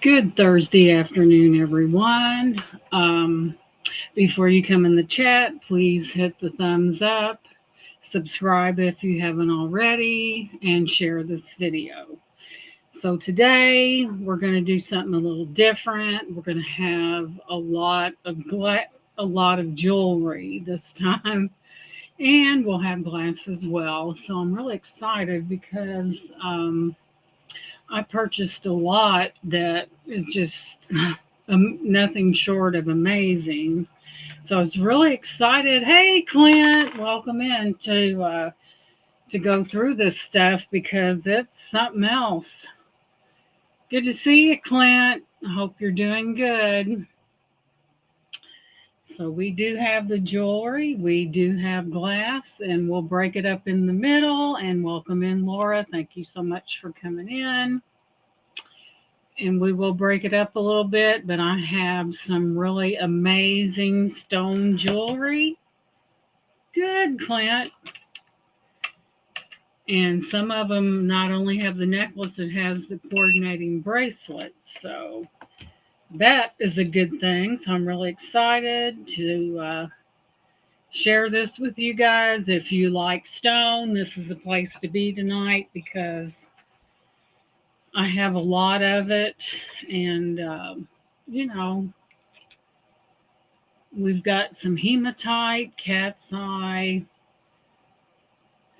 Good Thursday afternoon, everyone. Um, Before you come in the chat, please hit the thumbs up, subscribe if you haven't already, and share this video. So today we're going to do something a little different. We're going to have a lot of jewelry this time, and we'll have glass as well. So I'm really excited because I purchased a lot that is just nothing short of amazing. So I was really excited. Hey, Clint, welcome in to go through this stuff because it's something else. Good to see you, Clint. I hope you're doing good. So we do have the jewelry, we do have glass, and we'll break it up in the middle. And welcome in, Laura. Thank you so much for coming in. And we will break it up a little bit, but I have some really amazing stone jewelry. Good, Clint. And some of them not only have the necklace, it has the coordinating bracelets. So that is a good thing. So I'm really excited to share this with you guys. If you like stone, this is the place to be tonight because I have a lot of it. And, you know, we've got some hematite, cat's eye,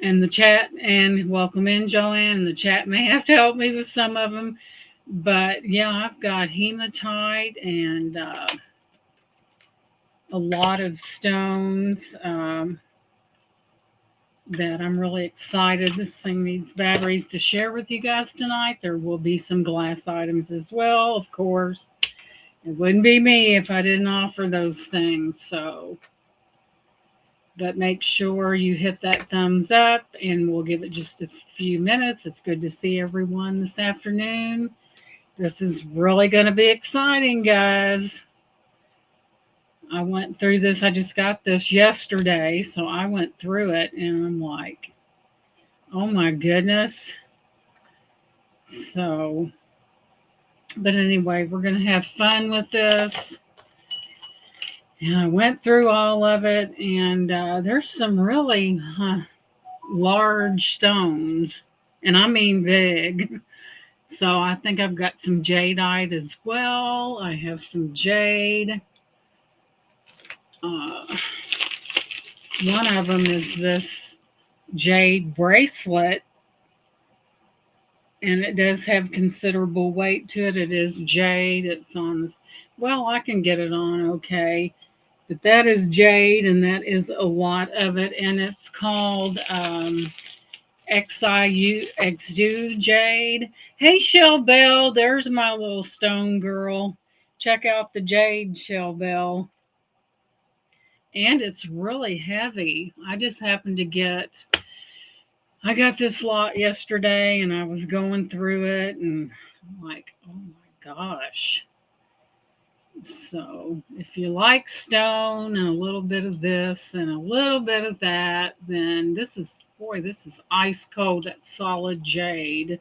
and the chat. And welcome in, Joanne. And the chat may have to help me with some of them. But yeah, I've got hematite and a lot of stones that I'm really excited. This thing needs batteries to share with you guys tonight. There will be some glass items as well, of course. It wouldn't be me if I didn't offer those things. But make sure you hit that thumbs up and we'll give it just a few minutes. It's good to see everyone this afternoon. This is really going to be exciting, guys. I went through this. I just got this yesterday, so I went through it and I'm like, oh my goodness. So, but anyway, we're going to have fun with this. And I went through all of it, and there's some really large stones, and I mean big. So I think I've got some jadeite as well. I have some jade. One of them is this jade bracelet, and it does have considerable weight to it. It is jade. It's on, well, I can get it on okay. But that is jade, and that is a lot of it. And it's called Exude Jade. Hey, Shell Bell, there's my little stone girl. Check out the jade, Shell Bell. And it's really heavy. I just happened to I got this lot yesterday, and I was going through it, and I'm like, oh my gosh. So if you like stone and a little bit of this and a little bit of that, then this is ice cold. That's solid jade.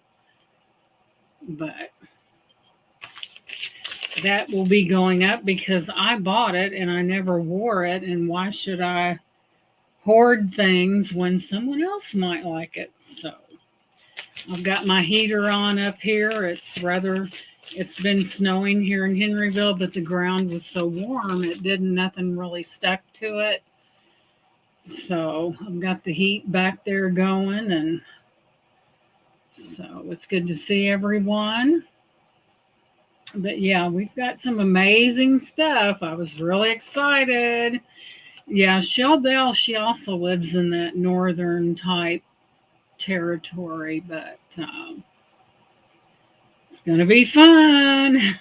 But that will be going up because I bought it and I never wore it. And why should I hoard things when someone else might like it? So I've got my heater on up here. It's been snowing here in Henryville, but the ground was so warm, nothing really stuck to it. So I've got the heat back there going, and so it's good to see everyone. But yeah, we've got some amazing stuff. I was really excited. Yeah, Shell Bell, she also lives in that northern type territory, but it's going to be fun.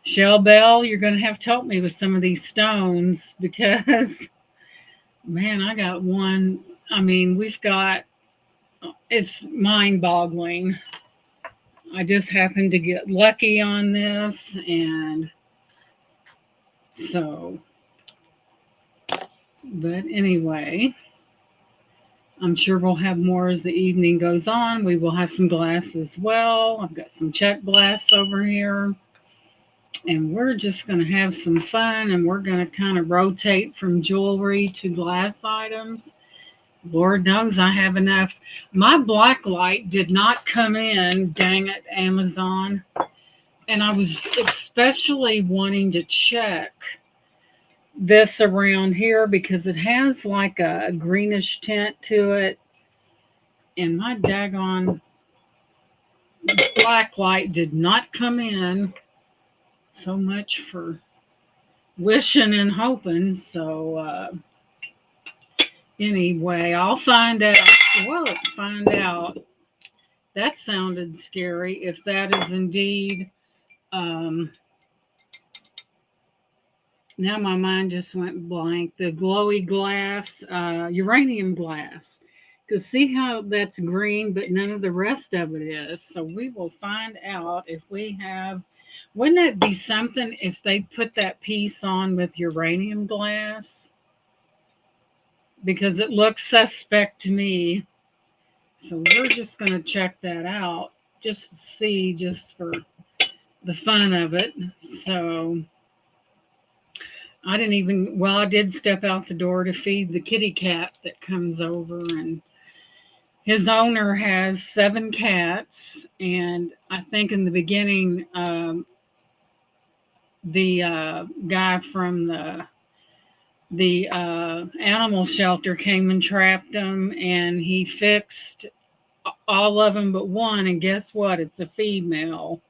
Shell Bell, you're going to have to help me with some of these stones because, man, I got one. I mean, it's mind boggling. I just happened to get lucky on this. And so, but anyway, I'm sure we'll have more as the evening goes on. We will have some glass as well. I've got some check glass over here. And we're just going to have some fun, and we're going to kind of rotate from jewelry to glass items. Lord knows I have enough. My black light did not come in, dang it, Amazon. And I was especially wanting to check this around here because it has like a greenish tint to it. And my daggone black light did not come in. So much for wishing and hoping. So anyway, I'll find out. Well, find out. That sounded scary. If that is indeed, now my mind just went blank. The glowy glass, uranium glass. Because see how that's green, but none of the rest of it is. So we will find out if we have. Wouldn't it be something if they put that piece on with uranium glass? Because it looks suspect to me. So we're just going to check that out just to see, just for the fun of it. So I didn't even, well, I did step out the door to feed the kitty cat that comes over, and his owner has 7 cats. And I think in the beginning, the guy from the animal shelter came and trapped them, and he fixed all of them but one, and guess what? It's a female.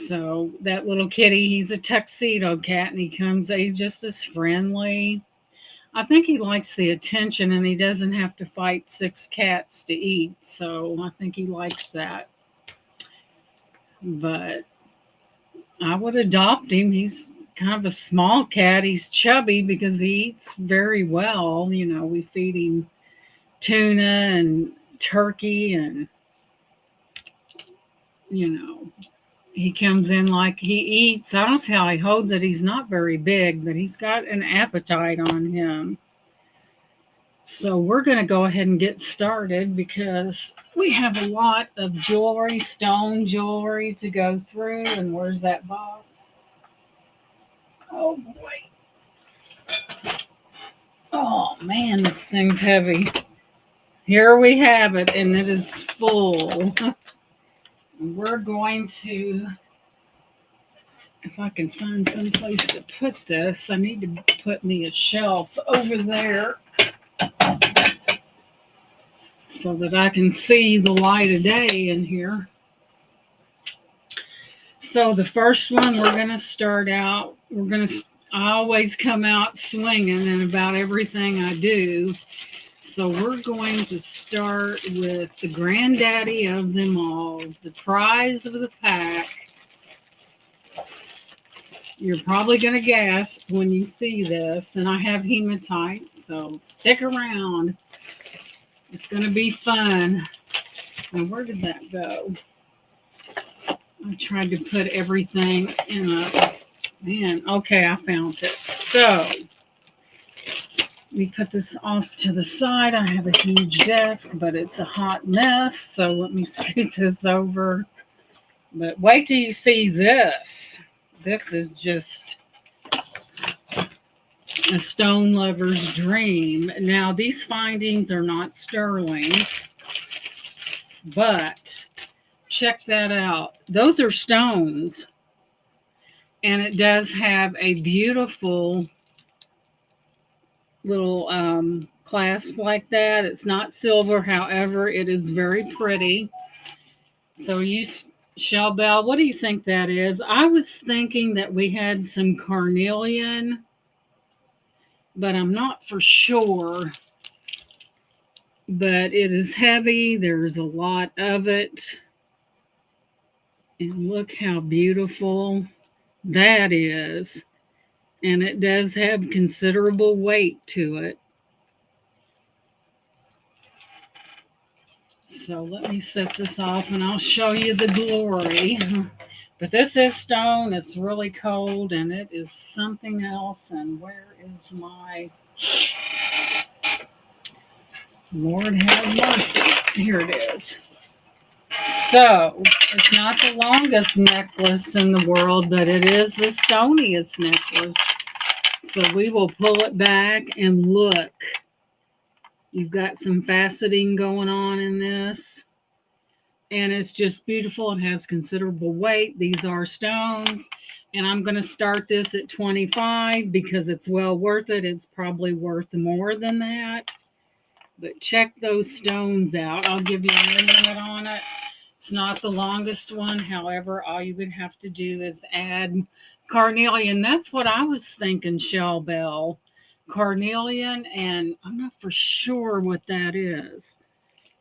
So that little kitty, he's a tuxedo cat, and he's just as friendly. I think he likes the attention, and he doesn't have to fight 6 cats to eat, so I think he likes that. But I would adopt him. He's kind of a small cat. He's chubby because he eats very well. You know, we feed him tuna and turkey, and, you know, he comes in like he eats. I don't know how he holds it. He's not very big, but he's got an appetite on him. So we're going to go ahead and get started because we have a lot of jewelry, stone jewelry to go through. And where's that box? Oh, boy. Oh, man, this thing's heavy. Here we have it, and it is full. We're going to, if I can find some place to put this, I need to put me a shelf over there so that I can see the light of day in here. So the first one, we're going to start out, I always come out swinging in about everything I do. So we're going to start with the granddaddy of them all, the prize of the pack. You're probably going to gasp when you see this, and I have hematite, so stick around. It's going to be fun. Now, where did that go? I tried to put everything in a, man, okay, I found it. So we put this off to the side. I have a huge desk, but it's a hot mess. So let me scoot this over. But wait till you see this. This is just a stone lover's dream. Now, these findings are not sterling, but check that out. Those are stones. And it does have a beautiful little clasp like that. It's not silver, however, it is very pretty. So you, Shell Bell, what do you think that is? I was thinking that we had some carnelian, but I'm not for sure. But it is heavy. There's a lot of it. And look how beautiful that is. And it does have considerable weight to it. So let me set this off and I'll show you the glory. But this is stone. It's really cold and it is something else. And where is my... Lord have mercy. Here it is. So, it's not the longest necklace in the world, but it is the stoniest necklace. So, we will pull it back and look. You've got some faceting going on in this, and it's just beautiful. It has considerable weight. These are stones, and I'm going to start this at 25 because it's well worth it. It's probably worth more than that. But check those stones out. I'll give you a measurement on it. It's not the longest one. However, all you would have to do is add carnelian. That's what I was thinking, Shell Bell. Carnelian, and I'm not for sure what that is.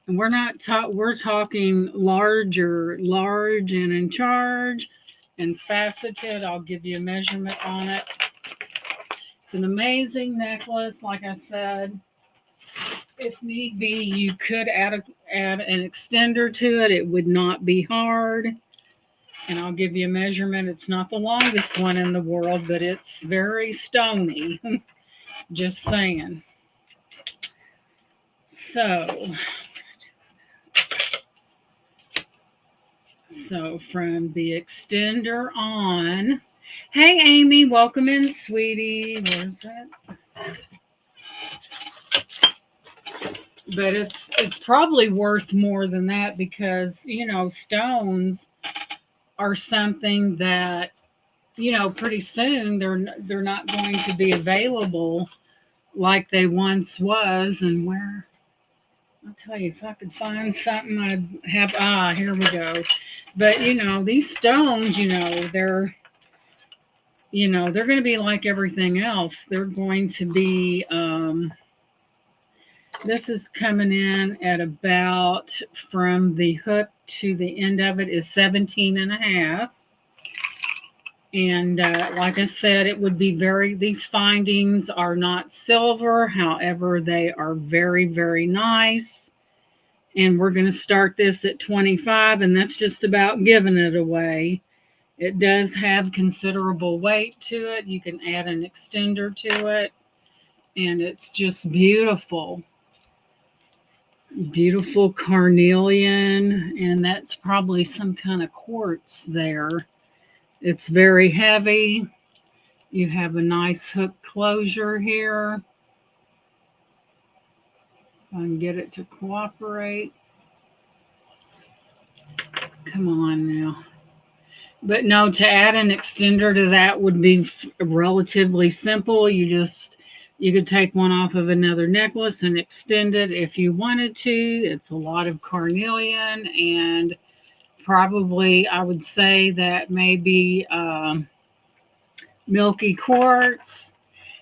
And we're talking large and in charge and faceted. I'll give you a measurement on it. It's an amazing necklace, like I said. If need be, you could add an extender to it. It would not be hard. And I'll give you a measurement. It's not the longest one in the world, but it's very stony. Just saying. So from the extender on. Hey, Amy, welcome in, sweetie. Where's that? But it's probably worth more than that because, stones are something that, pretty soon they're not going to be available like they once was. And where, I'll tell you, if I could find something, I'd have, here we go. But, these stones, they're going to be like everything else. They're going to be, this is coming in at about, from the hook to the end of it is 17 and a half. And like I said, it would be these findings are not silver. However, they are very, very nice. And we're going to start this at 25, and that's just about giving it away. It does have considerable weight to it. You can add an extender to it, and it's just beautiful. Beautiful carnelian, and that's probably some kind of quartz there. It's very heavy. You have a nice hook closure here. If I can get it to cooperate. Come on now. But no, to add an extender to that would be relatively simple. You could take one off of another necklace and extend it if you wanted to. It's a lot of carnelian, and probably I would say that maybe milky quartz.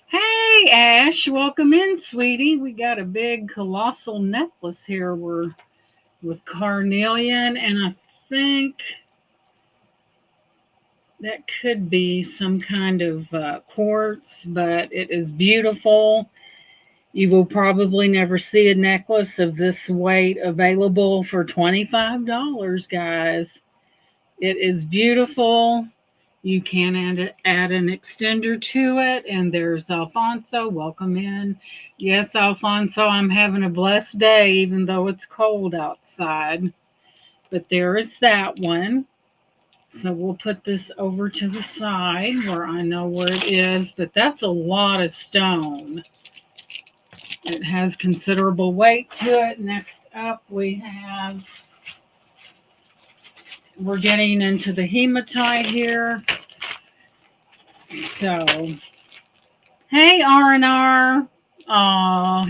Hey, Ash, welcome in, sweetie. We got a big colossal necklace here. We're with carnelian, and I think that could be some kind of quartz, but it is beautiful. You will probably never see a necklace of this weight available for $25, guys. It is beautiful. You can add an extender to it. And there's Alfonso. Welcome in. Yes, Alfonso, I'm having a blessed day, even though it's cold outside. But there is that one. So we'll put this over to the side where I know where it is. But that's a lot of stone. It has considerable weight to it. Next up, we're getting into the hematite here. So, hey, R&R. Oh,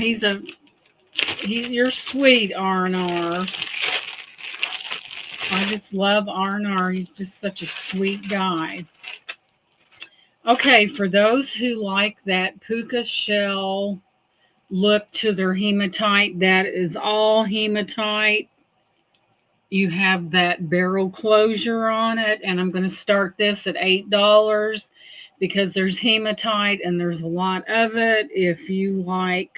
you're sweet, R&R. I just love R&R. He's just such a sweet guy. Okay, for those who like that puka shell look to their hematite, that is all hematite. You have that barrel closure on it, and I'm going to start this at $8 because there's hematite and there's a lot of it. If you like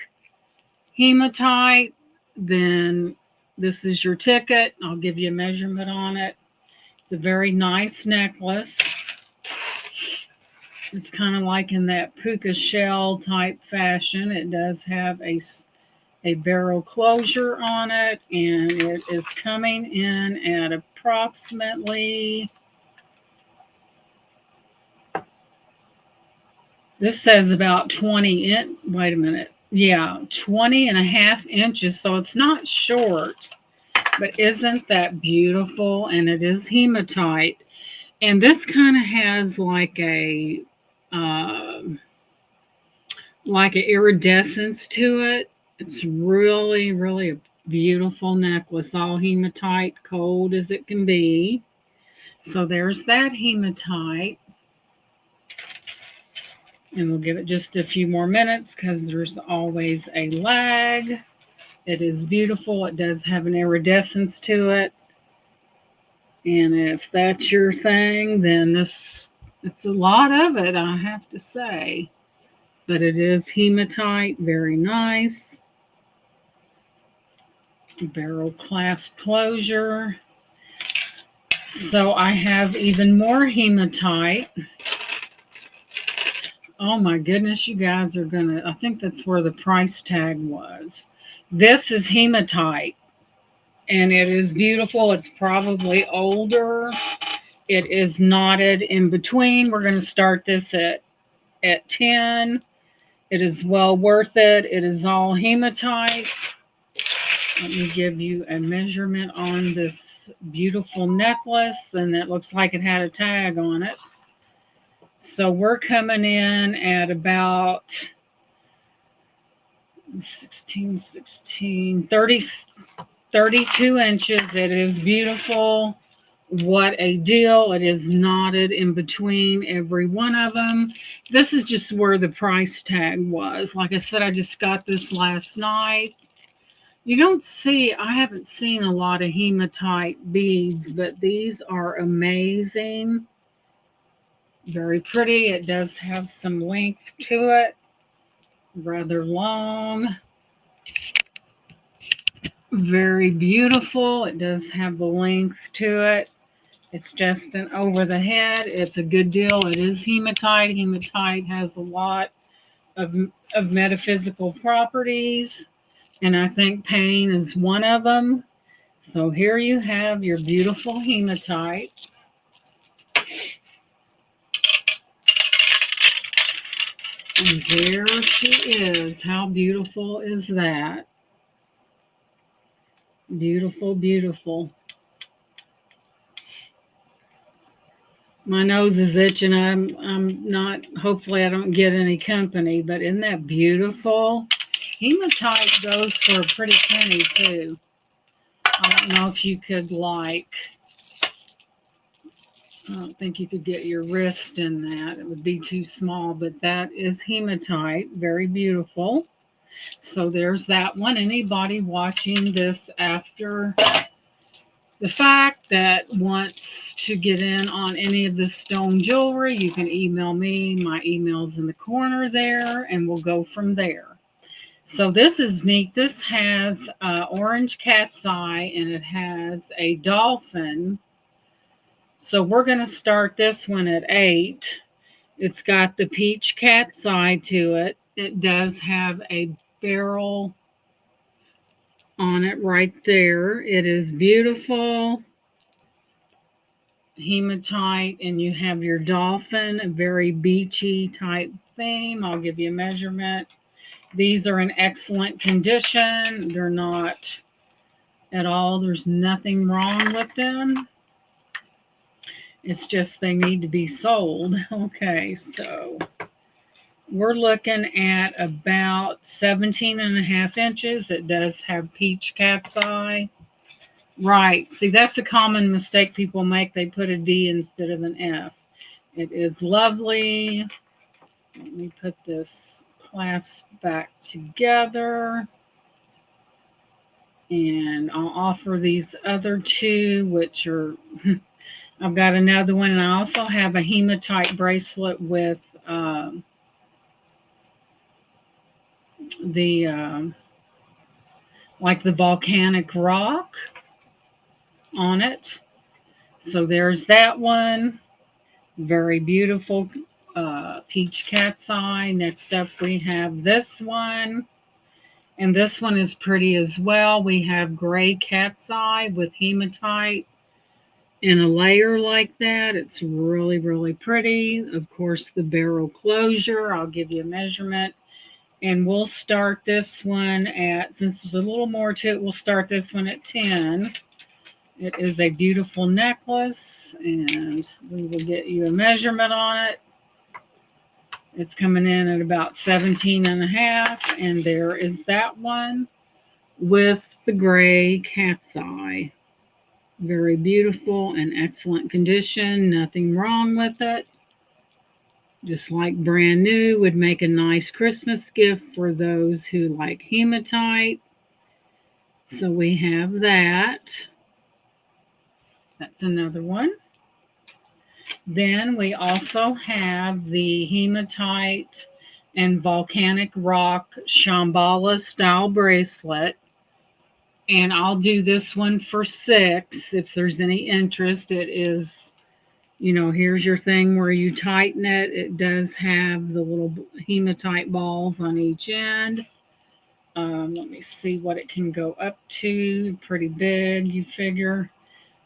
hematite, then this is your ticket. I'll give you a measurement on it. It's a very nice necklace. It's kind of like in that puka shell type fashion. It does have a a barrel closure on it, and it is coming in at approximately, this says about 20 wait a minute. Yeah, 20.5 inches. So it's not short, but isn't that beautiful? And it is hematite. And this kind of has like an iridescence to it. It's really, really a beautiful necklace, all hematite, cold as it can be. So there's that hematite. And we'll give it just a few more minutes because there's always a lag. It is beautiful. It does have an iridescence to it. And if that's your thing, then it's a lot of it, I have to say. But it is hematite, very nice. Barrel clasp closure. So I have even more hematite. Oh my goodness, you guys are gonna, I think that's where the price tag was. This is hematite, and it is beautiful. It's probably older. It is knotted in between. We're gonna start this at 10. It is well worth it. It is all hematite. Let me give you a measurement on this beautiful necklace, and it looks like it had a tag on it. So we're coming in at about 32 inches. It is beautiful. What a deal. It is knotted in between every one of them. This is just where the price tag was. Like I said, I just got this last night. I haven't seen a lot of hematite beads, but these are amazing. Very pretty. It does have some length to it. Rather long. Very beautiful. It does have the length to it. It's just an over the head. It's a good deal. It is hematite. Hematite has a lot of metaphysical properties, and I think pain is one of them. So here you have your beautiful hematite. And there she is. How beautiful is that? Beautiful, beautiful. My nose is itching. I'm not, hopefully I don't get any company, but isn't that beautiful? Hematite goes for a pretty penny too. I don't know if you could I don't think you could get your wrist in that. It would be too small, but that is hematite. Very beautiful. So there's that one. Anybody watching this after the fact that wants to get in on any of this stone jewelry, you can email me. My email's in the corner there, and we'll go from there. So this is neat. This has orange cat's eye, and it has a dolphin. So we're going to start this one at 8. It's got the peach cat's eye to it. It does have a barrel on it right there. It is beautiful. Hematite, and you have your dolphin, a very beachy type theme. I'll give you a measurement. These are in excellent condition. They're not at all, there's nothing wrong with them. It's just they need to be sold. Okay, so we're looking at about 17.5 inches. It does have peach cat's eye. Right. See, that's a common mistake people make. They put a D instead of an F. It is lovely. Let me put this clasp back together. And I'll offer these other two, which are, I've got another one. And I also have a hematite bracelet with like the volcanic rock on it. So there's that one. Very beautiful peach cat's eye. Next up we have this one. And this one is pretty as well. We have gray cat's eye with hematite in a layer like that. It's really, really pretty. Of course, the barrel closure, I'll give you a measurement. And we'll start this one at, since there's a little more to it, we'll start this one at 10. It is a beautiful necklace, and we will get you a measurement on it. It's coming in at about 17 and a half, and there is that one with the gray cat's eye. Very beautiful and excellent condition, nothing wrong with it. Just like brand new, would make a nice Christmas gift for those who like hematite. So we have that. That's another one. Then we also have the hematite and volcanic rock Shambhala style bracelet. And I'll do this one for $6 if there's any interest. It is, here's your thing where you tighten it. It does have the little hematite balls on each end. Let me see what it can go up to. Pretty big, you figure.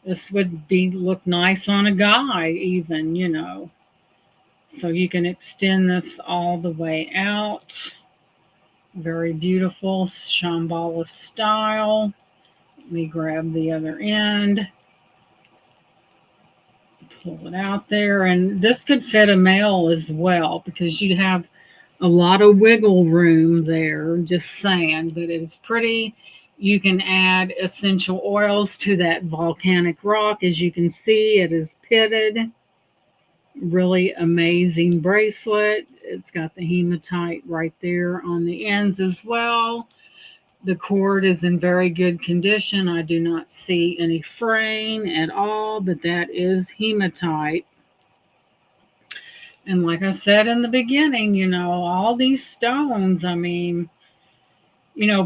This would look nice on a guy even. So you can extend this all the way out. Very beautiful Shambhala style. Let me grab the other end. Pull it out there. And this could fit a male as well because you have a lot of wiggle room there. Just saying. But it's pretty. You can add essential oils to that volcanic rock. As you can see, it is pitted. Really amazing bracelet. It's got the hematite right there on the ends as well. The cord is in very good condition. I do not see any fraying at all, but that is hematite. And like I said in the beginning, all these stones,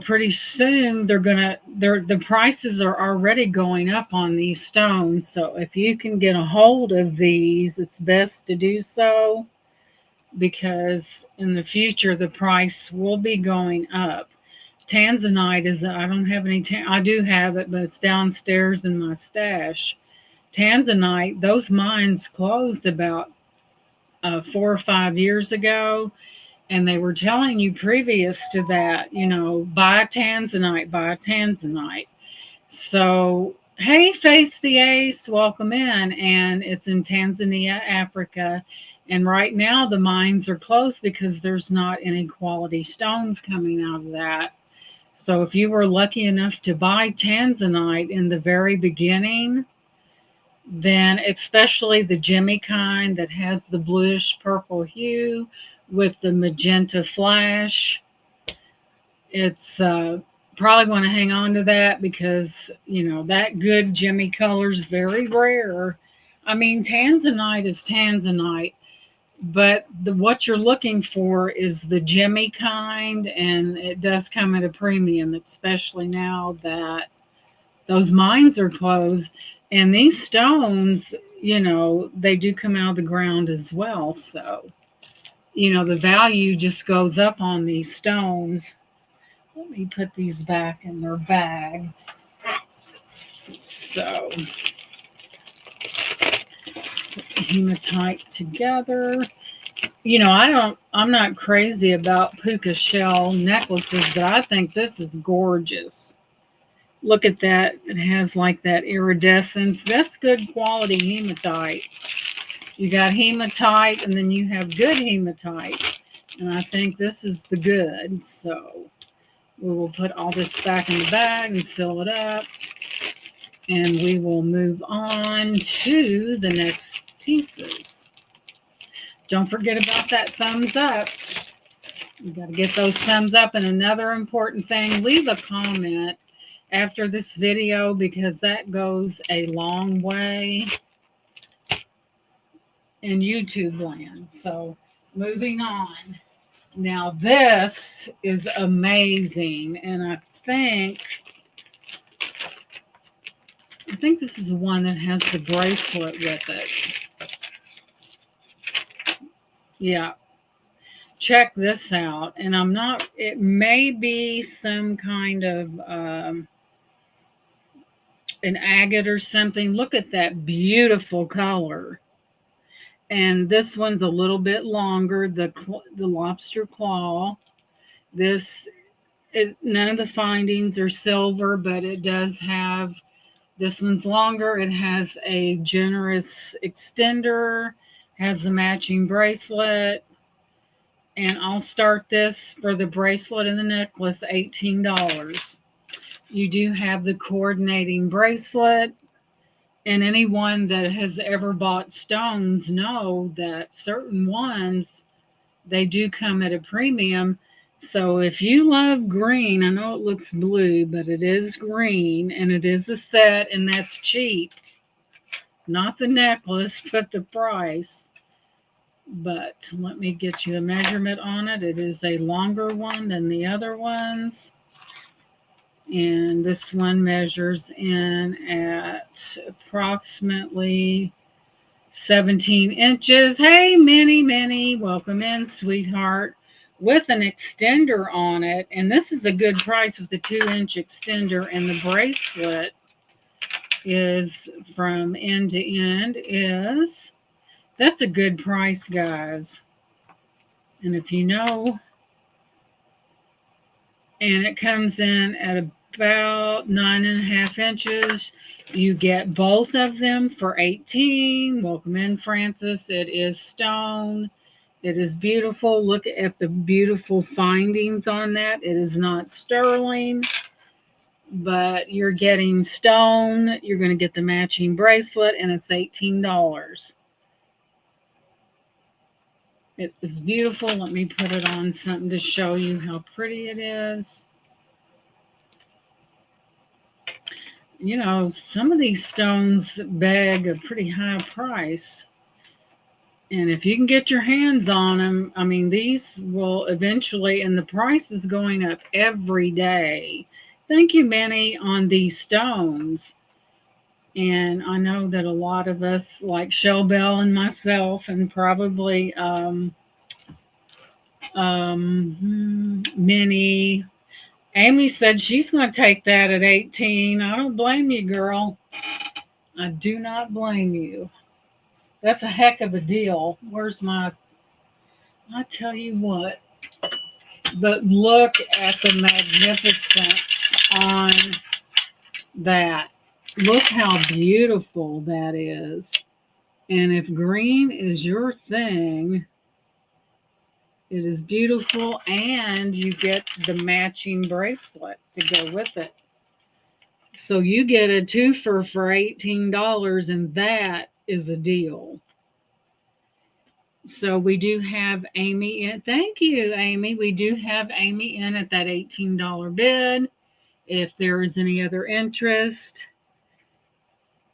pretty soon the prices are already going up on these stones. So if you can get a hold of these, it's best to do so because in the future the price will be going up. Tanzanite I don't have any, I do have it, but it's downstairs in my stash. Tanzanite, those mines closed about 4 or 5 years ago. And they were telling you previous to that, buy Tanzanite, buy Tanzanite. So, hey, Face the Ace, welcome in. And it's in Tanzania, Africa. And right now the mines are closed because there's not any quality stones coming out of that. So if you were lucky enough to buy Tanzanite in the very beginning, then especially the Jimmy kind that has the bluish purple hue, with the magenta flash, it's probably want to hang on to that because that good Jimmy color is very rare. Tanzanite is Tanzanite, but what you're looking for is the Jimmy kind, and it does come at a premium, especially now that those mines are closed. And these stones, they do come out of the ground as well, so the value just goes up on these stones. Let me put these back in their bag. So, put the hematite together. I'm not crazy about puka shell necklaces, but I think this is gorgeous. Look at that. It has like that iridescence. That's good quality hematite. You got hematite, and then you have good hematite. And I think this is the good. So we will put all this back in the bag and seal it up. And we will move on to the next pieces. Don't forget about that thumbs up. You got to get those thumbs up. And another important thing, leave a comment after this video because that goes a long way in YouTube land. So moving on. Now this is amazing, and I think this is the one that has the bracelet with it. Yeah. check this out. And I'm not, it may be some kind of an agate or something. Look at that beautiful color. And this one's a little bit longer, the lobster claw. This, none of the findings are silver, but it does have, this one's longer. It has a generous extender, has the matching bracelet. And I'll start this for the bracelet and the necklace, $18. You do have the coordinating bracelet. And anyone that has ever bought stones know that certain ones, they do come at a premium. So if you love green, I know it looks blue, but it is green and it is a set, and that's cheap. Not the necklace, but the price. But let me get you a measurement on it. It is a longer one than the other ones. And this one measures in at approximately 17 inches. Hey, Minnie, welcome in, sweetheart. With an extender on it. And this is a good price with the 2-inch extender. And the bracelet is from end to end is, that's a good price, guys. And if you know, and it comes in at about 9.5 inches. You get both of them for 18. Welcome in, Francis. It is stone. It is beautiful. Look at the beautiful findings on that. It is not sterling, but you're getting stone. You're going to get the matching bracelet, and it's $18. It is beautiful. Let me put it on something to show you how pretty it is. You know, some of these stones beg a pretty high price. And if you can get your hands on them, I mean, these will eventually, and the price is going up every day. Thank you, Manny, on these stones. And I know that a lot of us, like Shell Bell and myself, and probably Minnie, Amy said she's going to take that at 18. I don't blame you, girl. I do not blame you. That's a heck of a deal. Where's my, I tell you what. But look at the magnificence on that. Look how beautiful that is. And if green is your thing, it is beautiful, and you get the matching bracelet to go with it. So you get a twofer for $18, and that is a deal. So we do have Amy in. Thank you, Amy. We do have Amy in at that $18 bid. If there is any other interest,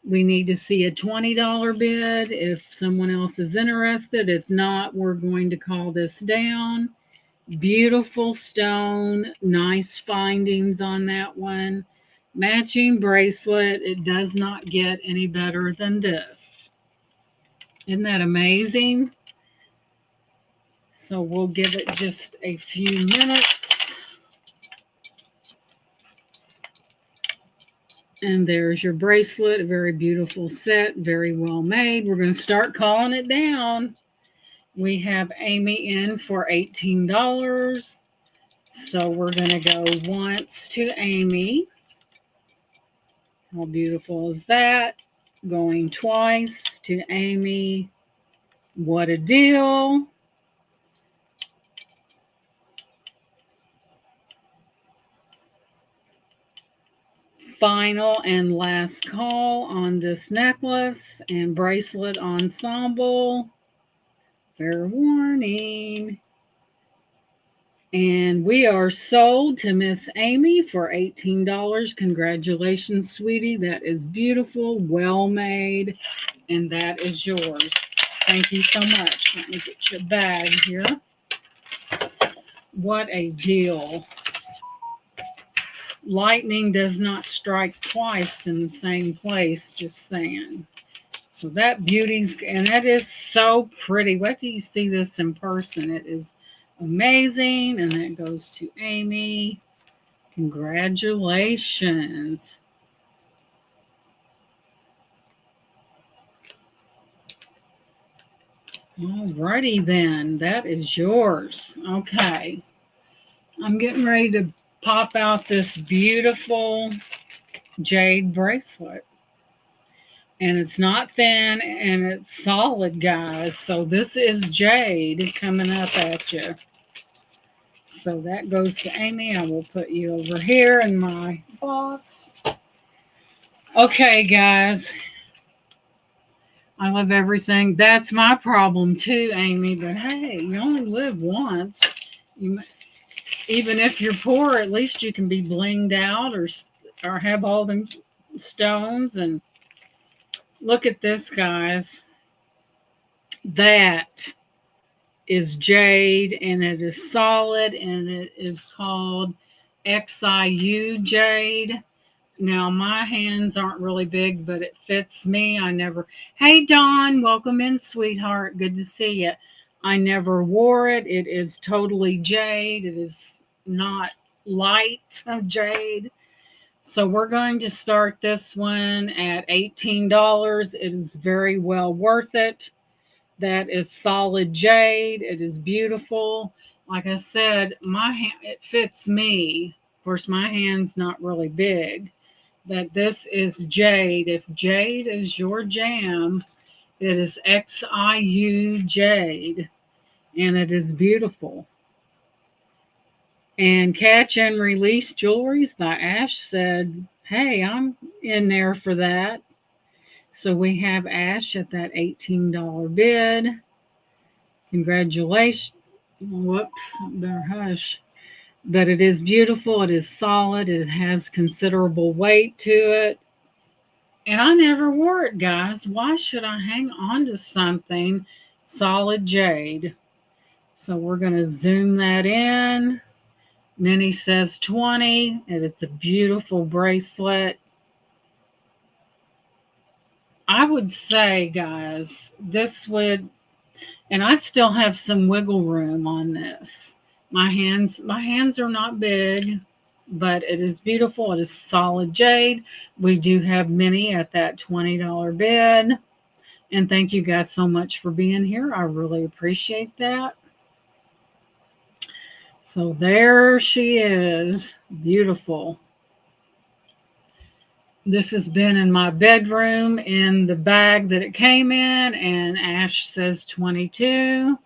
we need to see a $20 bid if someone else is interested. If not, we're going to call this down. Beautiful stone, nice findings on that one. Matching bracelet. It does not get any better than this. Isn't that amazing? So we'll give it just a few minutes. And there's your bracelet, a very beautiful set, very well made. We're going to start calling it down. We have Amy in for $18. So we're going to go once to Amy. How beautiful is that? Going twice to Amy. What a deal. Final and last call on this necklace and bracelet ensemble. Fair warning. And we are sold to Miss Amy for $18. Congratulations, sweetie. That is beautiful, well made, and that is yours. Thank you so much. Let me get your bag here. What a deal. Lightning does not strike twice in the same place, just saying. So that beauty's, and that is so pretty. Wait till you see this in person. It is amazing. And that goes to Amy. Congratulations. Alrighty then, that is yours. Okay, I'm getting ready to pop out this beautiful jade bracelet. And it's not thin and it's solid, guys. So this is jade coming up at you. So that goes to Amy. I will put you over here in my box. Okay, guys. I love everything. That's my problem too, Amy. But hey, you only live once. You, even if you're poor, at least you can be blinged out or have all them stones. And look at this, guys. That is jade, and it is solid, and it is called XIU jade. Now, my hands aren't really big, but it fits me. Hey, Dawn, welcome in, sweetheart. Good to see you. I never wore it. It is totally jade. It is not light of jade. So we're going to start this one at $18. It is very well worth it. That is solid jade. It is beautiful. Like I said, it fits me. Of course, my hand's not really big. But this is jade. If jade is your jam, it is XIU jade. And it is beautiful. And Catch and Release Jewelries by Ash said, hey, I'm in there for that. So we have Ash at that $18 bid. Congratulations. Whoops, better hush. But it is beautiful. It is solid. It has considerable weight to it. And I never wore it, guys. Why should I hang on to something solid jade? So we're going to zoom that in. Minnie says 20. And it's a beautiful bracelet. I would say, guys, and I still have some wiggle room on this. My hands are not big, but it is beautiful. It is solid jade. We do have Minnie at that $20 bid. And thank you guys so much for being here. I really appreciate that. So there she is. Beautiful. This has been in my bedroom in the bag that it came in, and Ash says 22.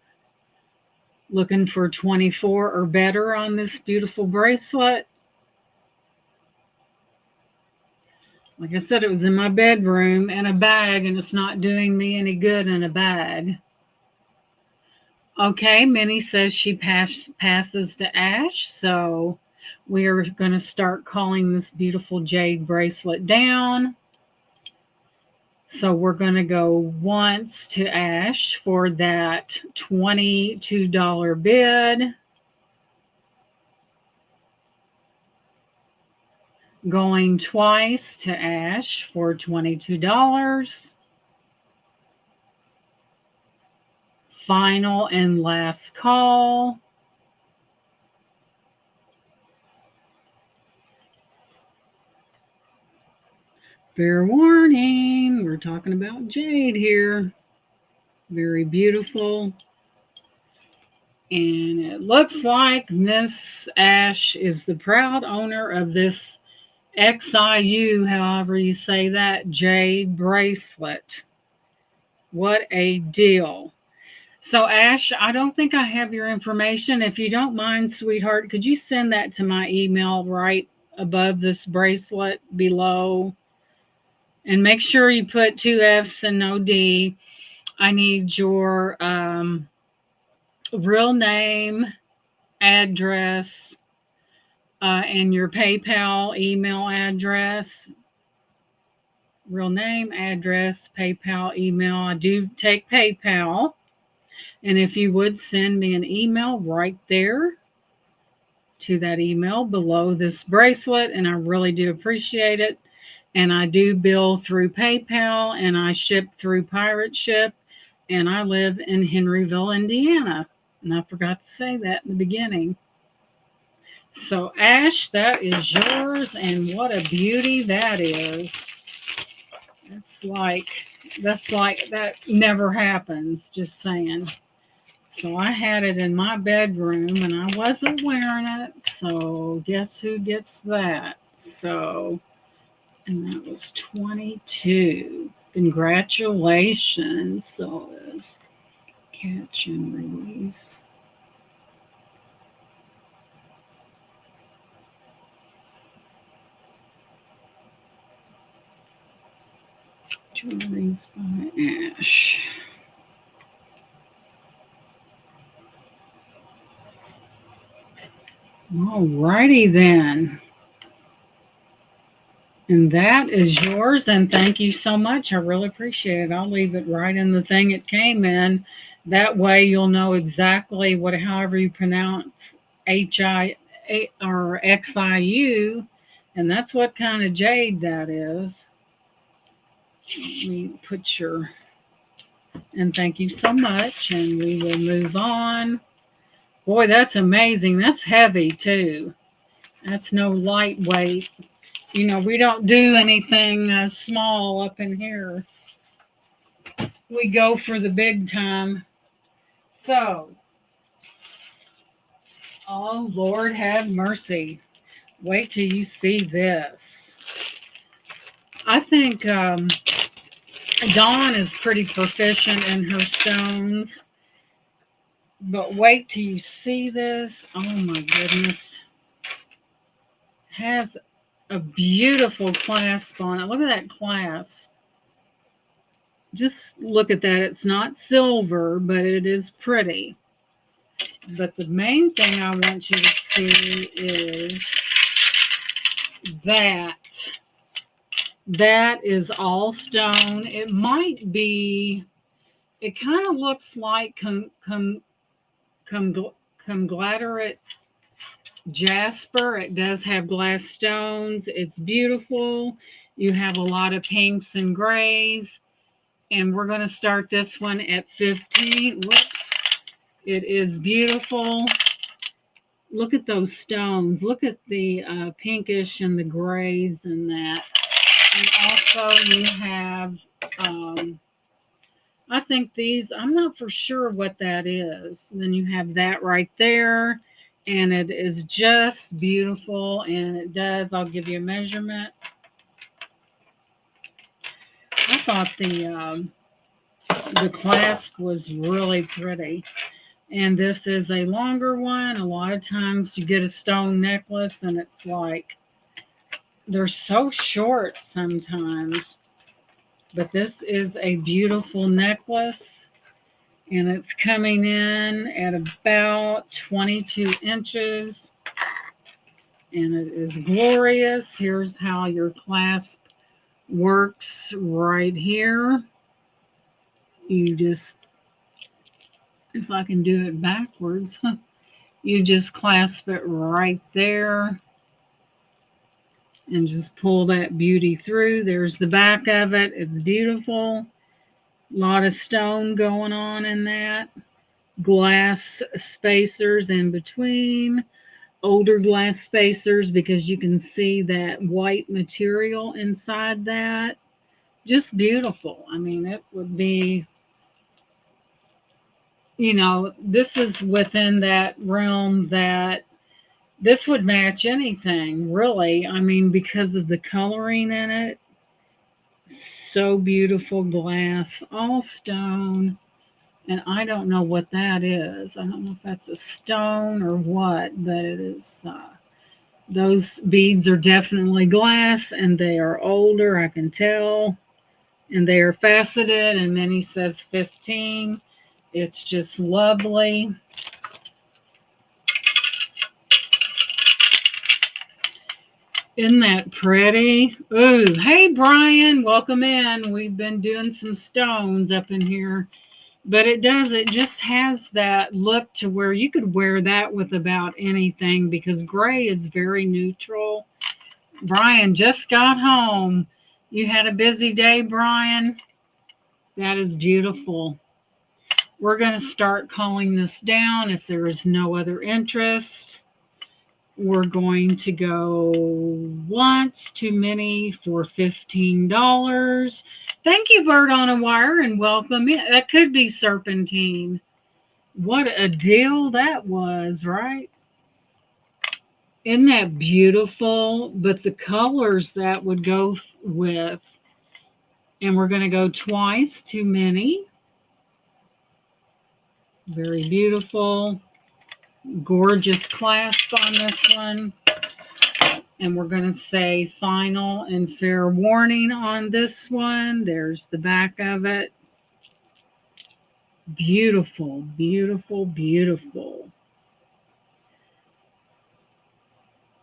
Looking for 24 or better on this beautiful bracelet. Like I said, it was in my bedroom in a bag, and it's not doing me any good in a bag. Okay, Minnie says she passes to Ash, so we are going to start calling this beautiful jade bracelet down. So we're going to go once to Ash for that $22 bid. Going twice to Ash for $22. Final and last call. Fair warning, we're talking about jade here. Very beautiful. And it looks like Miss Ash is the proud owner of this XIU, however you say that, jade bracelet. What a deal. So, Ash, I don't think I have your information. If you don't mind, sweetheart, could you send that to my email right above this bracelet below? And make sure you put 2 F's and no D. I need your real name, address, and your PayPal email address. Real name, address, PayPal email. I do take PayPal. And if you would send me an email right there to that email below this bracelet, and I really do appreciate it. And I do bill through PayPal, and I ship through Pirate Ship, and I live in Henryville, Indiana. And I forgot to say that in the beginning. So, Ash, that is yours, and what a beauty that is. That's like, that never happens, just saying. So I had it in my bedroom and I wasn't wearing it. So guess who gets that? So, and that was 22. Congratulations. So it's catch and release. Jewelries by Ash. Alrighty then. And that is yours. And thank you so much. I really appreciate it. I'll leave it right in the thing it came in. That way you'll know exactly however you pronounce HI or XIU. And that's what kind of jade that is. Let me put your, and thank you so much. And we will move on. Boy, that's amazing. That's heavy too. That's no lightweight. We don't do anything small up in here. We go for the big time. So, oh, Lord have mercy. Wait till you see this. I think Dawn is pretty proficient in her stones. But wait till you see this. Oh, my goodness. Has a beautiful clasp on it. Look at that clasp. Just look at that. It's not silver, but it is pretty. But the main thing I want you to see is that is all stone. It might be, it kind of looks like conglomerate jasper. It does have glass stones. It's beautiful. You have a lot of pinks and grays. And we're going to start this one at 15. Whoops. It is beautiful. Look at those stones. Look at the pinkish and the grays and that. And also you have, I think these, I'm not for sure what that is. And then you have that right there. And it is just beautiful. And it does, I'll give you a measurement. I thought the clasp was really pretty. And this is a longer one. A lot of times you get a stone necklace and it's like, they're so short sometimes. But this is a beautiful necklace. And it's coming in at about 22 inches. And it is glorious. Here's how your clasp works right here. You just, if I can do it backwards, you just clasp it right there and just pull that beauty through. There's the back of it. It's beautiful. A lot of stone going on in that. Glass spacers in between. Older glass spacers because you can see that white material inside that. Just beautiful. I mean, it would be, this is within that realm that this would match anything, really. I mean, because of the coloring in it. So beautiful glass, all stone. And I don't know what that is. I don't know if that's a stone or what, but it is. Those beads are definitely glass and they are older, I can tell. And they are faceted, and Minnie says 15. It's just lovely. Isn't that pretty? Ooh, hey, Brian, welcome in. We've been doing some stones up in here. But it just has that look to where you could wear that with about anything because gray is very neutral. Brian just got home. You had a busy day, Brian? That is beautiful. We're going to start calling this down. If there is no other interest, we're going to go once too many for $15. Thank you, Bird on a Wire, and welcome in. That could be Serpentine. What a deal that was, right? Isn't that beautiful? But the colors that would go with. And we're going to go twice too many. Very beautiful. Gorgeous clasp on this one. And we're going to say final and fair warning on this one. There's the back of it. Beautiful, beautiful, beautiful.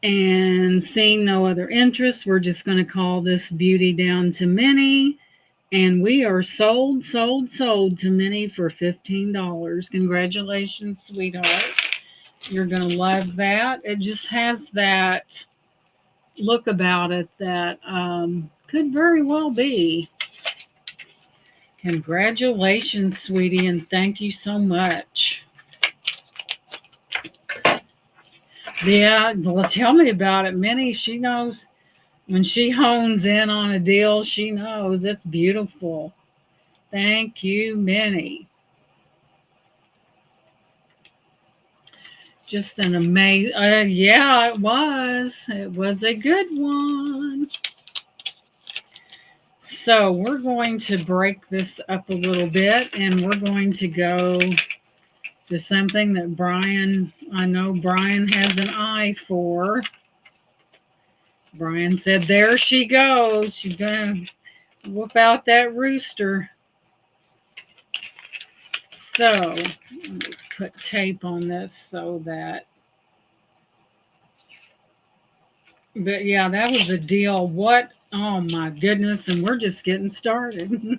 And seeing no other interest, we're just going to call this beauty down to mini. And we are sold to mini for $15. Congratulations, sweetheart. You're going to love that. It just has that look about it that could very well be. Congratulations, sweetie, and thank you so much. Yeah, well, tell me about it. Minnie, she knows when she hones in on a deal, she knows. It's beautiful. Thank you, Minnie. Just an amazing, yeah, it was. It was a good one. So we're going to break this up a little bit, and we're going to go to something that Brian, I know Brian has an eye for. Brian said, there she goes. She's going to whoop out that rooster. So let me put tape on this so that. But yeah, that was a deal. What? Oh my goodness. And we're just getting started.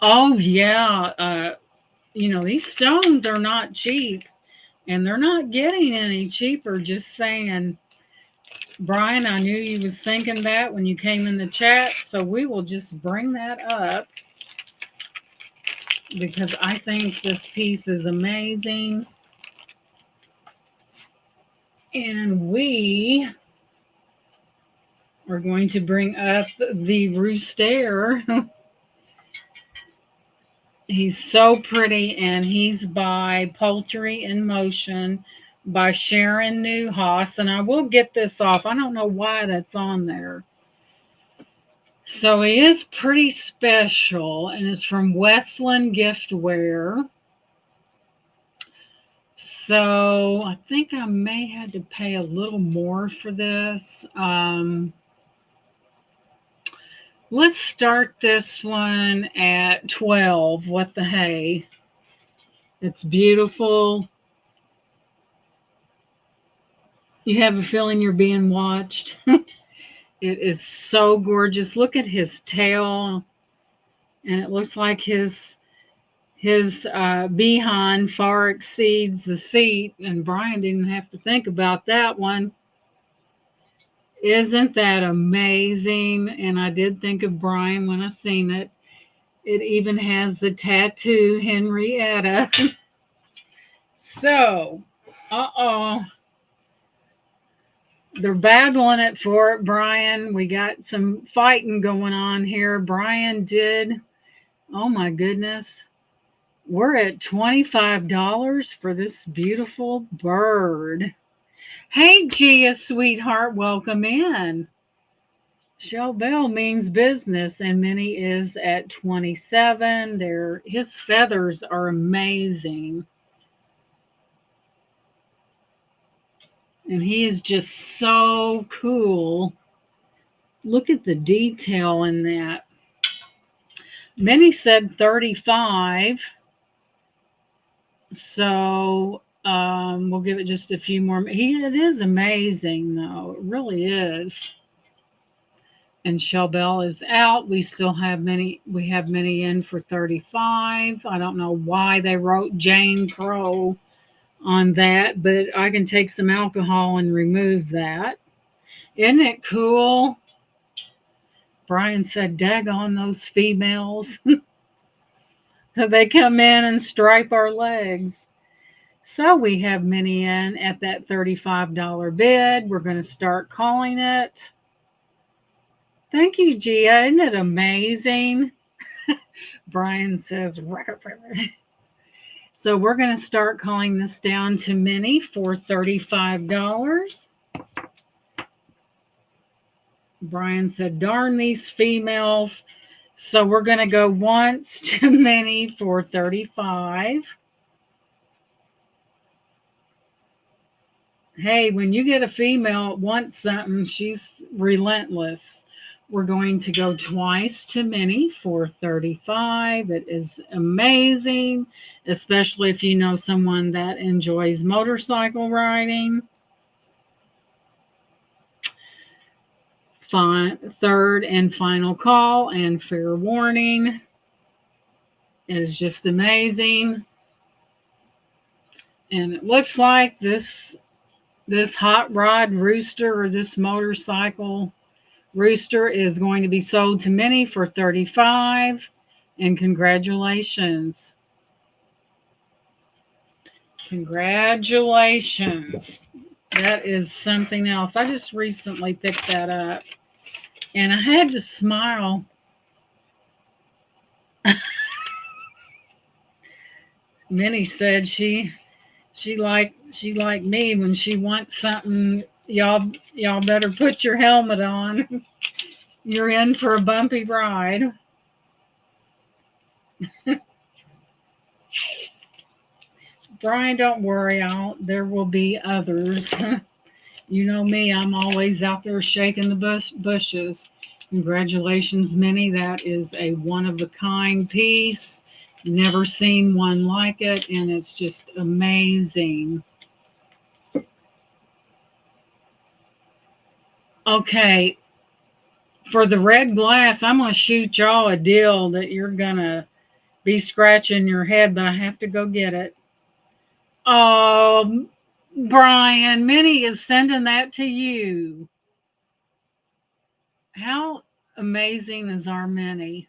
Oh yeah. These stones are not cheap, and they're not getting any cheaper. Just saying. Brian, I knew you was thinking that when you came in the chat, so we will just bring that up because I think this piece is amazing. And we are going to bring up the Rooster. He's so pretty, and he's by Poultry in Motion by Sharon Newhouse. And I will get this off. I don't know why that's on there. So he is pretty special, and it's from Westland Giftware. So I think I may have to pay a little more for this. Let's start this one at 12. What the hey? It's beautiful. You have a feeling you're being watched. It is so gorgeous. Look at his tail. And it looks like his behind far exceeds the seat. And Brian didn't have to think about that one. Isn't that amazing? And I did think of Brian when I seen it. It even has the tattoo Henrietta. So, they're battling it for it, Brian. We got some fighting going on here. Brian did. Oh my goodness. We're at $25 for this beautiful bird. Hey, Gia, sweetheart, welcome in. Shell Bell means business, and Minnie is at 27. His feathers are amazing. And he is just so cool. Look at the detail in that. Minnie said 35. So we'll give it just a few more. It is amazing, though. It really is. And Shell Bell is out. We still have many. We have many in for 35. I don't know why they wrote Jane Crow on that, but I can take some alcohol and remove that. Isn't it cool? Brian said, daggone those females. So they come in and stripe our legs. So we have Minnie in at that $35 bid. We're going to start calling it. Thank you, Gia. Isn't it amazing? Brian says, so we're going to start calling this down to Minnie for $35. Brian said, darn these females. So we're going to go once to Minnie for $35. Hey, when you get a female that wants something, she's relentless. We're going to go twice to Minnie for $35. It is amazing, especially if you know someone that enjoys motorcycle riding. Third and final call, and fair warning. It is just amazing. And it looks like this hot rod rooster, or this motorcycle rooster, is going to be sold to Minnie for $35. And congratulations. Congratulations. That is something else. I just recently picked that up. And I had to smile. Minnie said she like me when she wants something. Y'all better put your helmet on. You're in for a bumpy ride. Brian, don't worry. There will be others. You know me, I'm always out there shaking the bushes. Congratulations, Minnie. That is a one-of-a-kind piece. Never seen one like it, and it's just amazing. Okay, for the red glass, I'm going to shoot y'all a deal that you're going to be scratching your head, but I have to go get it. Oh, Brian, Minnie is sending that to you. How amazing is our Minnie?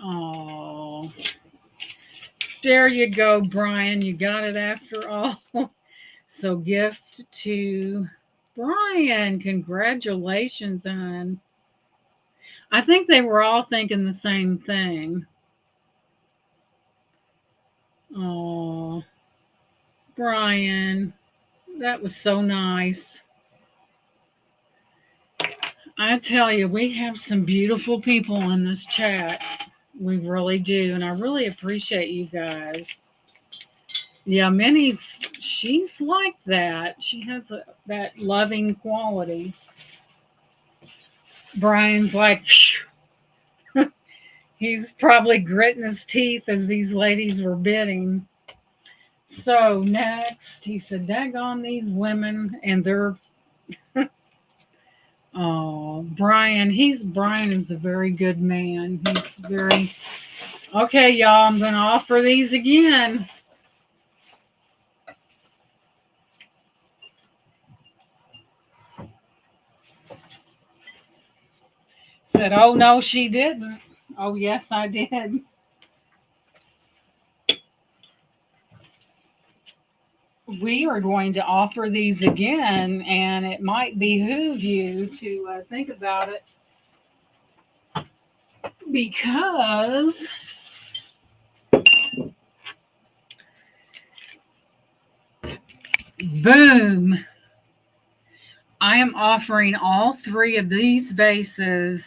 Oh, there you go, Brian. You got it after all. So gift to Brian. Congratulations, hon. I think they were all thinking the same thing. Oh, Brian, that was so nice. I tell you, we have some beautiful people in this chat. We really do. And I really appreciate you guys. Yeah, Minnie's, she's like that. She has that loving quality. Brian's like, he was probably gritting his teeth as these ladies were bidding. So next, he said, daggone these women and their... Oh, Brian is a very good man. He's very... Okay, y'all, I'm going to offer these again. Said, oh, no, she didn't. Oh, yes, I did. We are going to offer these again, and it might behoove you to think about it, because boom, I am offering all three of these vases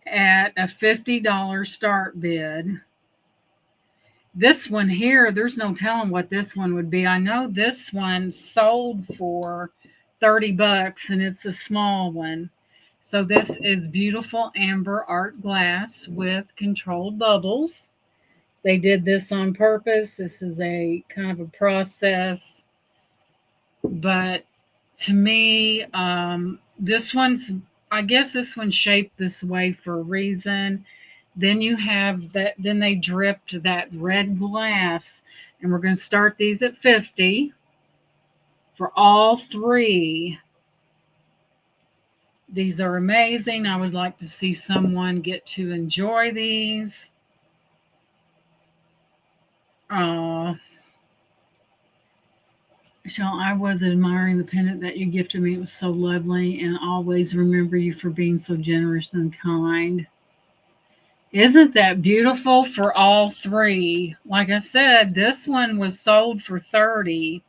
at a $50 start bid. This one here, there's no telling what this one would be. I know this one sold for $30, and it's a small one. So this is beautiful amber art glass with controlled bubbles. They did this on purpose. This is a kind of a process. But to me, this one's, I guess this one's shaped this way for a reason. Then you have that, then they dripped that red glass. And we're going to start these at 50 for all three. These are amazing. I would like to see someone get to enjoy these. Uh, Sean, I was admiring the pendant that you gifted me. It was so lovely, and always remember you for being so generous and kind. Isn't that beautiful for all three? Like I said, this one was sold for 30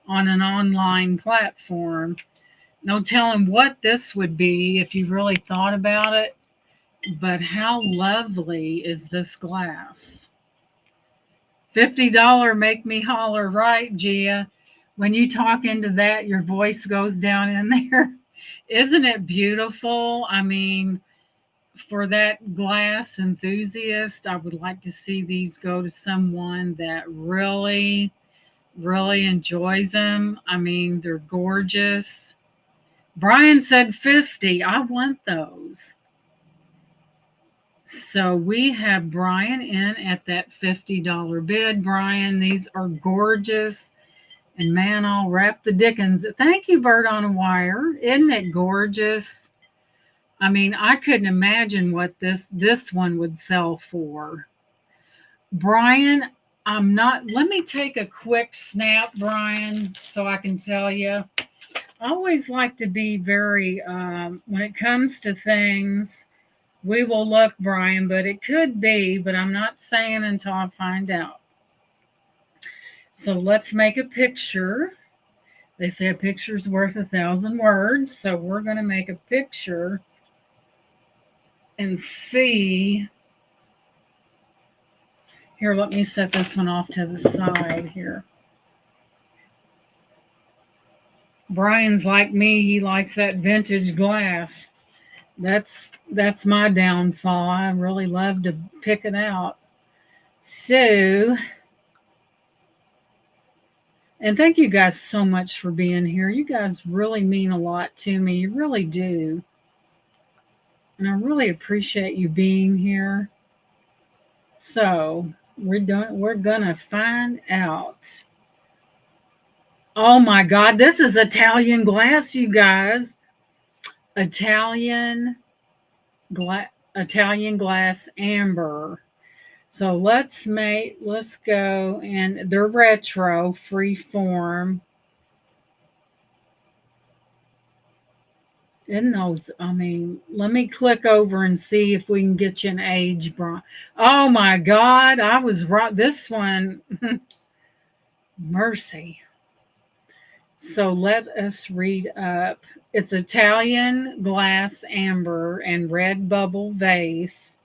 on an online platform. No telling what this would be if you really thought about it. But how lovely is this glass? $50 make me holler, right, Gia? When you talk into that, your voice goes down in there. Isn't it beautiful? I mean, for that glass enthusiast, I would like to see these go to someone that really, really enjoys them. I mean, they're gorgeous. Brian said 50. I want those. So we have Brian in at that $50 bid. Brian, these are gorgeous. And man, I'll wrap the dickens. Thank you, Bird on a Wire. Isn't it gorgeous? I mean, I couldn't imagine what this one would sell for. Brian, I'm not. Let me take a quick snap, Brian, so I can tell you. I always like to be very, when it comes to things, we will look, Brian, but it could be, but I'm not saying until I find out. So let's make a picture. They say a picture's worth 1,000 words. So we're going to make a picture and see. Here, let me set this one off to the side here. Brian's like me. He likes that vintage glass. That's my downfall. I really love to pick it out. So, and thank you guys so much for being here. You guys really mean a lot to me. You really do. And I really appreciate you being here. So, we're gonna find out. Oh my God, this is Italian glass, you guys. Italian Italian glass amber. So let's go, and they're retro, free form. In those, I mean, let me click over and see if we can get you an age, Brian. Oh my God, I was right. This one, mercy. So let us read up. It's Italian glass amber and red bubble vase.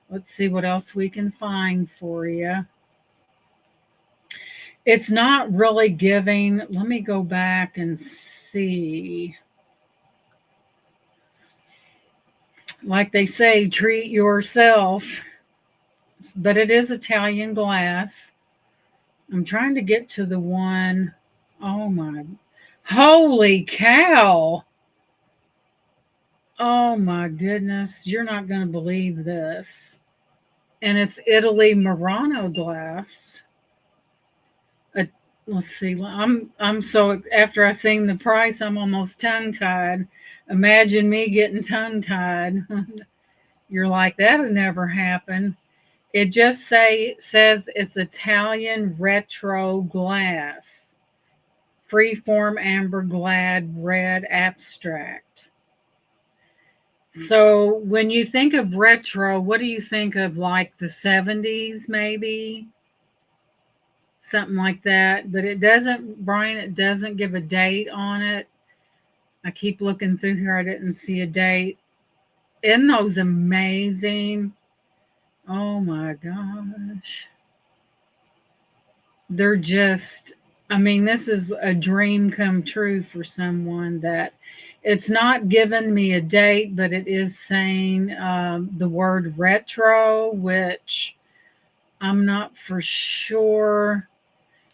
Let's see what else we can find for you. It's not really giving. Let me go back and see. Like they say, treat yourself. But it is Italian glass. I'm trying to get to the one. Oh my. Holy cow. Oh my goodness. You're not going to believe this. And it's Italy Murano glass. Uh, let's see. I'm so after I seen the price, I'm almost tongue tied. Imagine me getting tongue tied. You're like that'll never happen. It just says it's Italian retro glass, freeform amber glad red abstract. So when you think of retro, what do you think of? Like the 70s, maybe? Something like that. But it doesn't, Brian, it doesn't give a date on it. I keep looking through here. I didn't see a date. Isn't those amazing? Oh my gosh. They're just, I mean, this is a dream come true for someone that it's not giving me a date, but it is saying the word retro, which I'm not for sure.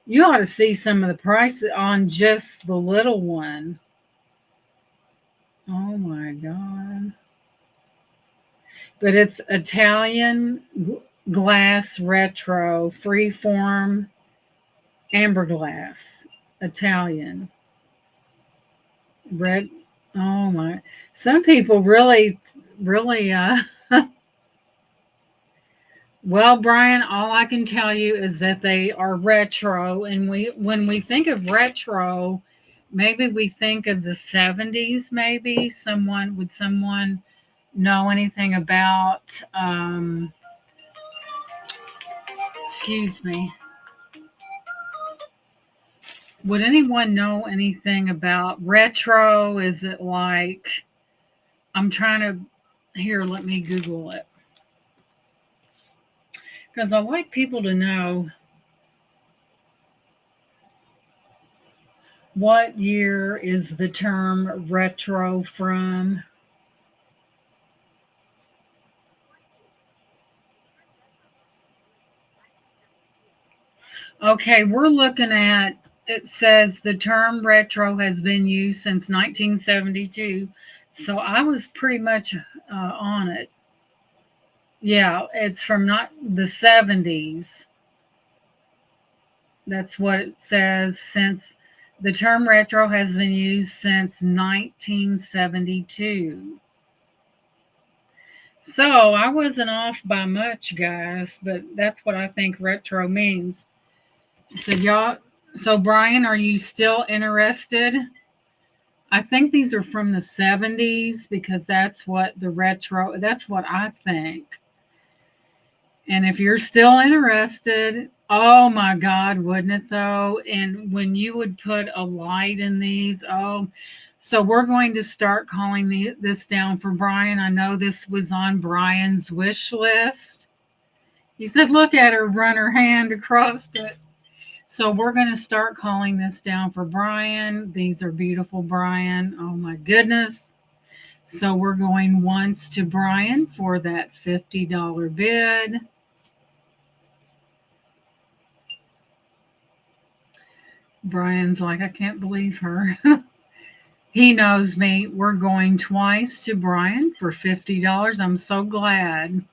You ought to see some of the prices on just the little one. Oh my God. But it's Italian glass retro, freeform amber glass. Italian. Red. Oh my. Some people really well, Brian, all I can tell you is that they are retro, and we when we think of retro, maybe we think of the 70s. Maybe someone know anything about excuse me, would anyone know anything about retro? Is it like, I'm trying to, here, let me Google it, because I like people to know what year is the term retro from. Okay, we're looking at, it says the term retro has been used since 1972. So I was pretty much on it. Yeah, it's from not the 70s. That's what it says. Since the term retro has been used since 1972. So I wasn't off by much, guys, but that's what I think retro means. So y'all, so Brian, are you still interested? I think these are from the 70s because that's what the retro, that's what I think. And if you're still interested, oh my God, wouldn't it though? And when you would put a light in these, oh, so we're going to start calling this down for Brian. I know this was on Brian's wish list. He said, look at her run her hand across it. So we're going to start calling this down for Brian. These are beautiful, Brian. Oh my goodness. So we're going once to Brian for that $50 bid. Brian's like, I can't believe her. He knows me. We're going twice to Brian for $50. I'm so glad,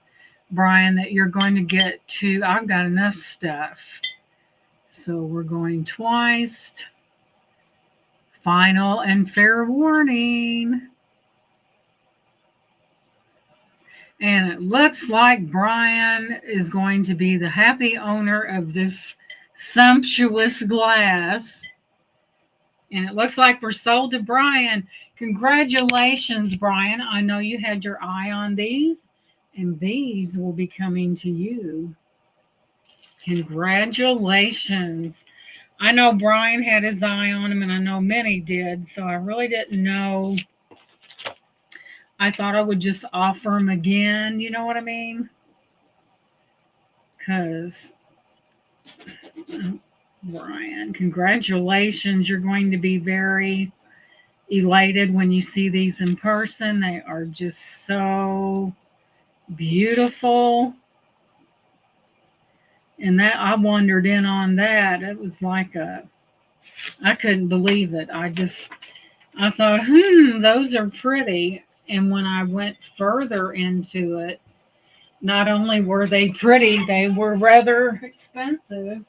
Brian, that you're going to get to. I've got enough stuff. So we're going twice. Final and fair warning. And it looks like Brian is going to be the happy owner of this sumptuous glass. And it looks like we're sold to Brian. Congratulations, Brian. I know you had your eye on these, and these will be coming to you. Congratulations. I know Brian had his eye on them, and I know many did, so I really didn't know. I thought I would just offer them again, you know what I mean? Because, Brian, congratulations. You're going to be very elated when you see these in person. They are just so beautiful. And that I wandered in on that. It was like I couldn't believe it. I thought, those are pretty. And when I went further into it, not only were they pretty, they were rather expensive.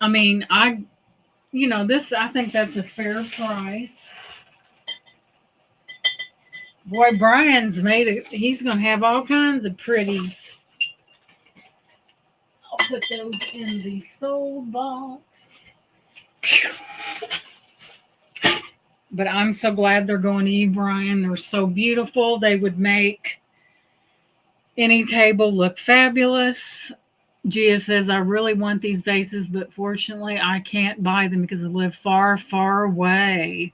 I mean, this, I think that's a fair price. Boy, Brian's made it. He's going to have all kinds of pretties. I'll put those in the sold box. But I'm so glad they're going to you, Brian. They're so beautiful. They would make any table look fabulous. Gia says, I really want these vases, but fortunately I can't buy them because I live far, far away.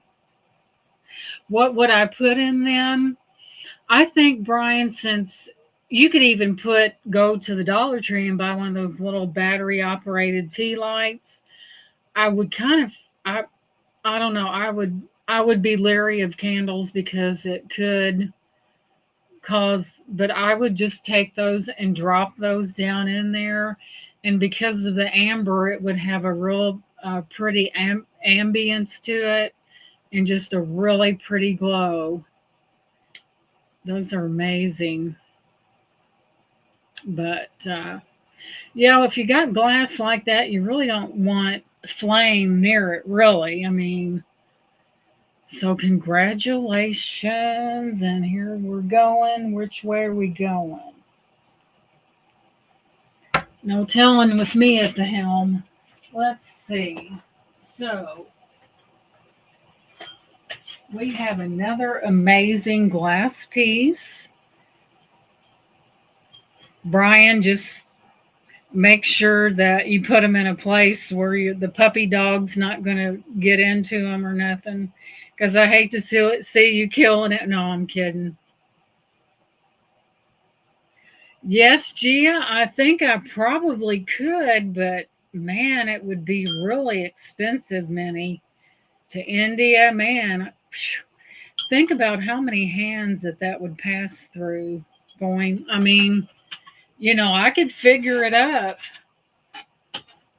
What would I put in them? I think, Brian, since you could even go to the Dollar Tree and buy one of those little battery operated tea lights, I would kind of, I don't know, I would be leery of candles because it could cause, but I would just take those and drop those down in there. And because of the amber, it would have a real pretty ambience to it and just a really pretty glow. Those are amazing. But if you got glass like that, you really don't want flame near it, really. I mean, So congratulations, and here we're going. Which way are we going? No telling with me at the helm. Let's see. So we have another amazing glass piece. Brian, just make sure that you put them in a place where the puppy dog's not going to get into them or nothing. Because I hate to see you killing it. No, I'm kidding. Yes, Gia, I think I probably could, but man, it would be really expensive, Minnie. To India, man. Think about how many hands that would pass through going. I mean, I could figure it up.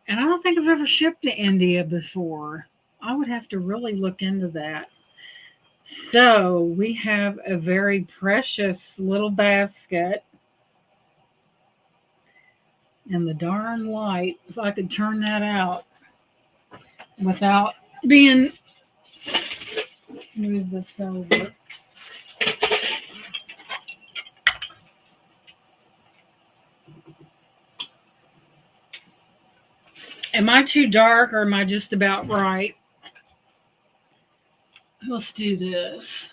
And I don't think I've ever shipped to India before. I would have to really look into that. So we have a very precious little basket. And the darn light, if I could turn that out without being, let's move this over. Am I too dark or am I just about right? Let's do this.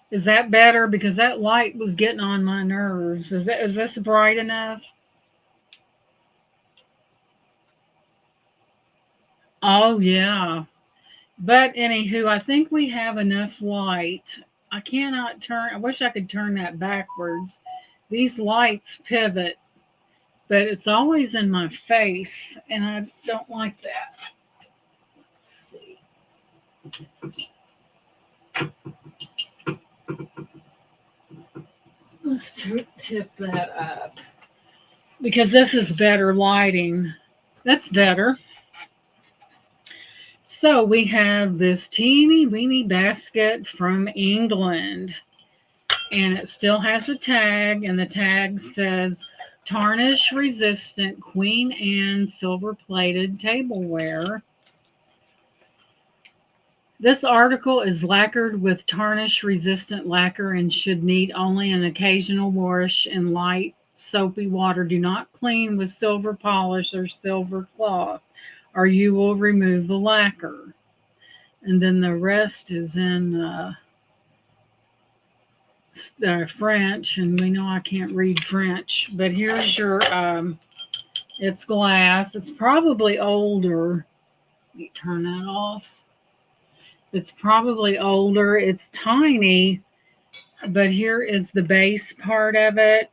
Is that better? Because that light was getting on my nerves. Is this bright enough? Oh yeah. But anywho, I think we have enough light. I cannot turn. I wish I could turn that backwards. These lights pivot, but it's always in my face, and I don't like that. Let's see. Let's tip that up because this is better lighting. That's better. So we have this teeny weeny basket from England, and it still has a tag, and the tag says tarnish resistant Queen Anne silver plated tableware. This article is lacquered with tarnish resistant lacquer and should need only an occasional wash in light soapy water. Do not clean with silver polish or silver cloth, or you will remove the lacquer. And then the rest is in French, and we know I can't read French. But here's your, it's glass. It's probably older. Let me turn that off. It's probably older. It's tiny, but here is the base part of it.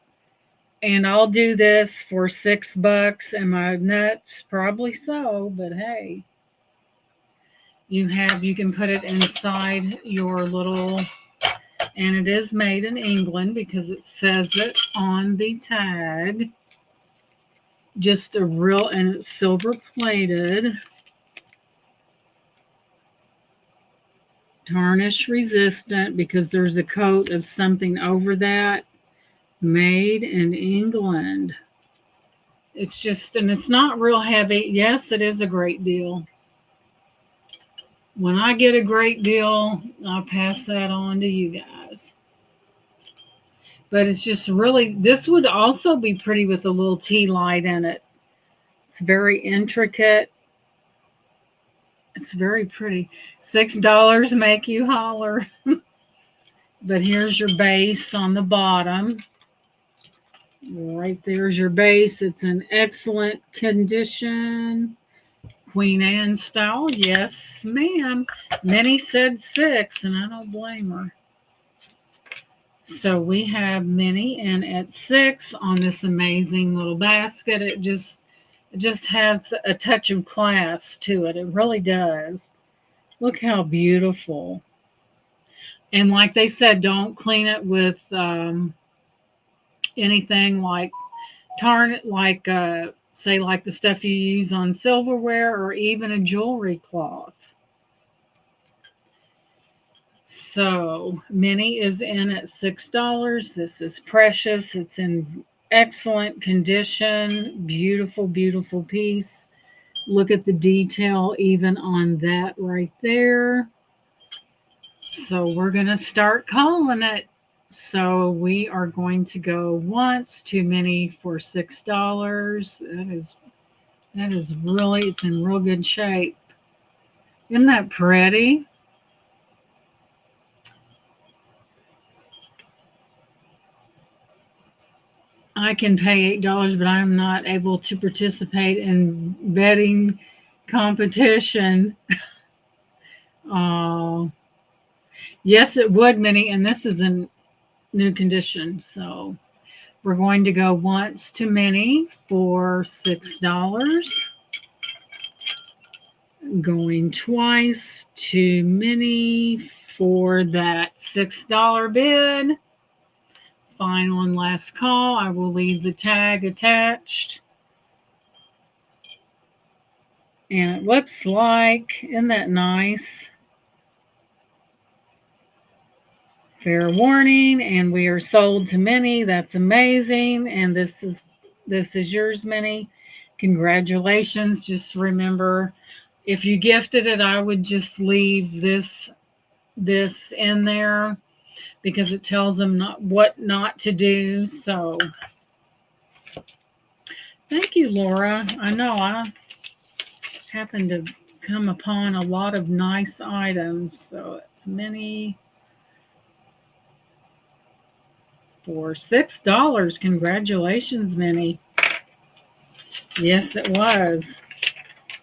And I'll do this for $6. Am I nuts? Probably so, but hey. You can put it inside your little, and it is made in England because it says it on the tag. Just and it's silver plated. Tarnish resistant because there's a coat of something over that. Made in England. It's just, and it's not real heavy. Yes, it is a great deal. When I get a great deal, I'll pass that on to you guys. But it's just really, this would also be pretty with a little tea light in it. It's very intricate. It's very pretty. $6 make you holler. But here's your base on the bottom. Right there's your base. It's in excellent condition. Queen Anne style. Yes, ma'am. Minnie said 6, and I don't blame her. So we have Minnie in at 6 on this amazing little basket. It just has a touch of class to it. It really does. Look how beautiful. And like they said, don't clean it with anything like say like the stuff you use on silverware or even a jewelry cloth. So Minnie is in at $6. This is precious. It's in excellent condition. Beautiful, beautiful piece. Look at the detail even on that right there. So we're going to start calling it. So we are going to go once, too many for $6. That is really, it's in real good shape. Isn't that pretty? I can pay $8, but I'm not able to participate in betting competition. Oh, yes, it would, Minnie. And this is in new condition. So we're going to go once to Minnie for $6. Going twice to Minnie for that $6 bid. Final and last call. I will leave the tag attached. And it looks like, isn't that nice? Fair warning, and we are sold to Minnie. That's amazing. And this is yours, Minnie. Congratulations. Just remember, if you gifted it, I would just leave this in there because it tells them what not to do. So thank you, Laura. I know I happened to come upon a lot of nice items. So it's Minnie for $6. Congratulations, Minnie. Yes, it was.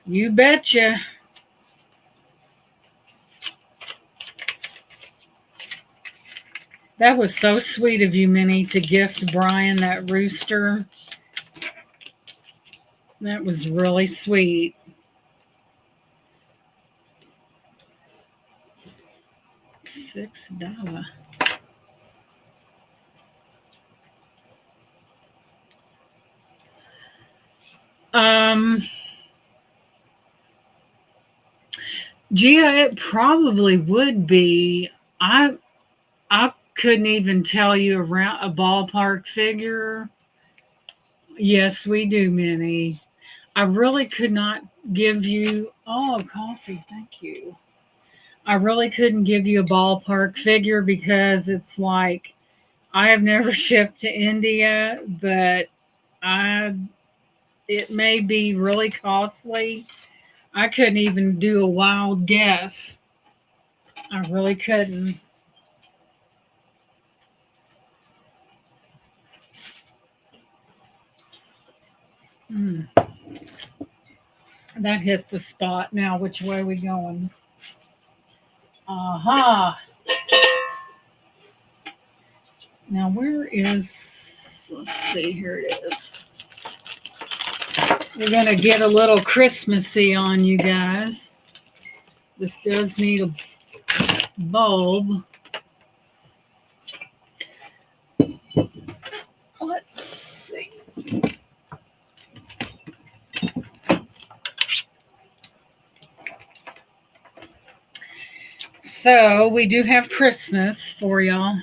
You betcha. That was so sweet of you, Minnie, to gift Brian that rooster. That was really sweet. $6. Gia, it probably would be. I couldn't even tell you around a ballpark figure. Yes, we do, Minnie. I really could not give you. Oh, coffee. Thank you. I really couldn't give you a ballpark figure because it's like I have never shipped to India, but it may be really costly. I couldn't even do a wild guess. I really couldn't. Mm, that hit the spot. Now, which way are we going? Aha. Now, where is, let's see, here it is. We're going to get a little Christmassy on you guys. This does need a bulb. Let's see. So we do have Christmas for y'all.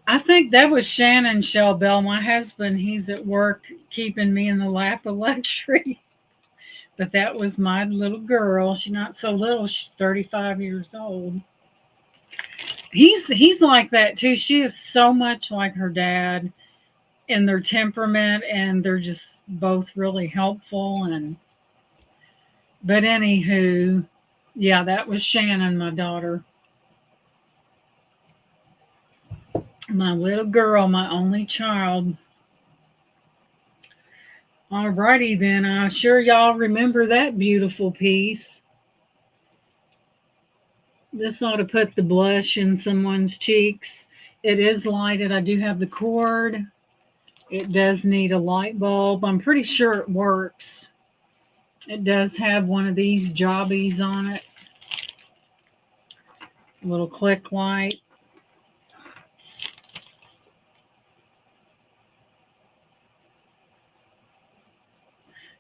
I think that was Shannon Shell Bell. My husband, he's at work keeping me in the lap of luxury. But that was my little girl. She's not so little. She's 35 years old. He's like that too. She is so much like her dad in their temperament, and they're just both really helpful. But anywho, yeah, that was Shannon, my daughter. My little girl, my only child. Alrighty then, I'm sure y'all remember that beautiful piece. This ought to put the blush in someone's cheeks. It is lighted. I do have the cord. It does need a light bulb. I'm pretty sure it works. It does have one of these jobbies on it. A little click light.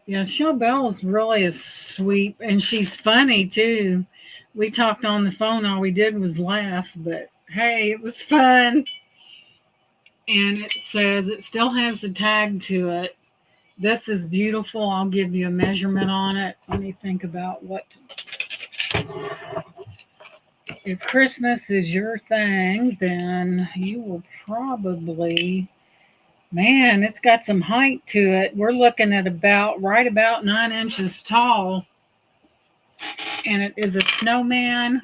Yeah, Shell Bell is really a sweet, and she's funny too. We talked on the phone. All we did was laugh, but hey, it was fun. And it says it still has the tag to it. This is beautiful. I'll give you a measurement on it. Let me think about what. If Christmas is your thing, then you will probably. Man, it's got some height to it. We're looking at right about 9 inches tall. And it is a snowman.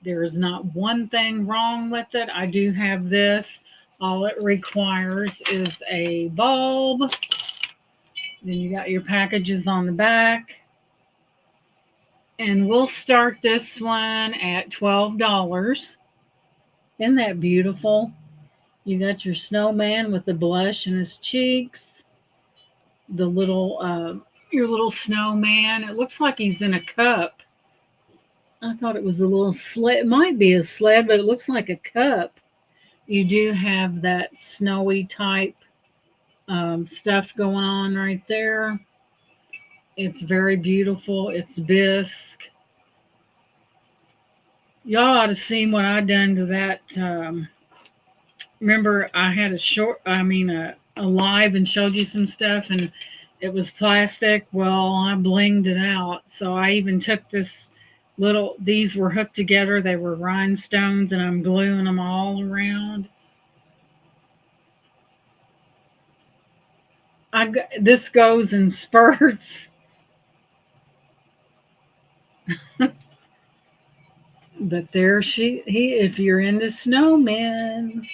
There is not one thing wrong with it. I do have this. All it requires is a bulb. Then you got your packages on the back. And we'll start this one at $12. Isn't that beautiful? You got your snowman with the blush in his cheeks. The your little snowman. It looks like he's in a cup. I thought it was a little sled. It might be a sled, but it looks like a cup. You do have that snowy type stuff going on right there. It's very beautiful. It's bisque. Y'all ought to see what I done to that. Remember, I had a live and showed you some stuff, and it was plastic. Well, I blinged it out. So I even took these were hooked together. They were rhinestones, and I'm gluing them all around. This goes in spurts. But if you're into snowmen,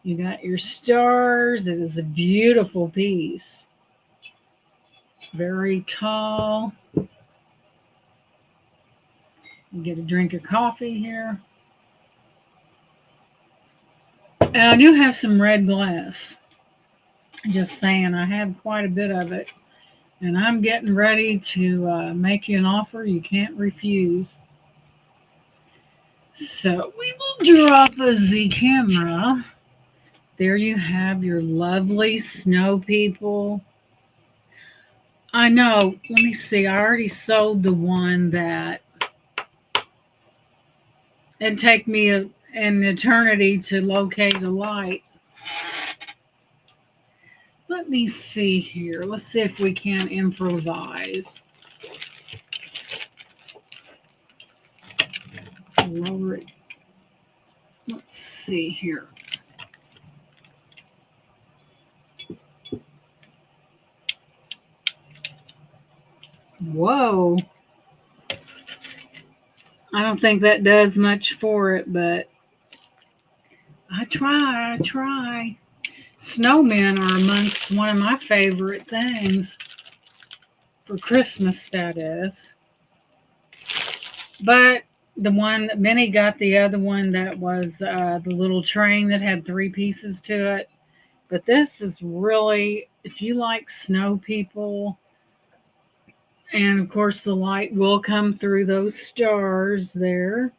you got your stars. It is a beautiful piece. Very tall. You get a drink of coffee here. And I do have some red glass. Just saying, I have quite a bit of it. And I'm getting ready to make you an offer you can't refuse. So we will drop the camera. There you have your lovely snow people. I know. Let me see. I already sold the one that it'd take me an eternity to locate a light. Let me see here. Let's see if we can improvise. Lower it. Let's see here. Whoa. I don't think that does much for it, but I try. Snowmen are amongst one of my favorite things for Christmas, that is. But the one that Minnie got, the other one that was the little train that had 3 pieces to it. But this is really, if you like snow people, and of course the light will come through those stars there.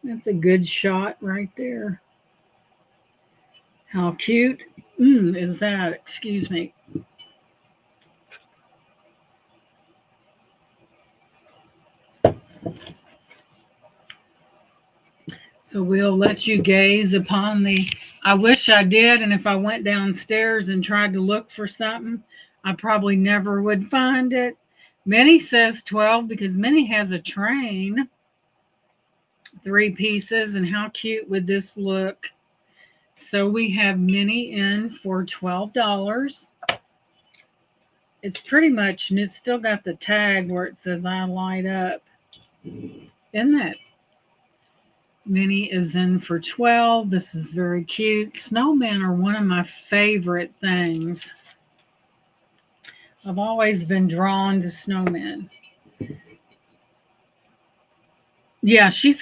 That's a good shot right there. How cute is that? Excuse me. So we'll let you gaze upon I wish I did, and if I went downstairs and tried to look for something, I probably never would find it. Minnie says 12 because Minnie has a train, 3 pieces, and how cute would this look? So we have Minnie in for $12. It's pretty much, and it's still got the tag where it says I light up. Isn't that? Minnie is in for 12. This is very cute. Snowmen are one of my favorite things. I've always been drawn to snowmen. Yeah, she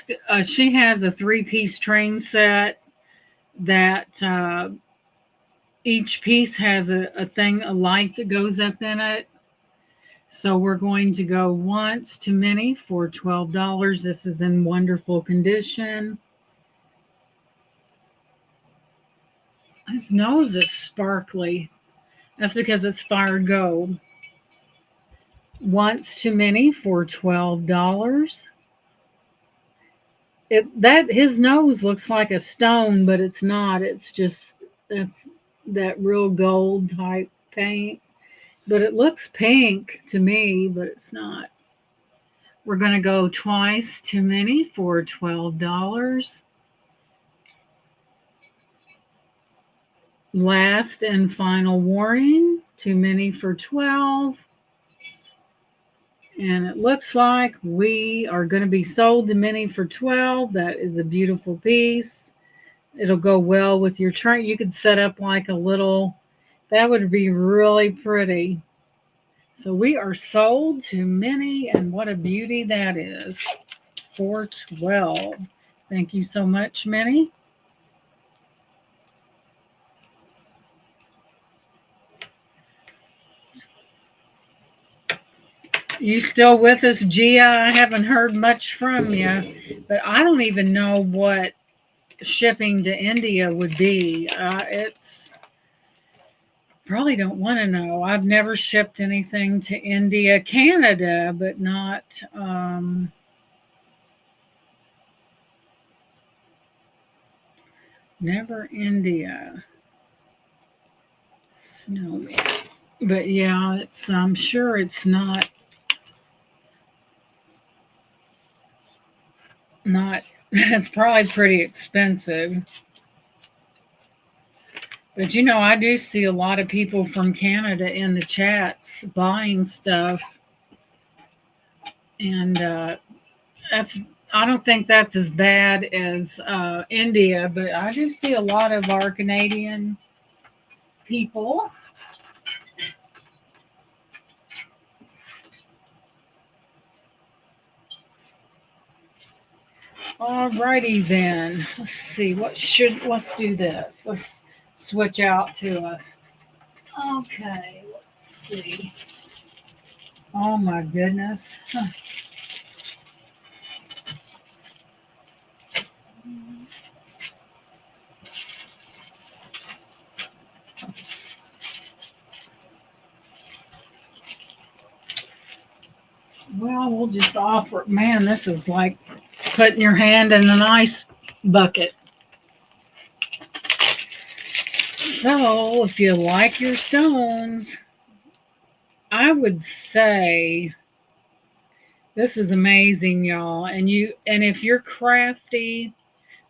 has a 3-piece train set that each piece has a light that goes up in it. So we're going to go once to Minnie for $12. This is in wonderful condition. His nose is sparkly. That's because it's fired gold. Once to Minnie for $12. His nose looks like a stone, but it's not. It's just That's that real gold type paint. But it looks pink to me, but it's not. We're going to go twice too many for $12. Last and final warning, too many for 12. And it looks like we are going to be sold to many for 12. That is a beautiful piece. It'll go well with your trunk. You could set up like a little, that would be really pretty. So we are sold to many, and what a beauty that is for 12. Thank you so much, Minnie. You still with us, Gia? I haven't heard much from you, but I don't even know what shipping to India would be. It's probably don't want to know. I've never shipped anything to India, Canada, but not never India. Snowman. But yeah, it's I'm sure it's not it's probably pretty expensive. But you know, I do see a lot of people from Canada in the chats buying stuff, and that's I don't think that's as bad as India, but I do see a lot of our Canadian people. Alrighty then. Let's see. Let's do this. Let's switch out to a. Okay. Let's see. Oh my goodness. Huh. Well, we'll just offer. Man, this is like putting your hand in an ice bucket. So, if you like your stones, I would say this is amazing, y'all. And if you're crafty,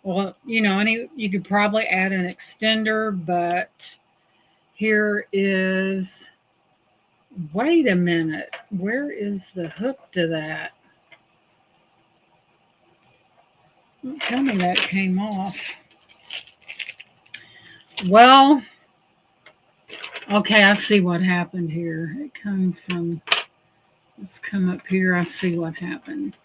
well, you could probably add an extender, but here is. Wait a minute. Where is the hook to that? Don't tell me that came off. Well, okay, I see what happened here. It come from, let's come up here. I see what happened.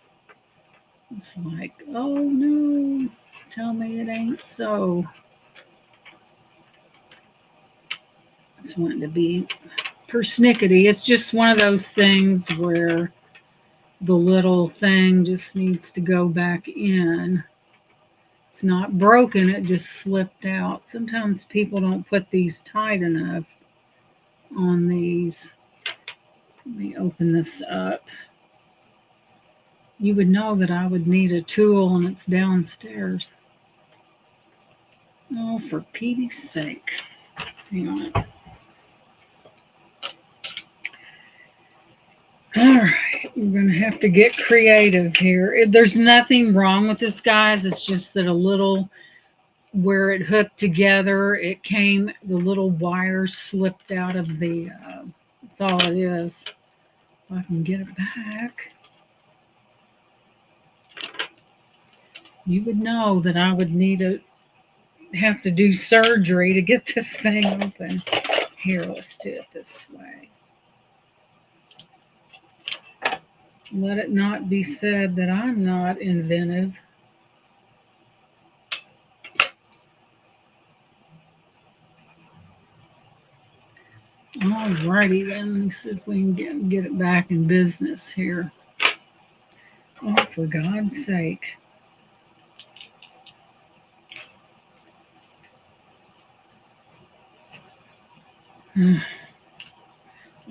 It's like, oh no, tell me it ain't so. It's wanting to be persnickety. It's just one of those things where the little thing just needs to go back in. It's not broken, it just slipped out. Sometimes people don't put these tight enough on these. Let me open this up. You would know that I would need a tool and it's downstairs. Oh, for Pete's sake. Hang on. All right, we're going to have to get creative here. There's nothing wrong with this, guys. It's just that a little where it hooked together, the little wire slipped out of the, that's all it is. If I can get it back. You would know that I would have to do surgery to get this thing open. Here, let's do it this way. Let it not be said that I'm not inventive. Alrighty then, let me see if we can get it back in business here. Oh, for God's sake.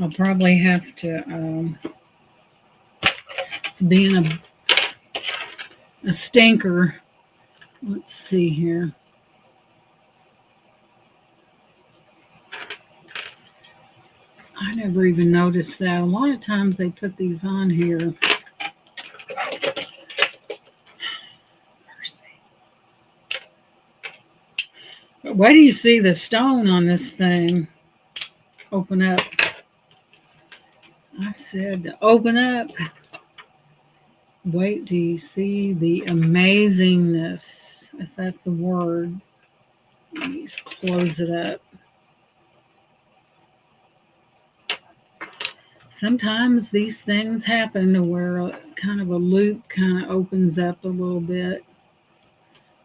I'll probably have to, it's being a stinker. Let's see here. I never even noticed that. A lot of times they put these on here. But why do you see the stone on this thing? Open up. I said open up. Wait, do you see the amazingness? If that's a word. Let me just close it up. Sometimes these things happen to where kind of a loop kind of opens up a little bit.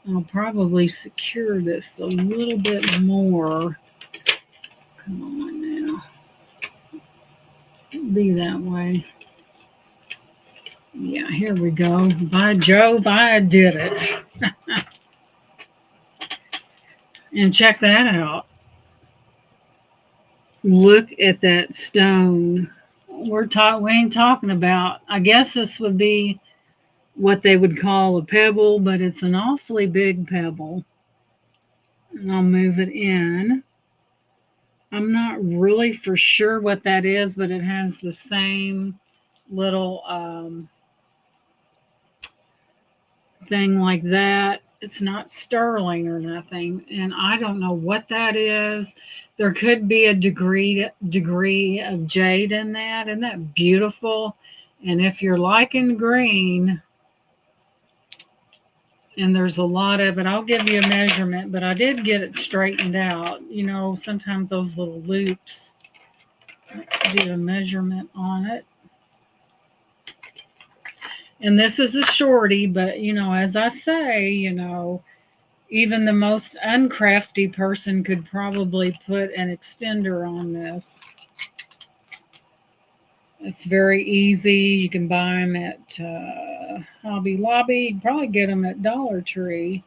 I'll probably secure this a little bit more. Come on now. Be that way. Yeah, here we go. By Jove, I did it. And check that out. Look at that stone. We ain't talking about. I guess this would be what they would call a pebble, but it's an awfully big pebble. And I'll move it in. I'm not really for sure what that is, but it has the same little thing like that. It's not sterling or nothing, and I don't know what that is. There could be a degree of jade in that. Isn't that beautiful? And if you're liking green, and there's a lot of it, I'll give you a measurement, but I did get it straightened out. You know, sometimes those little loops. Let's do a measurement on it. And this is a shorty, but you know, as I say, you know, even the most uncrafty person could probably put an extender on this. It's very easy. You can buy them at Hobby Lobby. You can probably get them at Dollar Tree.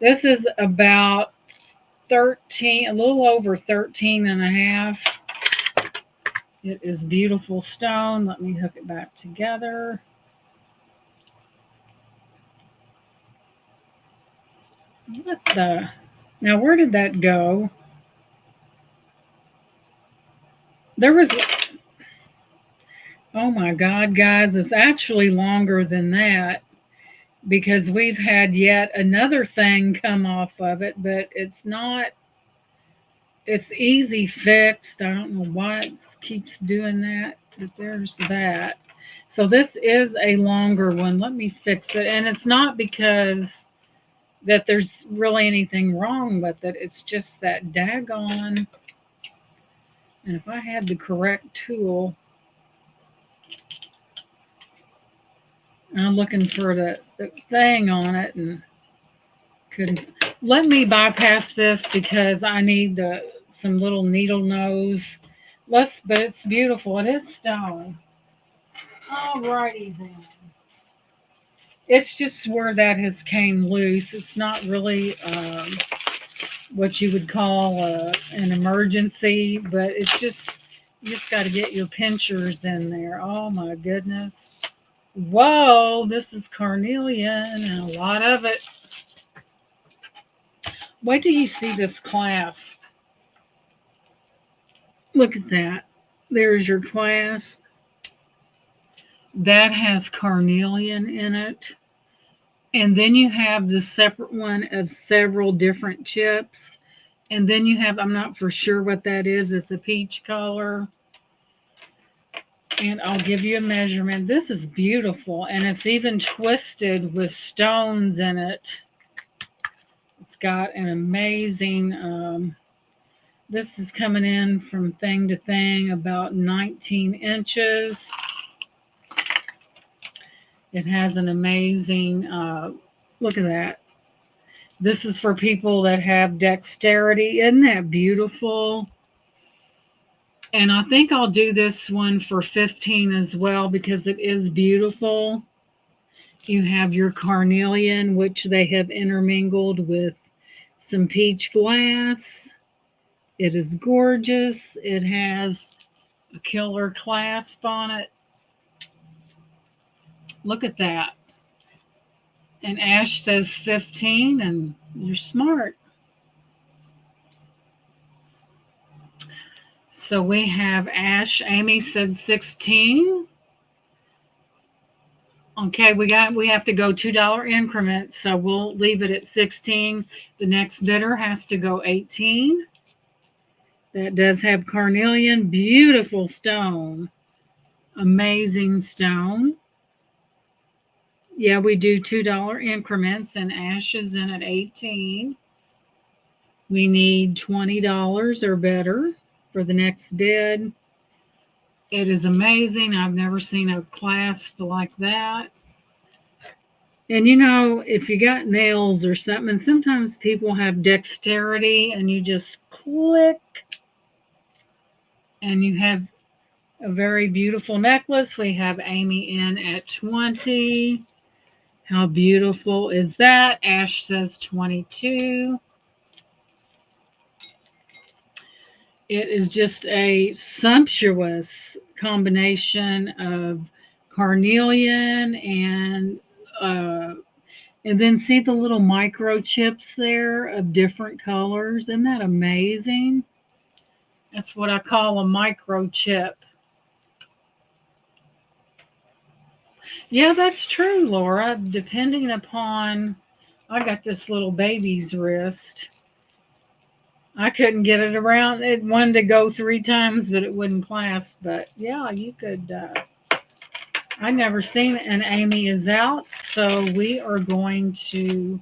This is about 13, a little over 13 and a half. It is beautiful stone. Let me hook it back together. What the? Now, where did that go? There was, oh my God, guys, it's actually longer than that because we've had yet another thing come off of it, but it's not, it's easy fixed. I don't know why it keeps doing that, but there's that. So this is a longer one. Let me fix it. And it's not because that there's really anything wrong with it. It's just that daggone. And if I had the correct tool, I'm looking for the thing on it and couldn't. Let me bypass this because I need some little needle nose. But it's beautiful. It is stone. Alrighty then. It's just where that has came loose. It's not really what you would call an emergency, but it's just, you just got to get your pinchers in there. Oh my goodness. Whoa, this is carnelian and a lot of it. Wait till you see this clasp. Look at that. There's your clasp. That has carnelian in it. And then you have the separate one of several different chips. And then you have, I'm not for sure what that is. It's a peach color. And I'll give you a measurement. This is beautiful. And it's even twisted with stones in it. It's got an amazing, this is coming in from thing to thing, about 19 inches. It has an amazing, look at that. This is for people that have dexterity. Isn't that beautiful? And I think I'll do this one for 15 as well because it is beautiful. You have your carnelian, which they have intermingled with some peach glass. It is gorgeous. It has a killer clasp on it. Look at that. And Ash says 15, and you're smart. So we have ash. Amy said 16. Okay, we have to go $2 increments, so we'll leave it at 16. The next bidder has to go 18. That does have carnelian, beautiful stone, amazing stone. Yeah, we do $2 increments, and ash is in at 18. We need $20 or better for the next bid. It is amazing. I've never seen a clasp like that. And you know, if you got nails or something, and sometimes people have dexterity and you just click and you have a very beautiful necklace. We have Amy in at 20. How beautiful is that? Ash says 22. It is just a sumptuous combination of carnelian and then see the little microchips there of different colors. Isn't that amazing? That's what I call a microchip. Yeah, that's true, Laura. Depending upon, I got this little baby's wrist. I couldn't get it around. It wanted to go 3 times, but it wouldn't clasp. But yeah, you could. I never seen it, and Amy is out, so we are going to.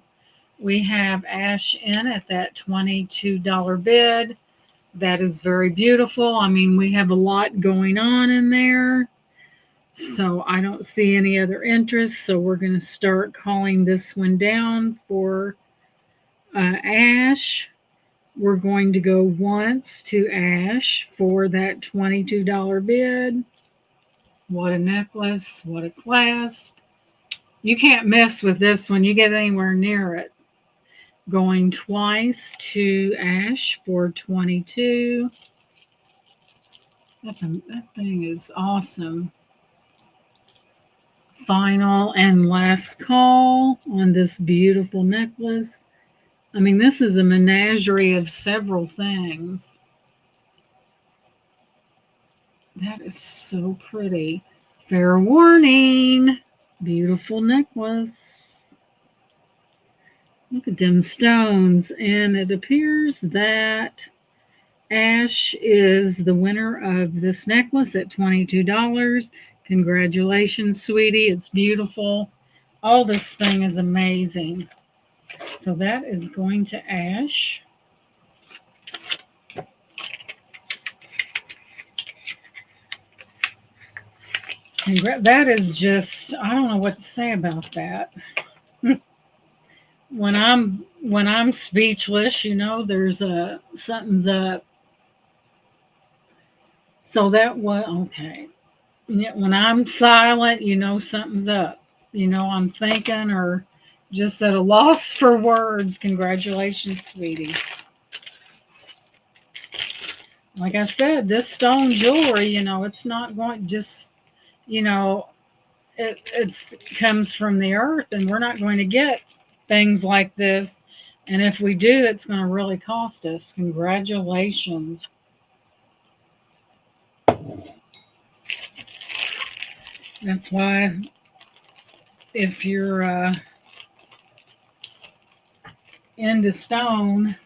We have ash in at that $22 bid. That is very beautiful. I mean, we have a lot going on in there, so I don't see any other interest. So we're going to start calling this one down for ash. We're going to go once to ash for that $22 bid. What a necklace. What a clasp. You can't mess with this one. You get anywhere near it. Going twice to ash for 22. That thing is awesome. Final and last call on this beautiful necklace. I mean, this is a menagerie of several things. That is so pretty. Fair warning. Beautiful necklace. Look at them stones. And it appears that Ash is the winner of this necklace at $22. Congratulations, sweetie. It's beautiful. All this thing is amazing. So that is going to Ash. That is just, I don't know what to say about that. when I'm speechless, you know, there's something's up. So that was okay. When I'm silent, you know something's up. You know, I'm thinking or just at a loss for words. Congratulations, sweetie. Like I said, this stone jewelry, you know, it's not going just, you know, it comes from the earth, and we're not going to get things like this. And if we do, it's going to really cost us. Congratulations. That's why if you're into stone.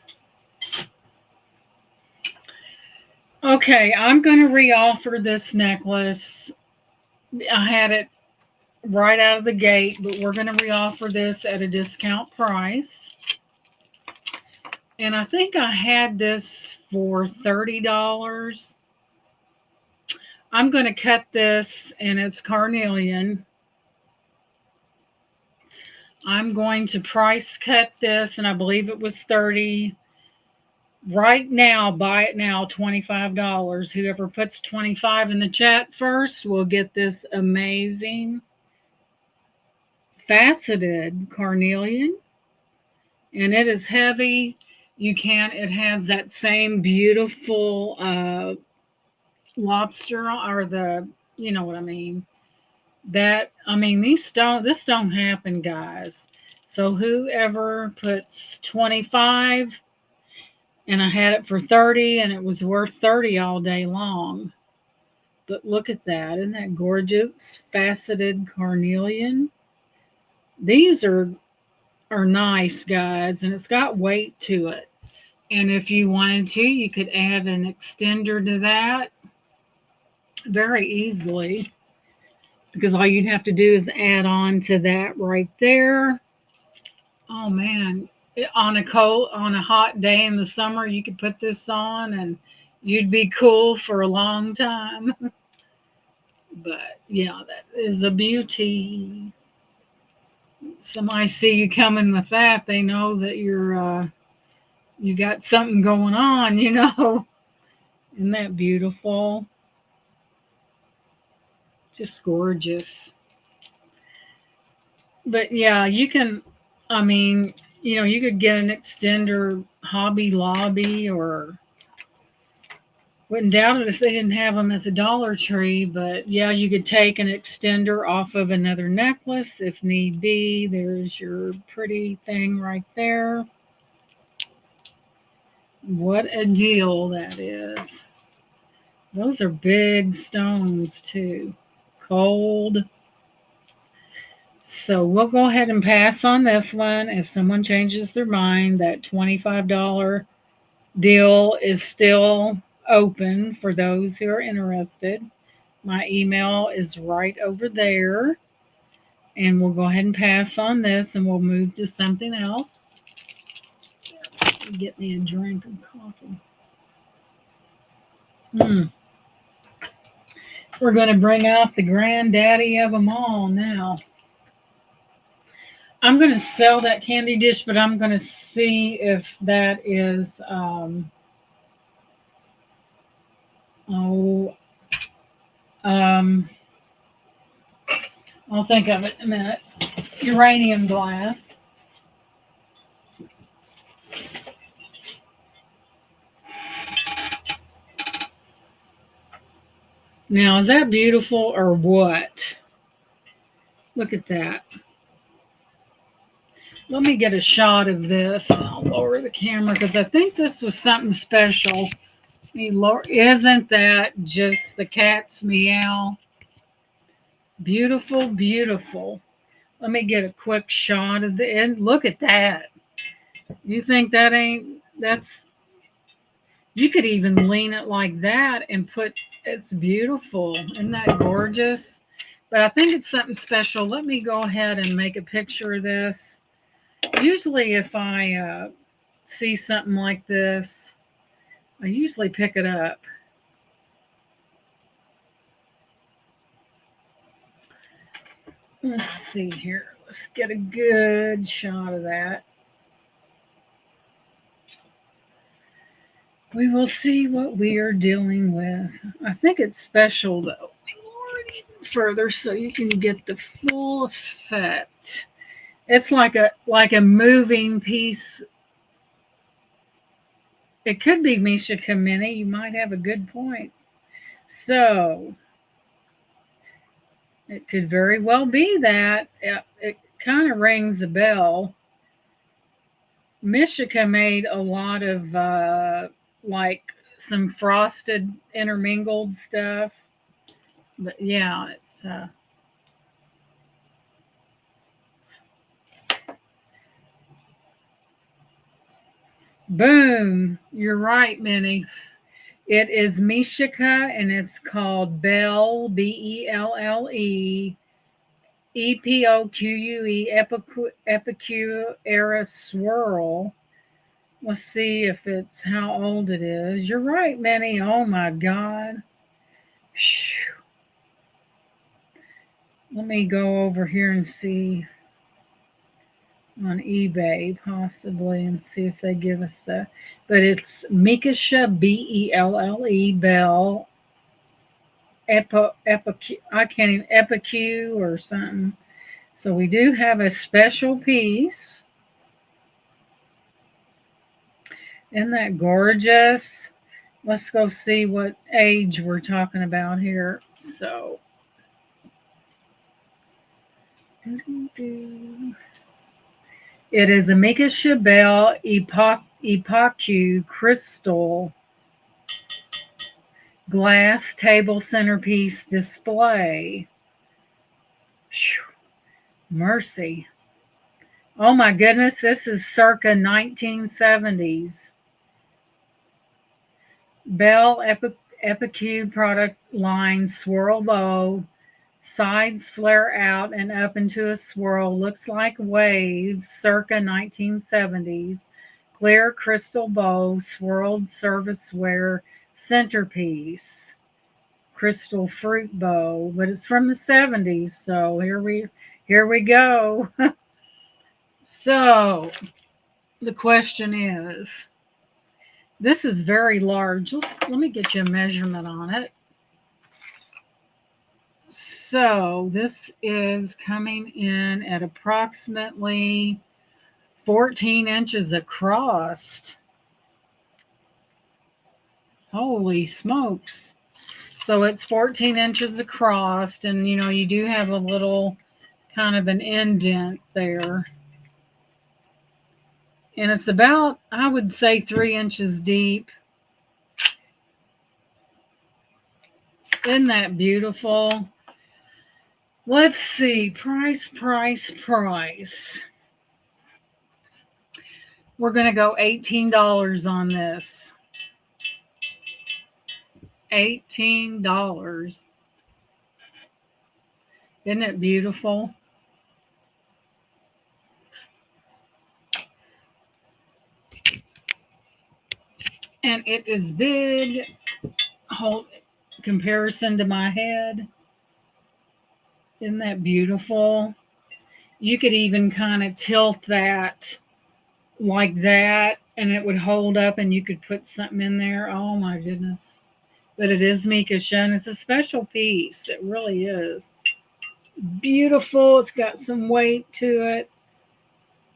Okay, I'm going to reoffer this necklace. I had it right out of the gate, but we're going to reoffer this at a discount price. And I think I had this for $30. I'm going to cut this, and it's carnelian. I'm going to price cut this, and I believe it was $30. Right now, buy it now, $25. Whoever puts 25 in the chat first will get this amazing faceted carnelian. And it is heavy. It has that same beautiful lobster, or you know what I mean. This don't happen, guys. So whoever puts 25, And I had it for 30 and it was worth 30 all day long. But look at that. Isn't that gorgeous? Faceted carnelian. These are nice, guys, and it's got weight to it. And if you wanted to, you could add an extender to that very easily, because all you'd have to do is add on to that right there. Oh man, on a hot day in the summer, you could put this on and you'd be cool for a long time. But yeah, that is a beauty. Somebody see you coming with that, they know that you got something going on, you know. Isn't that beautiful? Just gorgeous. But yeah, you can, I mean, you could get an extender Hobby Lobby, or wouldn't doubt it if they didn't have them at the Dollar Tree. But yeah, you could take an extender off of another necklace if need be. There's your pretty thing right there. What a deal that is. Those are big stones too. Cold. So we'll go ahead and pass on this one. If someone changes their mind, that $25 deal is still open for those who are interested. My email is right over there. And we'll go ahead and pass on this and we'll move to something else. Get me a drink of coffee. We're going to bring out the granddaddy of them all now. I'm going to sell that candy dish, but I'm going to see if that is, I'll think of it in a minute. Uranium glass. Now, is that beautiful or what? Look at that. Let me get a shot of this. I'll lower the camera because I think this was something special. Isn't that just the cat's meow? Beautiful, beautiful. Let me get a quick shot of the end. Look at that. You think that ain't, you could even lean it like that and it's beautiful. Isn't that gorgeous? But I think it's something special. Let me go ahead and make a picture of this. Usually if I see something like this, I usually pick it up. Let's see here. Let's get a good shot of that. We will see what we are dealing with. I think it's special though. Further so you can get the full effect. It's like a moving piece. It could be Misha Kamini. You might have a good point. So it could very well be that. It kind of rings a bell. Mishika made a lot of like some frosted intermingled stuff. But yeah, it's boom. You're right, Minnie. It is Mishika and it's called Belle, Belle, EPOQUE, Epicue Era Swirl. Let's see if it's how old it is. You're right, Minnie. Oh my God. Whew. Let me go over here and see on eBay possibly and see if they give us that. But it's Mikasha, Belle, Belle, I can't even, Epicue or something. So we do have a special piece. Isn't that gorgeous? Let's go see what age we're talking about here. So, it is a Mika Chabelle Epoxy crystal glass table centerpiece display. Whew, mercy. Oh my goodness, this is circa 1970s. Bell Epicue product line swirl bow. Sides flare out and up into a swirl. Looks like waves, circa 1970s. Clear crystal bow, swirled serviceware centerpiece. Crystal fruit bow, but it's from the 70s, so here we go. So the question is, this is very large. Let me get you a measurement on it. So this is coming in at approximately 14 inches across. Holy smokes. So it's 14 inches across, and you do have a little kind of an indent there. And it's about, I would say, 3 inches deep. Isn't that beautiful? Let's see. Price. We're going to go $18 on this. $18. Isn't it beautiful? And it is big. Whole comparison to my head. Isn't that beautiful? You could even kind of tilt that like that, and it would hold up, and you could put something in there. Oh my goodness. But it is Mica Shun. It's a special piece. It really is. Beautiful. It's got some weight to it.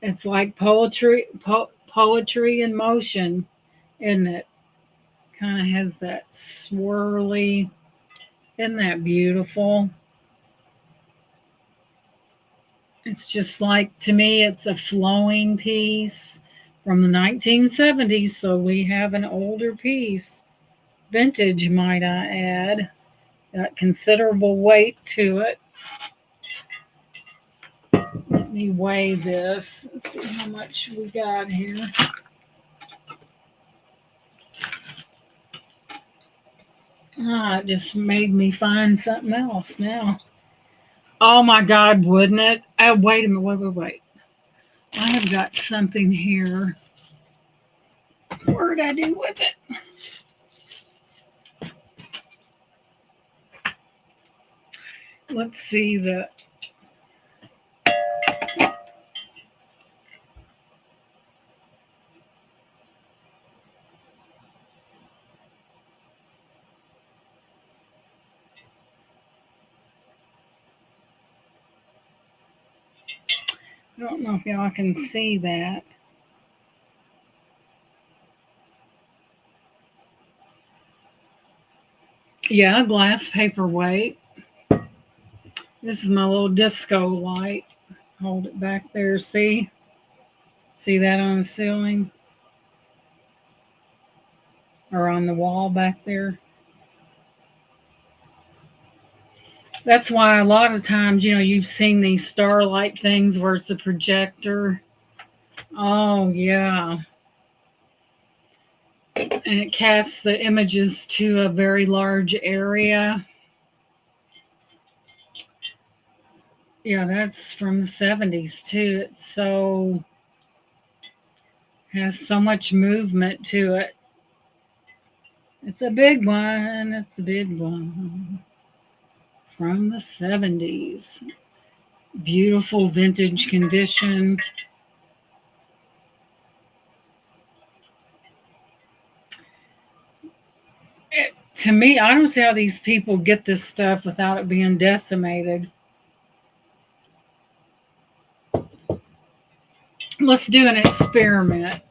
It's like poetry in motion, isn't it? Kind of has that swirly. Isn't that beautiful? It's just like, to me, it's a flowing piece from the 1970s. So we have an older piece. Vintage, might I add. Got considerable weight to it. Let me weigh this. Let's see how much we got here. It just made me find something else now. Oh my God, wouldn't it? Oh, wait a minute. Wait. I have got something here. What did I do with it? Let's see the. I don't know if y'all can see that. Yeah, glass paperweight. This is my little disco light. Hold it back there. See? See that on the ceiling? Or on the wall back there? That's why a lot of times, you've seen these starlight things where it's a projector. Oh, yeah. And it casts the images to a very large area. Yeah, that's from the 70s too. Has so much movement to it. It's a big one. It's a big one. From the 70s. Beautiful vintage condition. To me, I don't see how these people get this stuff without it being decimated. Let's do an experiment.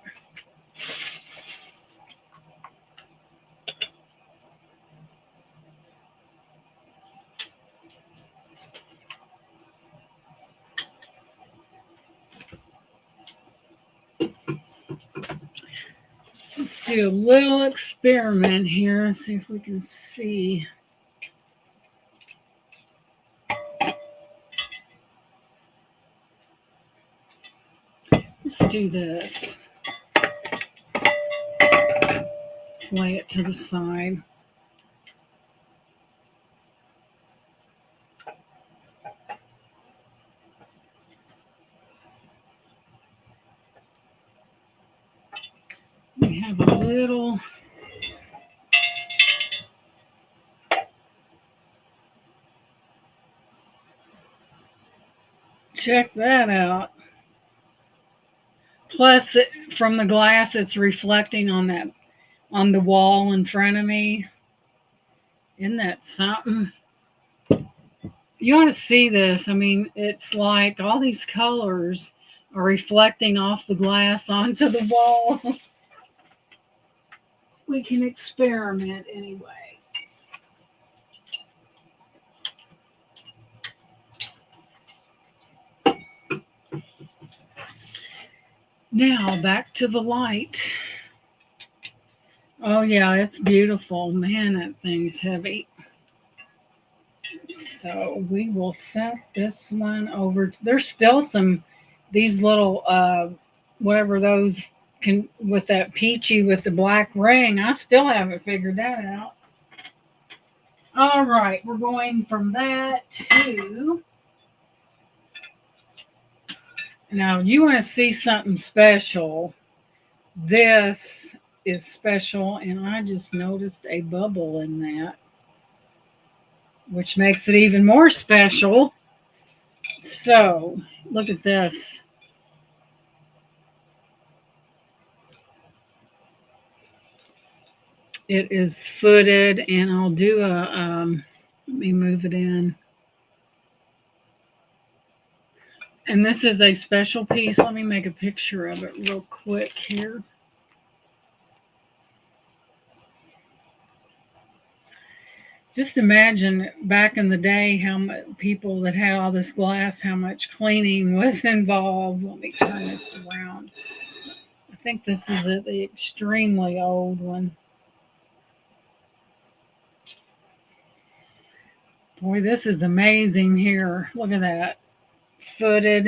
do a little experiment here and see if we can see. Let's do this. Let's lay it to the side. We have a little check that out. Plus, from the glass, it's reflecting on the wall in front of me. Isn't that something? You ought to see this. I mean, it's like all these colors are reflecting off the glass onto the wall. We can experiment anyway. Now back to the light. Oh yeah, it's beautiful. Man, that thing's heavy. So we will set this one over. There's still these little whatever those can with that peachy with the black ring. I still haven't figured that out. All right, we're going from that to. Now, you want to see something special. This is special, and I just noticed a bubble in that, which makes it even more special. So, look at this. It is footed, and I'll do let me move it in. And this is a special piece. Let me make a picture of it real quick here. Just imagine back in the day how much people that had all this glass, how much cleaning was involved. Let me turn this around. I think this is the extremely old one. Boy, this is amazing here. Look at that. Footed.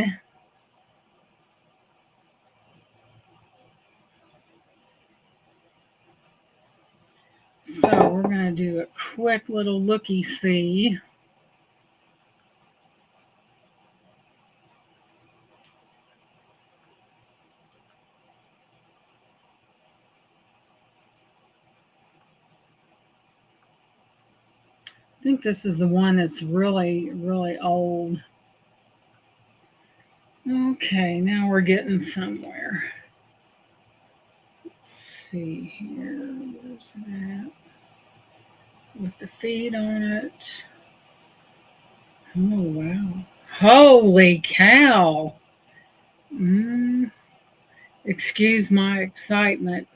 So we're going to do a quick little looky-see. I think this is the one that's really, really old. Okay, now we're getting somewhere. Let's see here. Where's that? With the feet on it. Oh, wow. Holy cow. Excuse my excitement.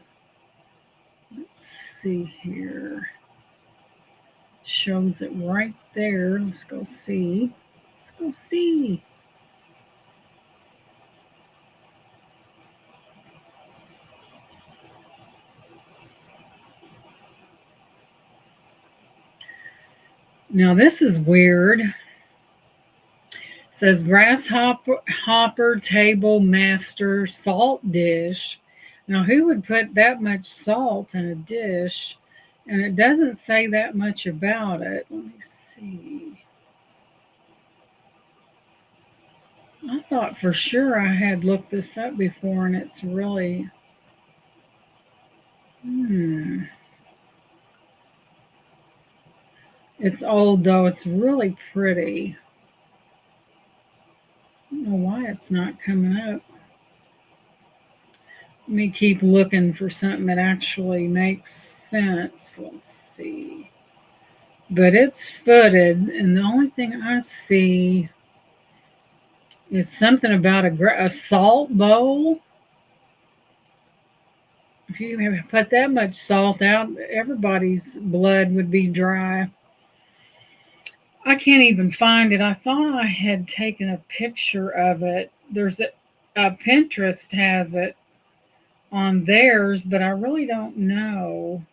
Let's see here. Shows it right there. Let's go see. Let's go see. Now this is weird. It says grasshopper table master salt dish. Now who would put that much salt in a dish? And it doesn't say that much about it. Let me see. I thought for sure I had looked this up before, and it's really. It's old though. It's really pretty. I don't know why it's not coming up. Let me keep looking for something that actually makes sense. Let's see. But it's footed, and the only thing I see is something about a salt bowl. If you put that much salt out, everybody's blood would be dry. I can't even find it. I thought I had taken a picture of it. There's Pinterest has it. on theirs, but I really don't know.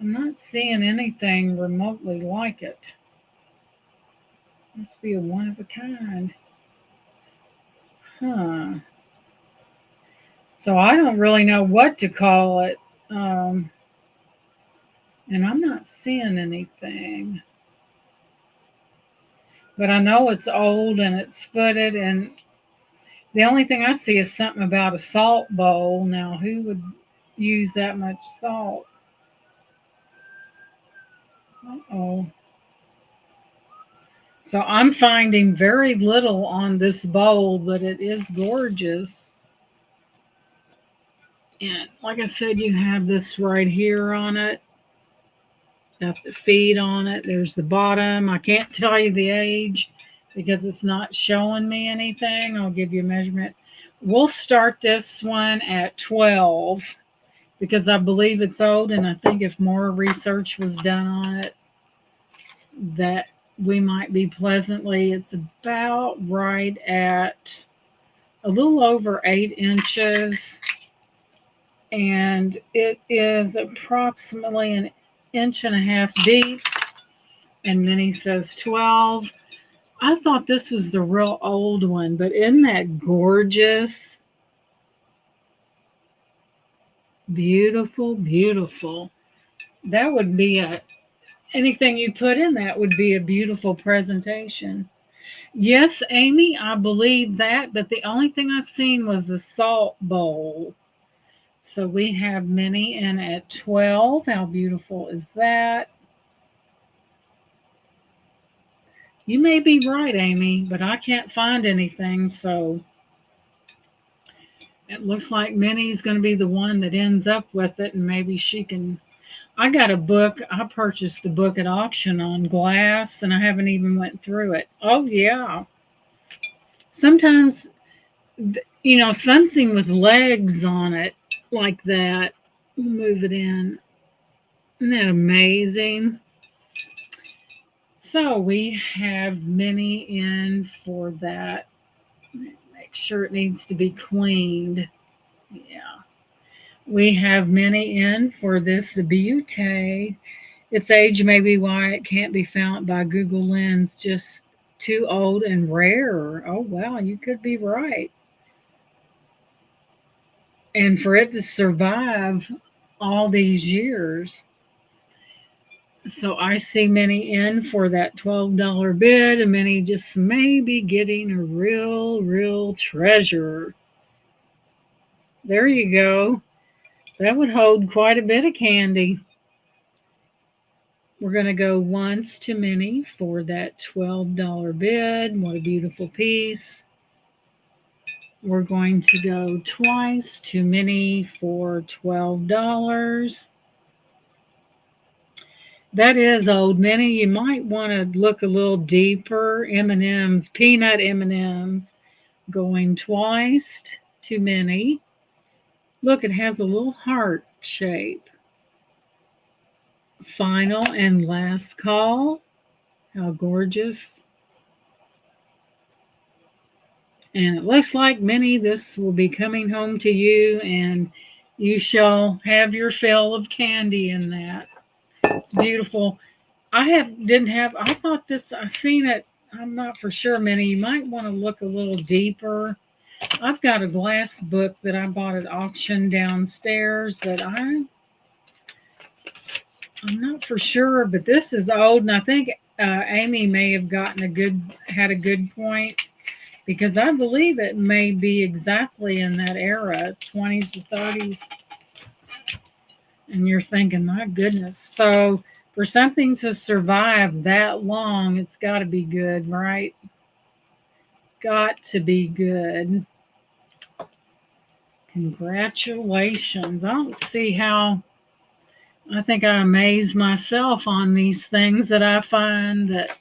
I'm not seeing anything remotely like it. Must be a one of a kind. Huh. So I don't really know what to call it. Um, and I'm not seeing anything. But I know it's old and it's footed, and the only thing I see is something about a salt bowl. Now, who would use that much salt? Oh. So I'm finding very little on this bowl, but it is gorgeous. And like I said, you have this right here on it. Got the feet on it. There's the bottom. I can't tell you the age because it's not showing me anything. I'll give you a measurement. We'll start this one at 12 because I believe it's old, and I think if more research was done on it, that we might be pleasantly. It's about right at a little over 8 inches, and it is approximately an inch and a half deep. And Minnie says 12. I thought this was the real old one, but isn't that gorgeous? Beautiful, beautiful. That would be anything you put in that would be a beautiful presentation. Yes, Amy, I believe that, but the only thing I seen was a salt bowl. So we have Minnie in at 12. How beautiful is that? You may be right, Amy, but I can't find anything, so it looks like Minnie's going to be the one that ends up with it, and maybe she can. I got a book. I purchased a book at auction on glass, and I haven't even went through it. Oh yeah. Sometimes, something with legs on it like that. Move it in. Isn't that amazing? So we have Minnie in for that. Make sure it needs to be cleaned. Yeah. We have Minnie in for this beauty. Its age may be why it can't be found by Google Lens. Just too old and rare. Oh, wow, you could be right. And for it to survive all these years. So I see Minnie in for that $12 bid, and Minnie just may be getting a real, real treasure. There you go. That would hold quite a bit of candy. We're going to go once to Minnie for that $12 bid. What a beautiful piece. We're going to go twice to Minnie for $12. That is old Minnie. You might want to look a little deeper. M&Ms, peanut M&Ms. Going twice to Minnie. Look, it has a little heart shape. Final and last call. How gorgeous. And it looks like, Minnie, this will be coming home to you, and you shall have your fill of candy in that. It's beautiful. I thought this, I seen it. I'm not for sure, Minnie. You might want to look a little deeper. I've got a glass book that I bought at auction downstairs, but I'm not for sure. But this is old, and I think Amy may have had a good point, because I believe it may be exactly in that era, 20s to 30s. And you're thinking, my goodness. So for something to survive that long, it's got to be good, right? Got to be good. Congratulations. I don't see how. I think I amaze myself on these things that I find that,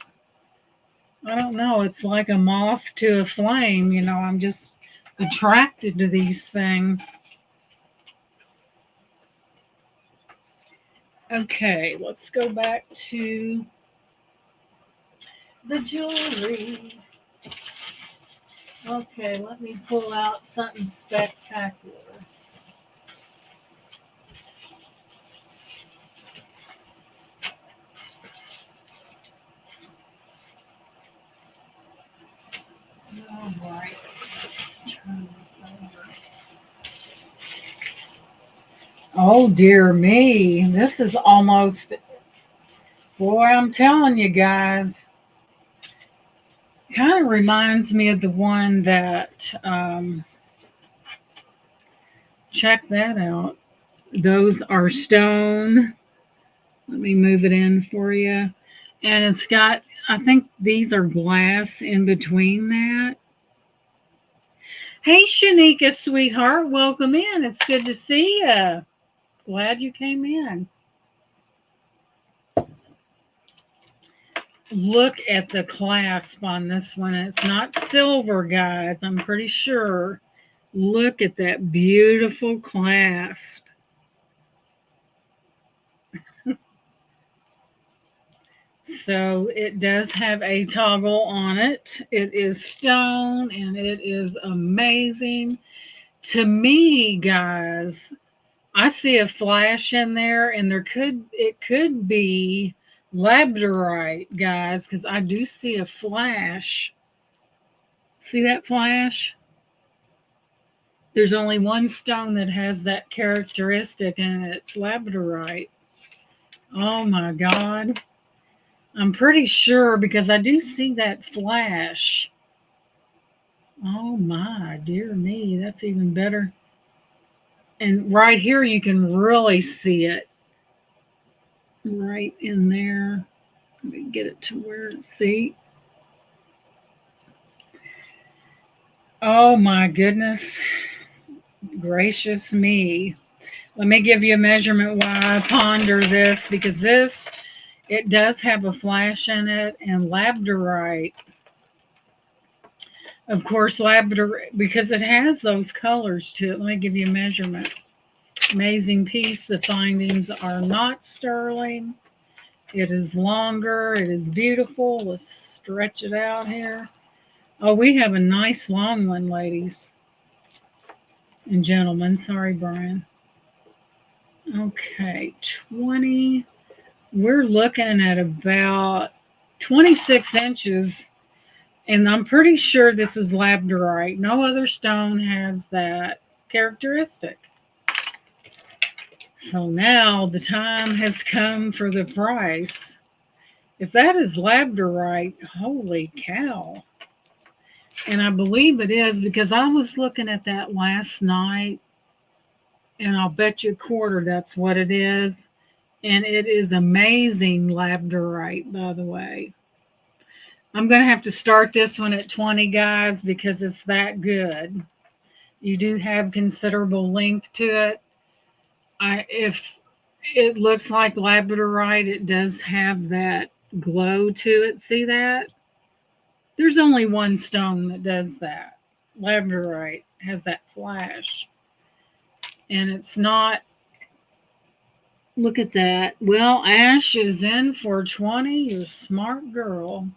I don't know, it's like a moth to a flame. I'm just attracted to these things. Okay, let's go back to the jewelry. Okay, let me pull out something spectacular. All right. Let's turn this over. Oh dear me. This is almost, boy, I'm telling you guys, kind of reminds me of the one that, check that out. Those are stone. Let me move it in for you. And it's got, I think these are glass in between that. Hey, Shanika, sweetheart, welcome in. It's good to see you. Glad you came in. Look at the clasp on this one. It's not silver, guys. I'm pretty sure. Look at that beautiful clasp. So it does have a toggle on it. It is stone and it is amazing. To me, guys, I see a flash in there, and it could be labradorite, guys, because I do see a flash. See that flash? There's only one stone that has that characteristic, and it's labradorite. Oh my God. I'm pretty sure because I do see that flash. Oh my dear me, that's even better. And right here, you can really see it right in there. Let me get it to where, see. Oh my goodness gracious me. Let me give you a measurement while I ponder this, because it does have a flash in it, and labradorite. Of course, labradorite, because it has those colors to it. Let me give you a measurement. Amazing piece. The findings are not sterling. It is longer. It is beautiful. Let's stretch it out here. Oh, we have a nice long one, ladies and gentlemen. Sorry, Brian. Okay, 20. We're looking at about 26 inches, and I'm pretty sure this is labradorite. No other stone has that characteristic. So now the time has come for the price. If that is labradorite, holy cow. And I believe it is, because I was looking at that last night, and I'll bet you a quarter that's what it is. And it is amazing labradorite, by the way. I'm going to have to start this one at 20, guys, because it's that good. You do have considerable length to it. If it looks like labradorite, it does have that glow to it. See that? There's only one stone that does that. Labradorite has that flash. And it's not. Look at that. Well, Ash is in for 20. You're a smart girl.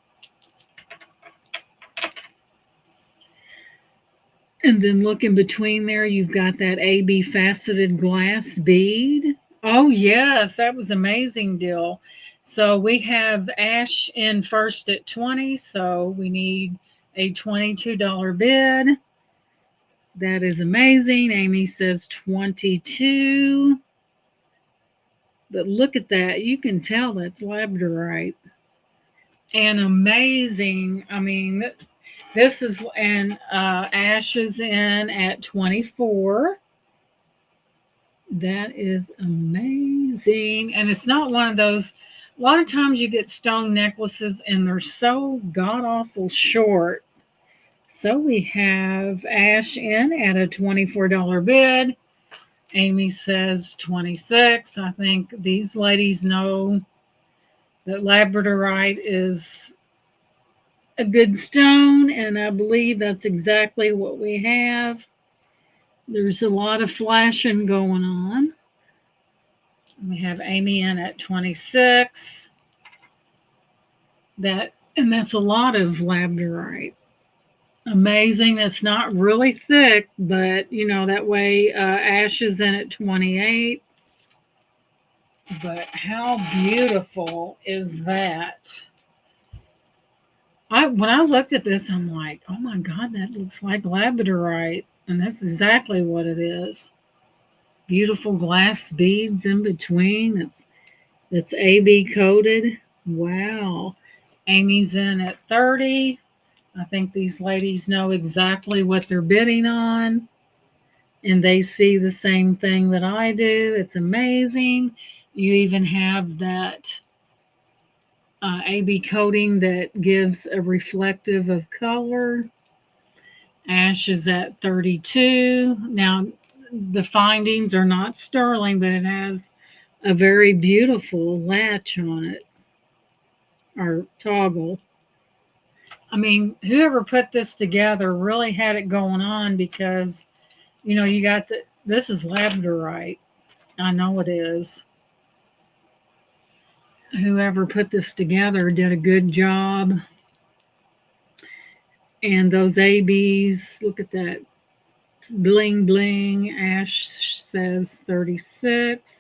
And then look in between there, you've got that AB faceted glass bead. Oh, yes, that was amazing deal. So we have Ash in first at 20, so we need a $22 bid. That is amazing. Amy says 22. But look at that. You can tell that's labradorite. And amazing. I mean, this is, and Ash is in at 24. That is amazing. And it's not one of those, a lot of times you get stone necklaces and they're so god awful short. So we have Ash in at a $24 bid. Amy says 26. I think these ladies know that labradorite is a good stone, and I believe that's exactly what we have. There's a lot of flashing going on. We have Amy in at 26. That's a lot of labradorite. Amazing. That's not really thick, but that way Ash is in at 28. But how beautiful is that? when I looked at this, I'm like, oh my God, that looks like labradorite. And that's exactly what it is. Beautiful glass beads in between. It's AB coated. Wow. Amy's in at 30. I think these ladies know exactly what they're bidding on, and they see the same thing that I do. It's amazing. You even have that AB coating that gives a reflective of color. Ash is at 32. Now, the findings are not sterling, but it has a very beautiful latch on it, or toggle. I mean, whoever put this together really had it going on because, you got this is labradorite. I know it is. Whoever put this together did a good job. And those ABs, look at that bling bling. Ash says 36.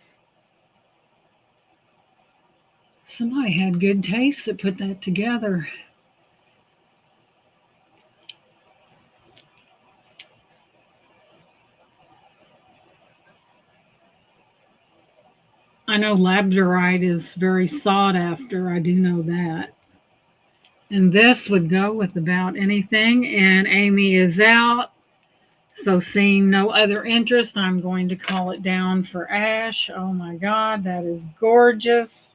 Somebody had good taste that put that together. I know labradorite is very sought after. I do know that. And this would go with about anything. And Amy is out. So seeing no other interest, I'm going to call it down for Ash. Oh my God, that is gorgeous.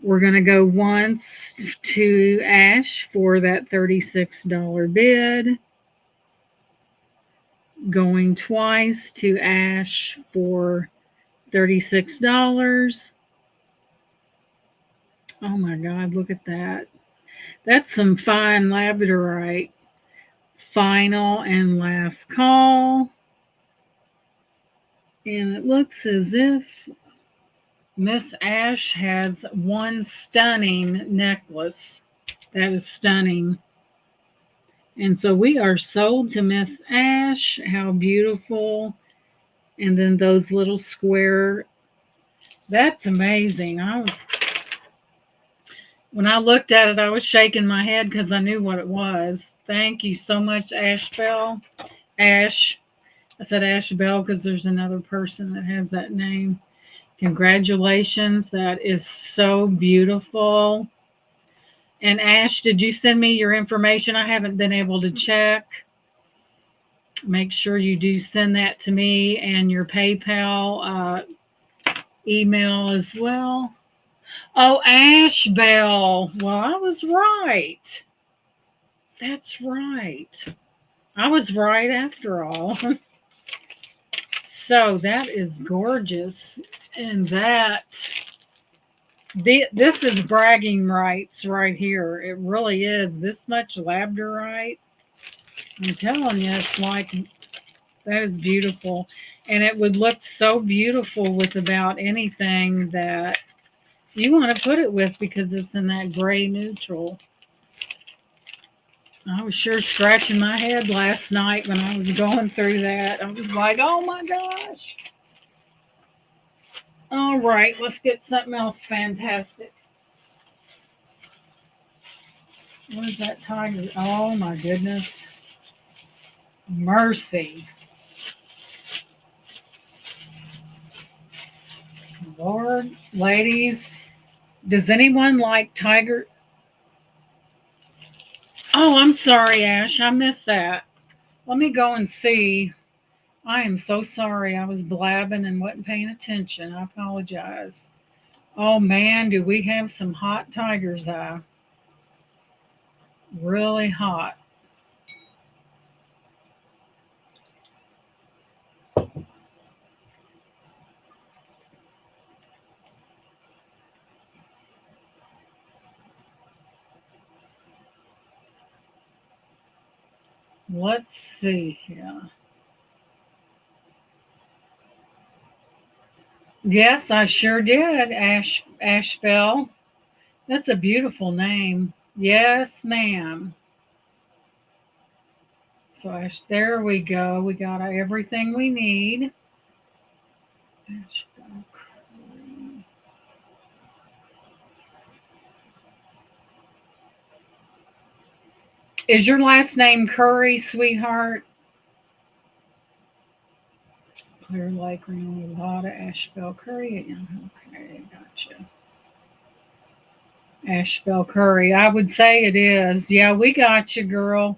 We're going to go once to Ash for that $36 bid. Going twice to Ash for $36. Oh my God, look at that. That's some fine labradorite. Final and last call. And it looks as if Miss Ash has one stunning necklace. That is stunning. And so we are sold to Miss Ash. How beautiful. And then those little square. That's amazing. When I looked at it, I was shaking my head because I knew what it was. Thank you so much, Ash Bell. Ash. I said Ash Bell because there's another person that has that name. Congratulations. That is so beautiful. And Ash, did you send me your information? I haven't been able to check. Make sure you do send that to me and your PayPal email as well. Oh, Ash Bell. Well, I was right. That's right. I was right after all. So that is gorgeous. And this is bragging rights right here. It really is. This much labradorite. I'm telling you, it's like, that is beautiful. And it would look so beautiful with about anything that you want to put it with because it's in that gray neutral. I was sure scratching my head last night when I was going through that. I was like, oh my gosh. All right, let's get something else fantastic. What is that tiger? Oh my goodness. Mercy. Lord, ladies, does anyone like tiger? Oh, I'm sorry, Ash. I missed that. Let me go and see. I am so sorry. I was blabbing and wasn't paying attention. I apologize. Oh man, do we have some hot tiger's eye? Really hot. Let's see here. Yes, I sure did, Ashbel. That's a beautiful name. Yes, ma'am. So Ash, there we go. We got everything we need. Ashbel. Is your last name Curry, sweetheart? Clear Lake, Reno, Nevada, Asheville, Curry. Yeah, okay, gotcha. Asheville Curry. I would say it is. Yeah, we got you, girl.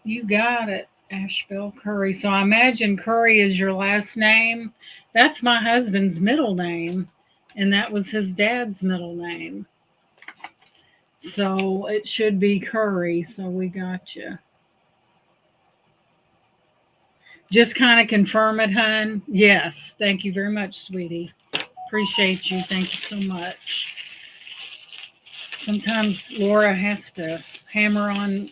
You got it. Asheville Curry. So I imagine Curry is your last name. That's my husband's middle name, and that was his dad's middle name. So it should be Curry. So we got you. Just kind of confirm it, hun. Yes. Thank you very much, sweetie. Appreciate you. Thank you so much. Sometimes Laura has to hammer on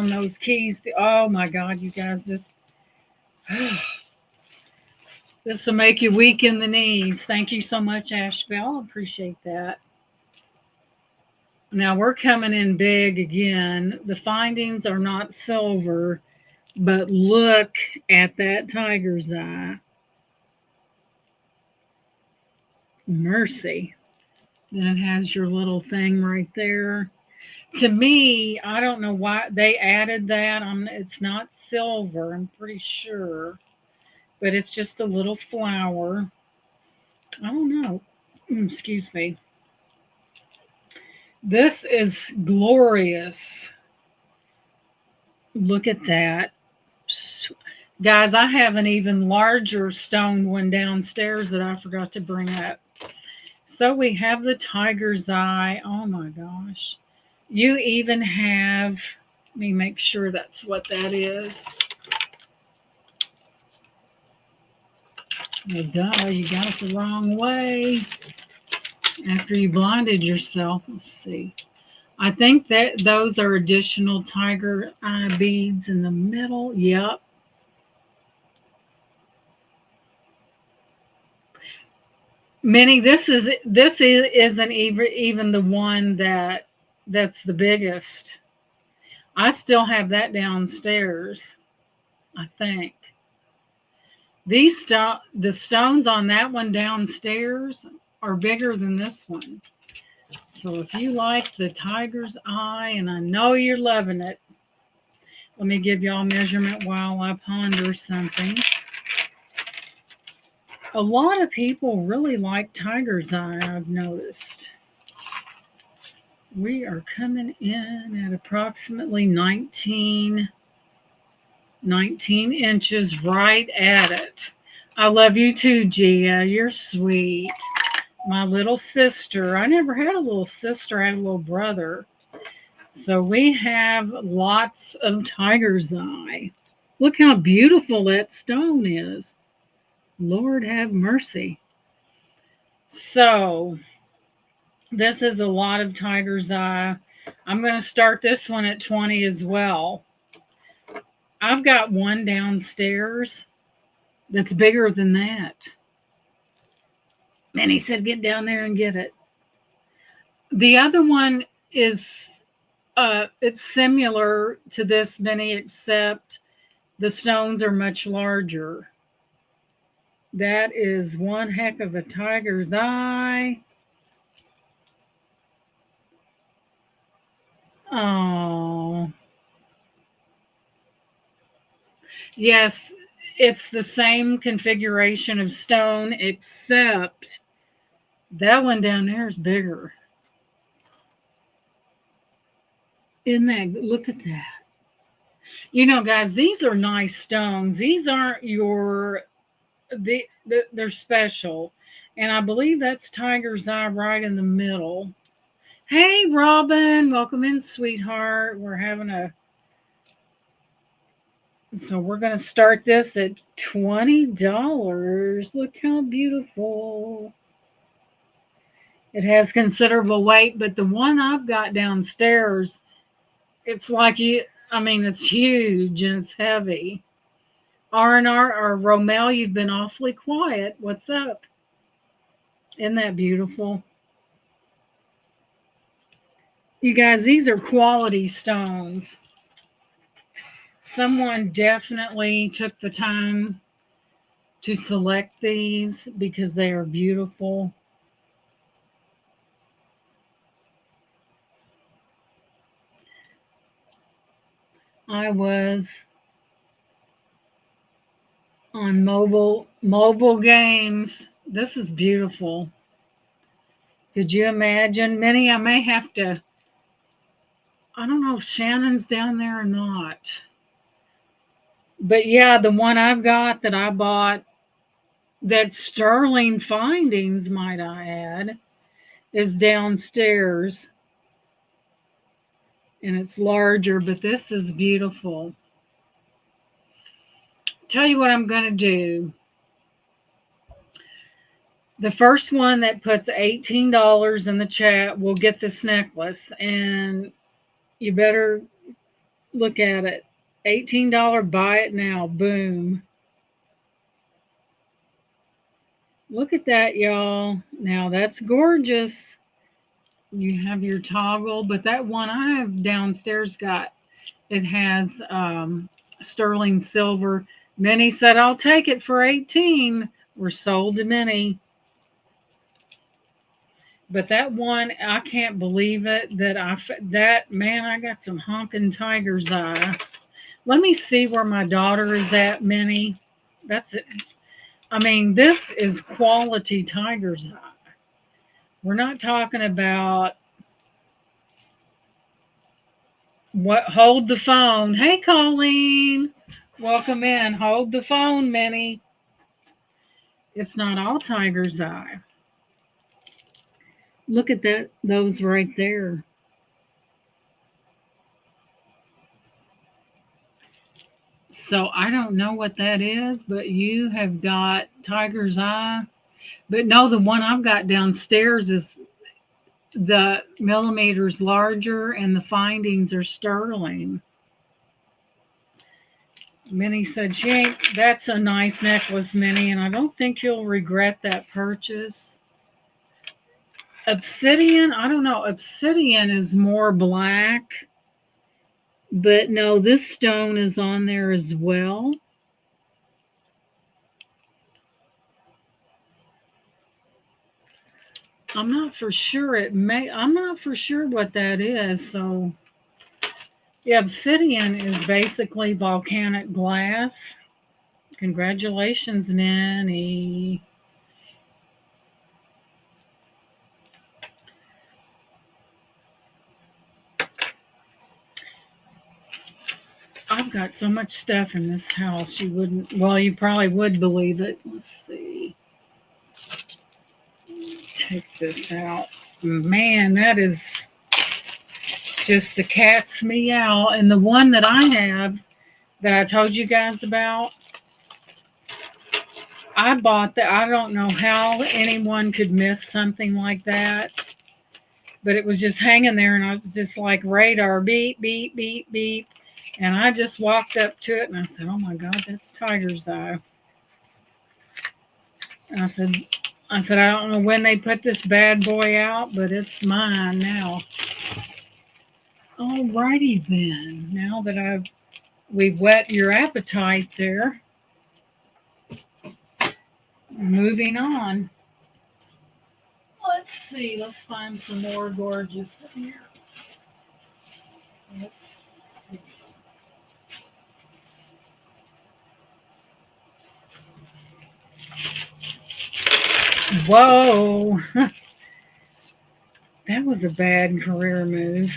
those keys. Oh my God, you guys, this will make you weak in the knees. Thank you so much, Asheville. Appreciate that. Now we're coming in big again. The findings are not silver, but look at that tiger's eye. Mercy. Then it has your little thing right there. To me, I don't know why they added that. It's not silver, I'm pretty sure, but it's just a little flower. I don't know. Excuse me. This is glorious. Look at that. Guys, I have an even larger stone one downstairs that I forgot to bring up. So we have the tiger's eye. Oh my gosh. You even have, let me make sure that's what that is. Oh, duh, you got it the wrong way. After you blinded yourself, let's see. I think that those are additional tiger eye beads in the middle. Yep. Minnie, isn't even the one that's the biggest. I still have that downstairs, I think. The stones on that one downstairs are bigger than this one. So if you like the tiger's eye, and I know you're loving it, let me give y'all measurement while I ponder something. A lot of people really like tiger's eye, I've noticed. We are coming in at approximately 19 inches, right at it. I love you too, Gia. You're sweet. My little sister. I never had a little sister. I had a little brother. So we have lots of tiger's eye. Look how beautiful that stone is. Lord have mercy. So this is a lot of tiger's eye. I'm going to start this one at 20 as well. I've got one downstairs that's bigger than that. And he said, get down there and get it. The other one is, it's similar to this many, except the stones are much larger. That is one heck of a tiger's eye. Oh. Yes, it's the same configuration of stone, except that one down there is bigger. Isn't that? Look at that. You know, guys, these are nice stones. These aren't they're special. And I believe that's tiger's eye right in the middle. Hey, Robin, welcome in, sweetheart. So we're going to start this at $20. Look how beautiful. It has considerable weight, but the one I've got downstairs, it's it's huge and it's heavy. R&R or Romel, you've been awfully quiet. What's up? Isn't that beautiful? You guys, these are quality stones. Someone definitely took the time to select these because they are beautiful. I was on mobile games. This is beautiful. Could you imagine? Minnie, I may have to, I don't know if Shannon's down there or not. But yeah, the one I've got that I bought, that Sterling Findings, might I add, is downstairs and it's larger, but this is beautiful. Tell you what I'm going to do. The first one that puts $18 in the chat will get this necklace, and you better look at it. $18, buy it now. Boom. Look at that, y'all. Now that's gorgeous. You have your toggle, but that one I have downstairs it has sterling silver. Minnie said, I'll take it for 18. We're sold to Minnie. But that one, I can't believe it man, I got some honking tiger's eye. Let me see where my daughter is at, Minnie. That's it. I mean, this is quality tiger's eye. We're not talking about what. Hold the phone. Hey, Colleen. Welcome in. Hold the phone, Minnie. It's not all tiger's eye. Look at those right there. So I don't know what that is, but you have got tiger's eye. But no, the one I've got downstairs is the millimeters larger and the findings are sterling. Minnie said that's a nice necklace, Minnie, and I don't think you'll regret that purchase. Obsidian, I don't know. Obsidian is more black, but no, this stone is on there as well. I'm not for sure. I'm not for sure what that is. So, yeah, obsidian is basically volcanic glass. Congratulations, Nanny. I've got so much stuff in this house. You probably would believe it. Let's see. Take this out. Man, that is just the cat's meow. And the one that I have that I told you guys about, I bought that. I don't know how anyone could miss something like that, but it was just hanging there, and I was just like, radar, beep, beep, beep, beep. And I just walked up to it, and I said, oh my God, that's tiger's eye. And I said, I don't know when they put this bad boy out, but it's mine now. Alrighty then. Now that we've whet your appetite there. Moving on. Let's see. Let's find some more gorgeous here. Let's see. Whoa. That was a bad career move.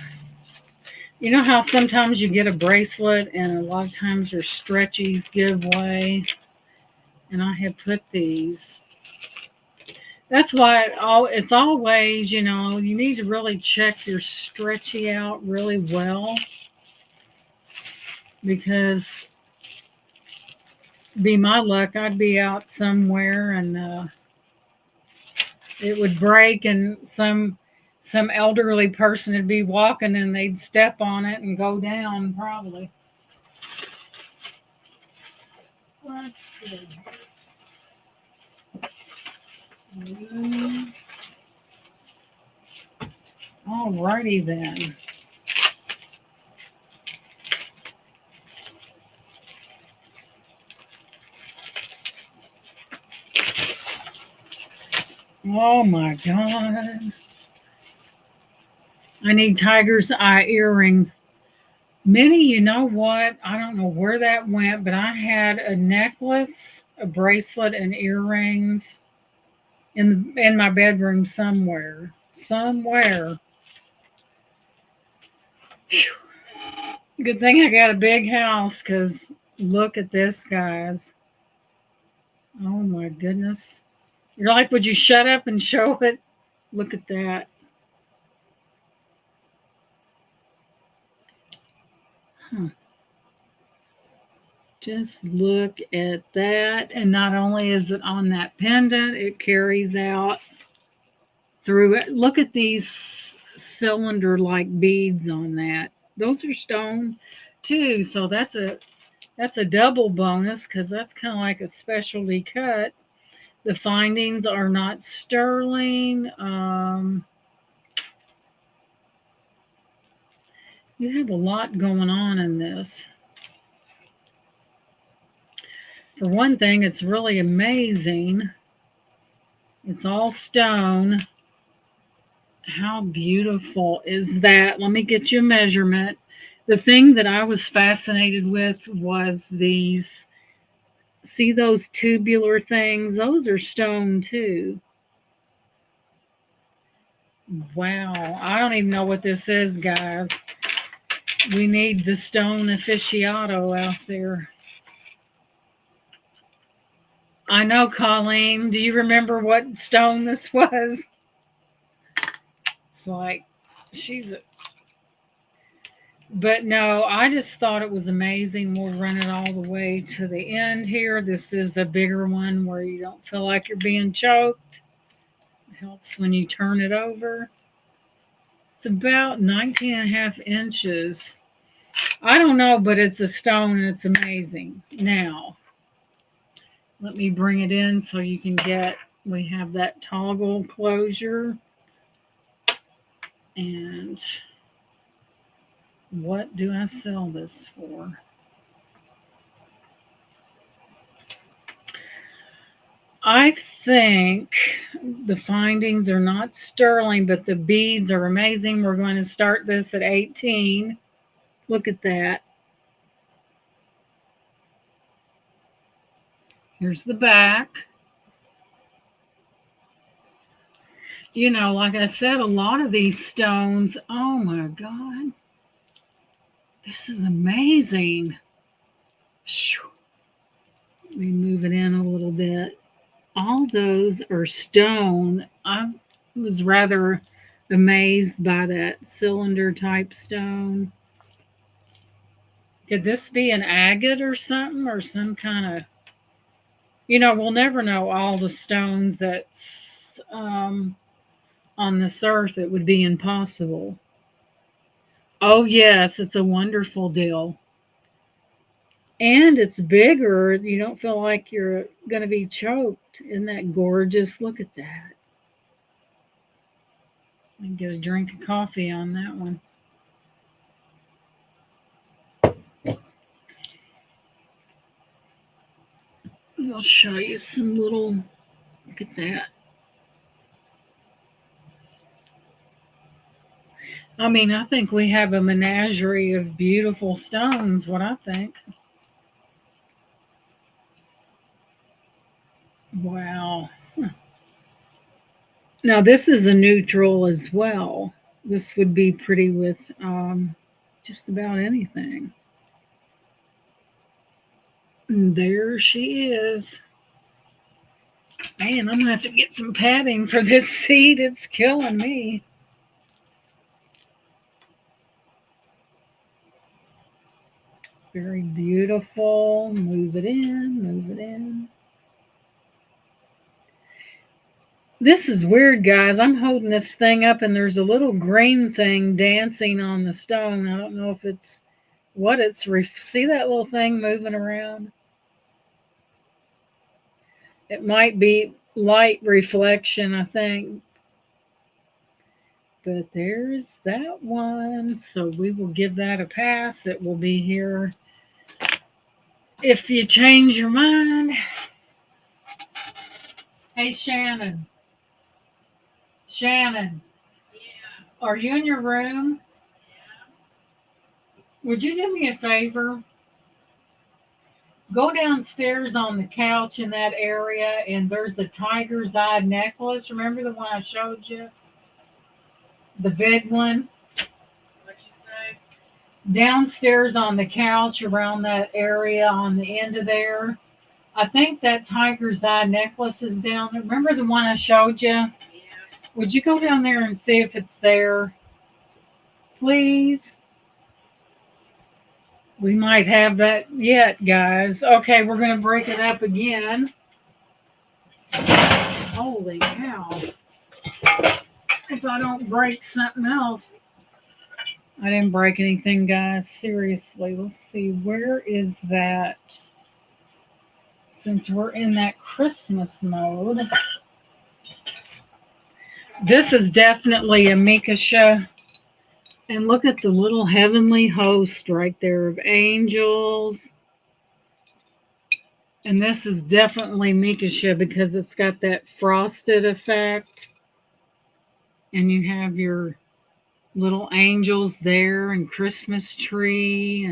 You know how sometimes you get a bracelet and a lot of times your stretchies give way? And I have put these. That's why it's always, you need to really check your stretchy out really well. Because be my luck, I'd be out somewhere and it would break and some elderly person would be walking and they'd step on it and go down probably. Let's see. Alrighty then. Oh my God. I need tiger's eye earrings. Minnie, you know what? I don't know where that went, but I had a necklace, a bracelet, and earrings in my bedroom somewhere. Somewhere. Good thing I got a big house because look at this, guys. Oh my goodness. You're like, would you shut up and show it? Look at that. Huh. Just look at that. And not only is it on that pendant, it carries out through it. Look at these cylinder like beads on that. Those are stone too. So that's a double bonus because that's kind of like a specialty cut. The findings are not sterling. You have a lot going on in this. For one thing, it's really amazing. It's all stone. How beautiful is that? Let me get you a measurement. The thing that I was fascinated with was these. See those tubular things? Those are stone too. Wow. I don't even know what this is, guys. We need the stone aficionado out there. I know, Colleen. Do you remember what stone this was? It's like she's a, but no, I just thought it was amazing. We'll run it all the way to the end here. This is a bigger one where you don't feel like you're being choked. It helps when you turn it over. It's about 19 and a half inches. I don't know, but it's a stone and it's amazing. Now, let me bring it in so you can get, we have that toggle closure. And what do I sell this for? I think the findings are not sterling, but the beads are amazing. We're going to start this at 18. Look at that. Here's the back. You know, like I said, a lot of these stones, oh my God, this is amazing. Let me move it in a little bit. All those are stone. I was rather amazed by that cylinder type stone. Could this be an agate or something, or some kind of, we'll never know all the stones that's on this earth. It would be impossible. Oh, yes, it's a wonderful deal. And it's bigger. You don't feel like you're going to be choked. Isn't that gorgeous? Look at that. I can get a drink of coffee on that one. I'll show you some little, look at that. I mean, I think we have a menagerie of beautiful stones, what I think. Wow. Now, this is a neutral as well. This would be pretty with just about anything. And there she is. Man, I'm going to have to get some padding for this seat. It's killing me. Very beautiful. Move it in, move it in. This is weird, guys. I'm holding this thing up and there's a little green thing dancing on the stone. I don't know if it's what it's. See that little thing moving around? It might be light reflection, I think. But there's that one. So we will give that a pass. It will be here if you change your mind. Hey, Shannon. Shannon. Are you in your room? Would you do me a favor? Go downstairs on the couch in that area, and there's the tiger's eye necklace. Remember the one I showed you? The big one? What'd you say? Downstairs on the couch around that area on the end of there. I think that tiger's eye necklace is down there. Remember the one I showed you? Yeah. Would you go down there and see if it's there? Please? We might have that yet, guys. Okay, we're going to break it up again. Holy cow. If I don't break something else. I didn't break anything, guys. Seriously. Let's see. Where is that? Since we're in that Christmas mode. This is definitely a Mikasha. And look at the little heavenly host right there of angels. And this is definitely Mikasha because it's got that frosted effect. And you have your little angels there and Christmas tree.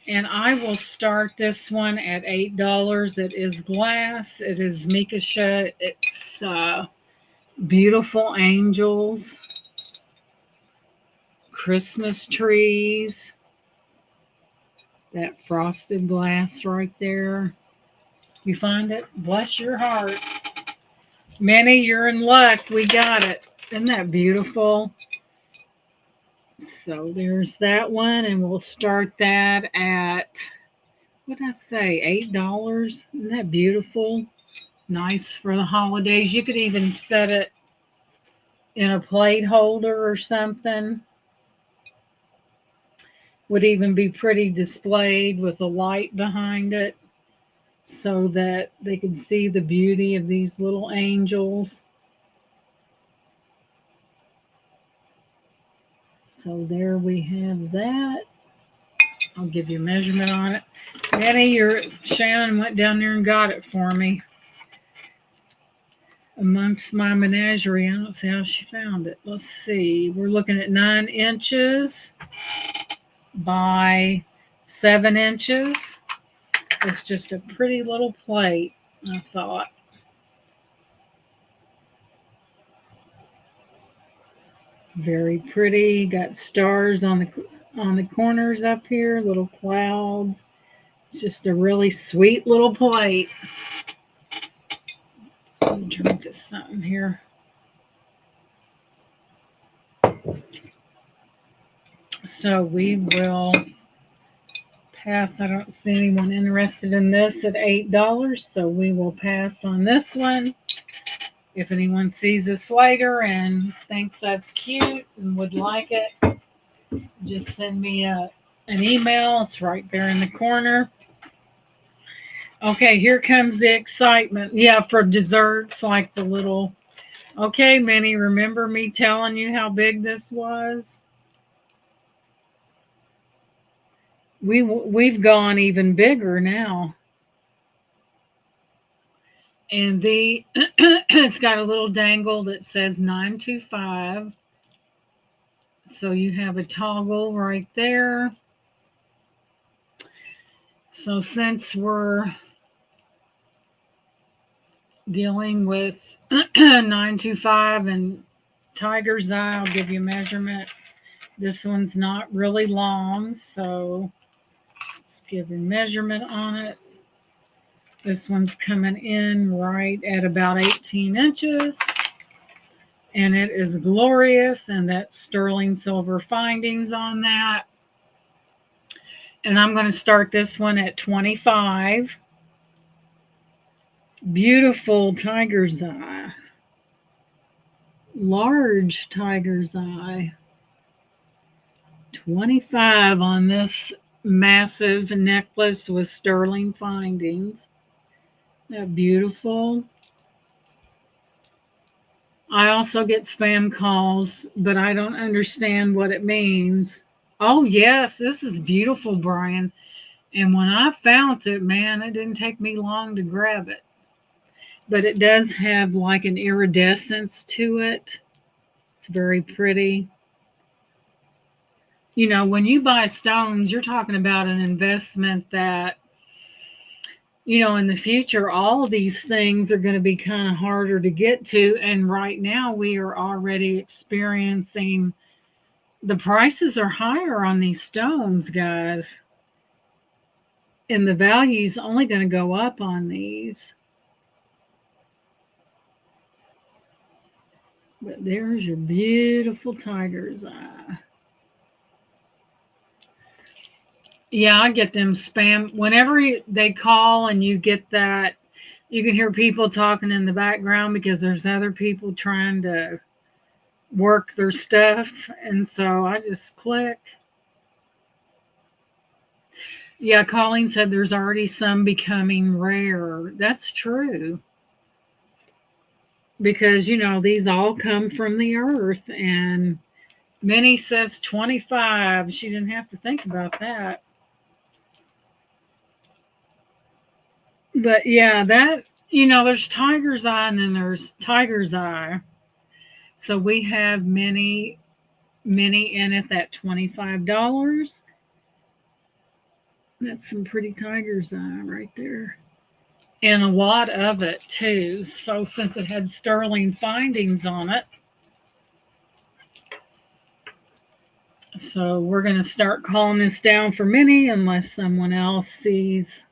And I will start this one at $8. It is glass. It is Mikasha. It's beautiful angels, Christmas trees, that frosted glass right there. You find it? Bless your heart. Minnie, you're in luck. We got it. Isn't that beautiful? So there's that one, and we'll start that at, what did I say, $8? Isn't that beautiful? Nice for the holidays. You could even set it in a plate holder or something. Would even be pretty displayed with a light behind it so that they could see the beauty of these little angels. So there we have that. I'll give you a measurement on it. Eddie, Shannon went down there and got it for me. Amongst my menagerie, I don't see how she found it. Let's see. We're looking at 9 inches by 7 inches. It's just a pretty little plate, I thought. Very pretty. Got stars on the corners up here, little clouds. It's just a really sweet little plate. Let me drink this something here. So we will pass. I don't see anyone interested in this at $8, so we will pass on this one. If anyone sees this later and thinks that's cute and would like it, just send me an email. It's right there in the corner. Okay, here comes the excitement. Yeah, for desserts, like the little... Okay, Minnie, remember me telling you how big this was? We've gone even bigger now. And it's got a little dangle that says 925. So you have a toggle right there. So since we're dealing with 925 and tiger's eye, I'll give you a measurement. This one's not really long, so let's give a measurement on it. This one's coming in right at about 18 inches. And it is glorious, and that's sterling silver findings on that. And I'm going to start this one at 25. Beautiful tiger's eye. Large tiger's eye. 25 on this massive necklace with sterling findings. That beautiful. I also get spam calls, but I don't understand what it means. Oh, yes, this is beautiful, Brian. And when I found it, man, it didn't take me long to grab it. But it does have like an iridescence to it. It's very pretty. When you buy stones, you're talking about an investment that, in the future, all these things are going to be kind of harder to get to. And right now, we are already experiencing the prices are higher on these stones, guys. And the value's only going to go up on these. But there's your beautiful tiger's eye. Yeah, I get them spam. Whenever they call and you get that, you can hear people talking in the background because there's other people trying to work their stuff. And so I just click. Yeah, Colleen said there's already some becoming rare. That's true. Because, these all come from the earth. And Minnie says 25. She didn't have to think about that. But yeah, there's tiger's eye and then there's tiger's eye. So we have many in it that $25. That's some pretty tiger's eye right there. And a lot of it too. So since it had sterling findings on it. So we're going to start calling this down for Minnie unless someone else sees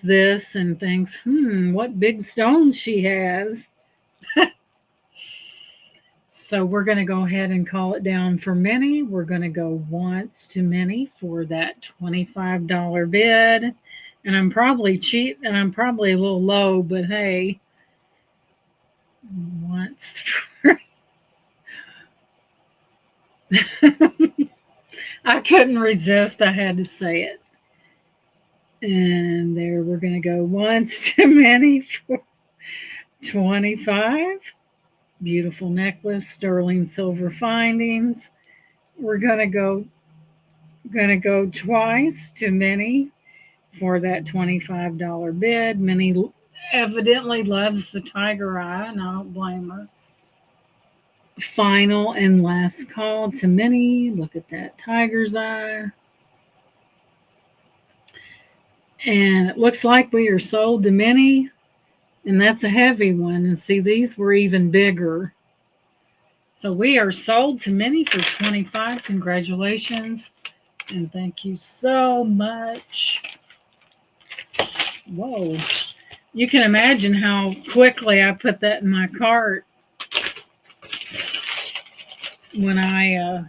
this and thinks, what big stones she has. So we're going to go ahead and call it down for Minnie. We're going to go once to Minnie for that $25 bid. And I'm probably cheap and I'm probably a little low, but hey, once. I couldn't resist. I had to say it. And there we're going to go once to Minnie for 25. Beautiful necklace, sterling silver findings. We're going to go twice to Minnie for that $25 bid. Minnie evidently loves the tiger eye, and I don't blame her. Final and last call to Minnie. Look at that tiger's eye. And it looks like we are sold to Minnie. And that's a heavy one. And see, these were even bigger. So we are sold to Minnie for 25. Congratulations. And thank you so much. Whoa. You can imagine how quickly I put that in my cart when I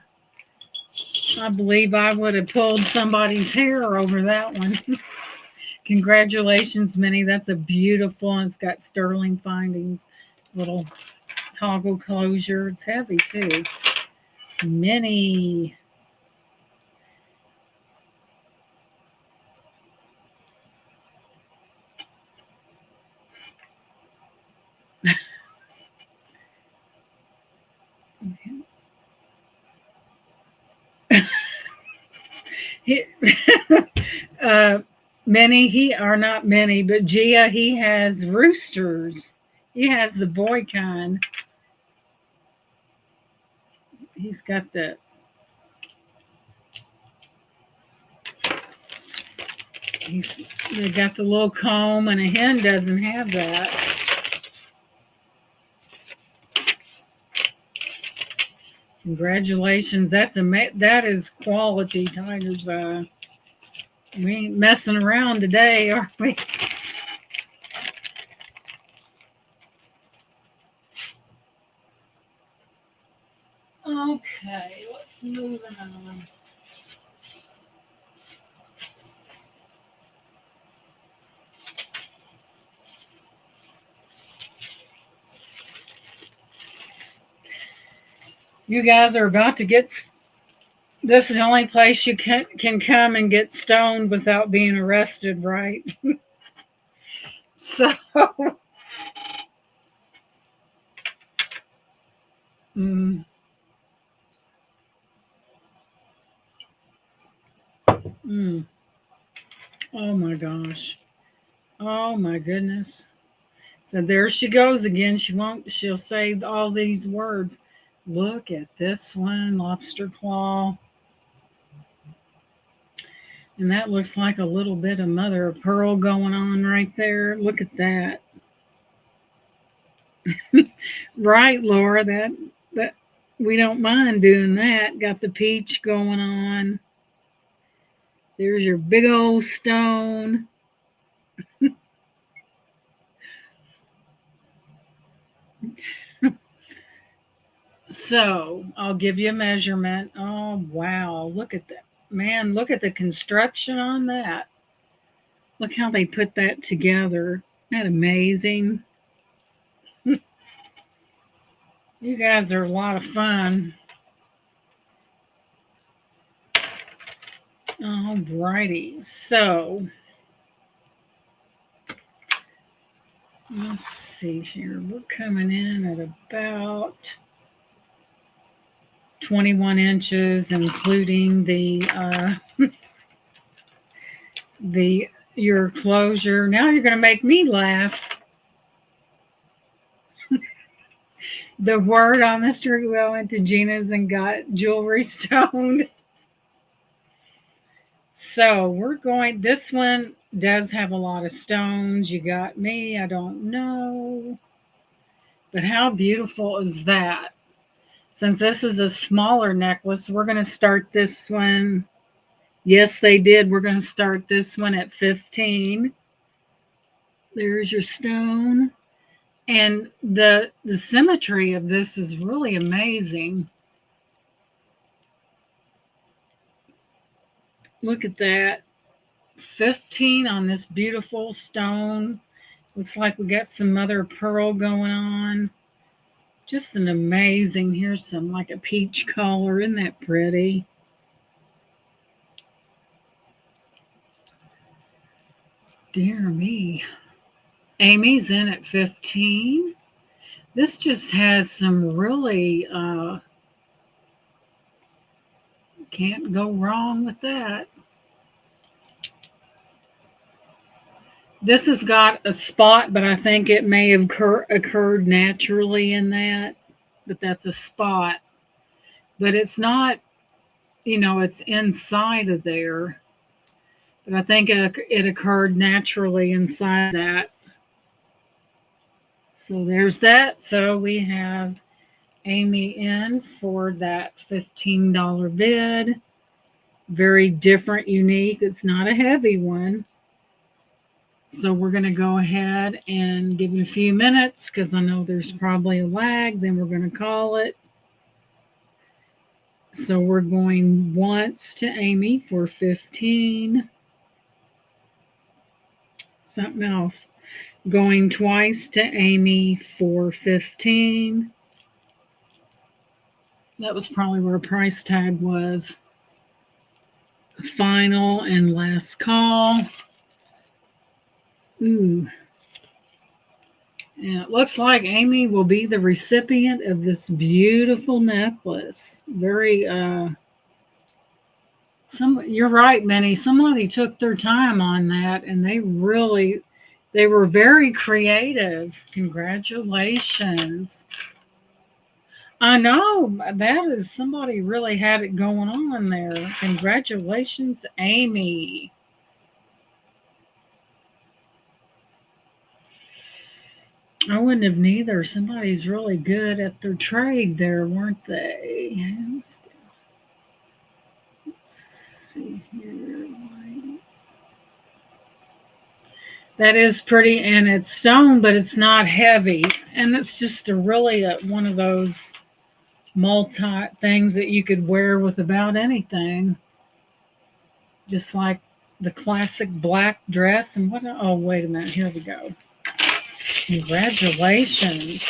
believe I would have pulled somebody's hair over that one. Congratulations, Minnie. That's a beautiful, and it's got sterling findings, little toggle closure. It's heavy too. Minnie. Not Minnie, but Gia, he has roosters. He has the boy kind. He's got they got the little comb, and a hen doesn't have that. Congratulations. That is quality tiger's eye. We ain't messing around today, are we? Okay, let's move on. You guys are about to get. This is the only place you can come and get stoned without being arrested, right? So. Oh my gosh. Oh my goodness. So there she goes again. She'll say all these words. Look at this one, lobster claw. And that looks like a little bit of mother of pearl going on right there. Look at that. Right, Laura, that we don't mind doing that. Got the peach going on. There's your big old stone. So I'll give you a measurement. Oh, wow. Look at that. Man, look at the construction on that. Look how they put that together. Isn't that amazing? You guys are a lot of fun. Alrighty. So let's see here. We're coming in at about 21 inches, including your closure. Now you're going to make me laugh. The word on the street, we went to Gina's and got jewelry stoned. So we're going, this one does have a lot of stones. You got me, I don't know. But how beautiful is that? Since this is a smaller necklace, we're going to start this one. Yes, they did. We're going to start this one at 15. There's your stone. And the symmetry of this is really amazing. Look at that. 15 on this beautiful stone. Looks like we got some mother of pearl going on. Just an amazing. Here's some like a peach color. Isn't that pretty? Dear me. Amy's in at 15. This just has some really, can't go wrong with that. This has got a spot, but I think it may have occurred naturally in that. But that's a spot. But it's not, it's inside of there. But I think it occurred naturally inside that. So there's that. So we have Amy in for that $15 bid. Very different, unique. It's not a heavy one. So we're going to go ahead and give it a few minutes because I know there's probably a lag. Then we're going to call it. So we're going once to Amy for 15. Something else. Going twice to Amy for 15. That was probably where price tag was. Final and last call. Ooh. And it looks like Amy will be the recipient of this beautiful necklace. Very, you're right, Minnie. Somebody took their time on that and they were very creative. Congratulations. I know that is somebody really had it going on there. Congratulations, Amy. I wouldn't have neither. Somebody's really good at their trade there, weren't they? Let's see here. That is pretty, and it's stone, but it's not heavy. And it's just one of those multi things that you could wear with about anything. Just like the classic black dress. And oh, wait a minute. Here we go. Congratulations.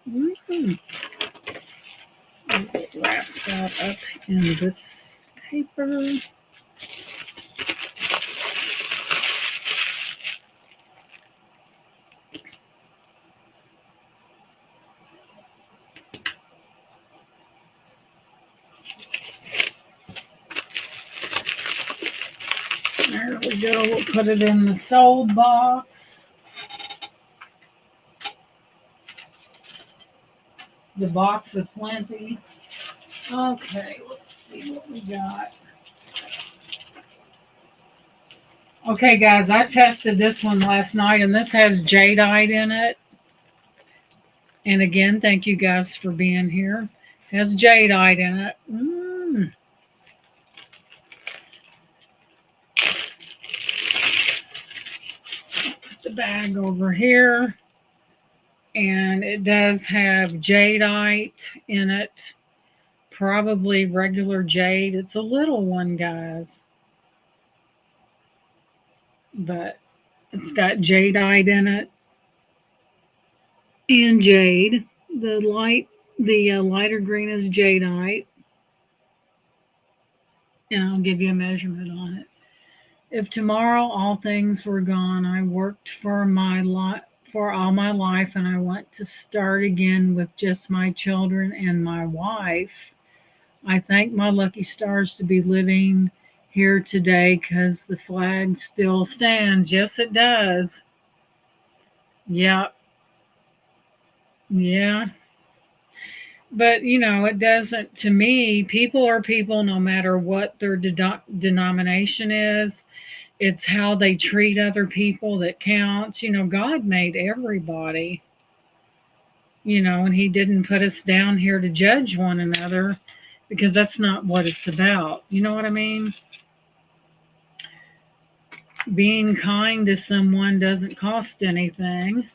Mm-hmm. Wrap that up in this paper. There we go. We'll put it in the sold box. the box of plenty. Okay, let's see what we got. Okay, guys, I tested this one last night, and this has jadeite in it. And again, thank you guys for being here. It has jadeite in it. Put the bag over here. And it does have jadeite in it. Probably regular jade. It's a little one, guys. But it's got jadeite in it. And jade. The lighter green is jadeite. And I'll give you a measurement on it. If tomorrow all things were gone, I worked for all my life, and I want to start again with just my children and my wife. I thank my lucky stars to be living here today because the flag still stands. Yes, it does. Yeah. Yeah. But, it doesn't, to me, people are people no matter what their denomination is. It's how they treat other people that counts. God made everybody, and He didn't put us down here to judge one another because that's not what it's about. You know what I mean? Being kind to someone doesn't cost anything.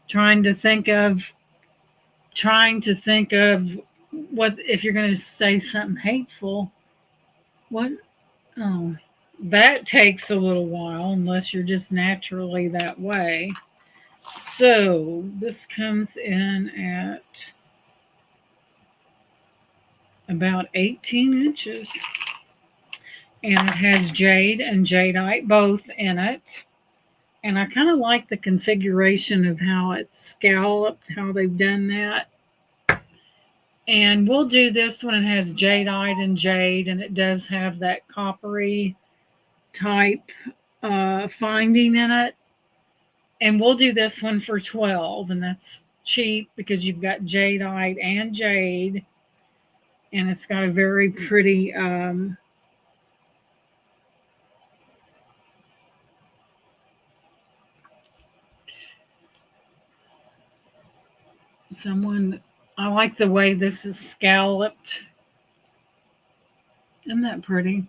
Trying to think of what if you're going to say something hateful. What? Oh, that takes a little while unless you're just naturally that way. So this comes in at about 18 inches. And it has jade and jadeite both in it. And I kind of like the configuration of how it's scalloped, how they've done that. And we'll do this one. It has jadeite and jade, and it does have that coppery type finding in it. And we'll do this one for 12, and that's cheap because you've got jadeite and jade, and it's got a very pretty I like the way this is scalloped. Isn't that pretty?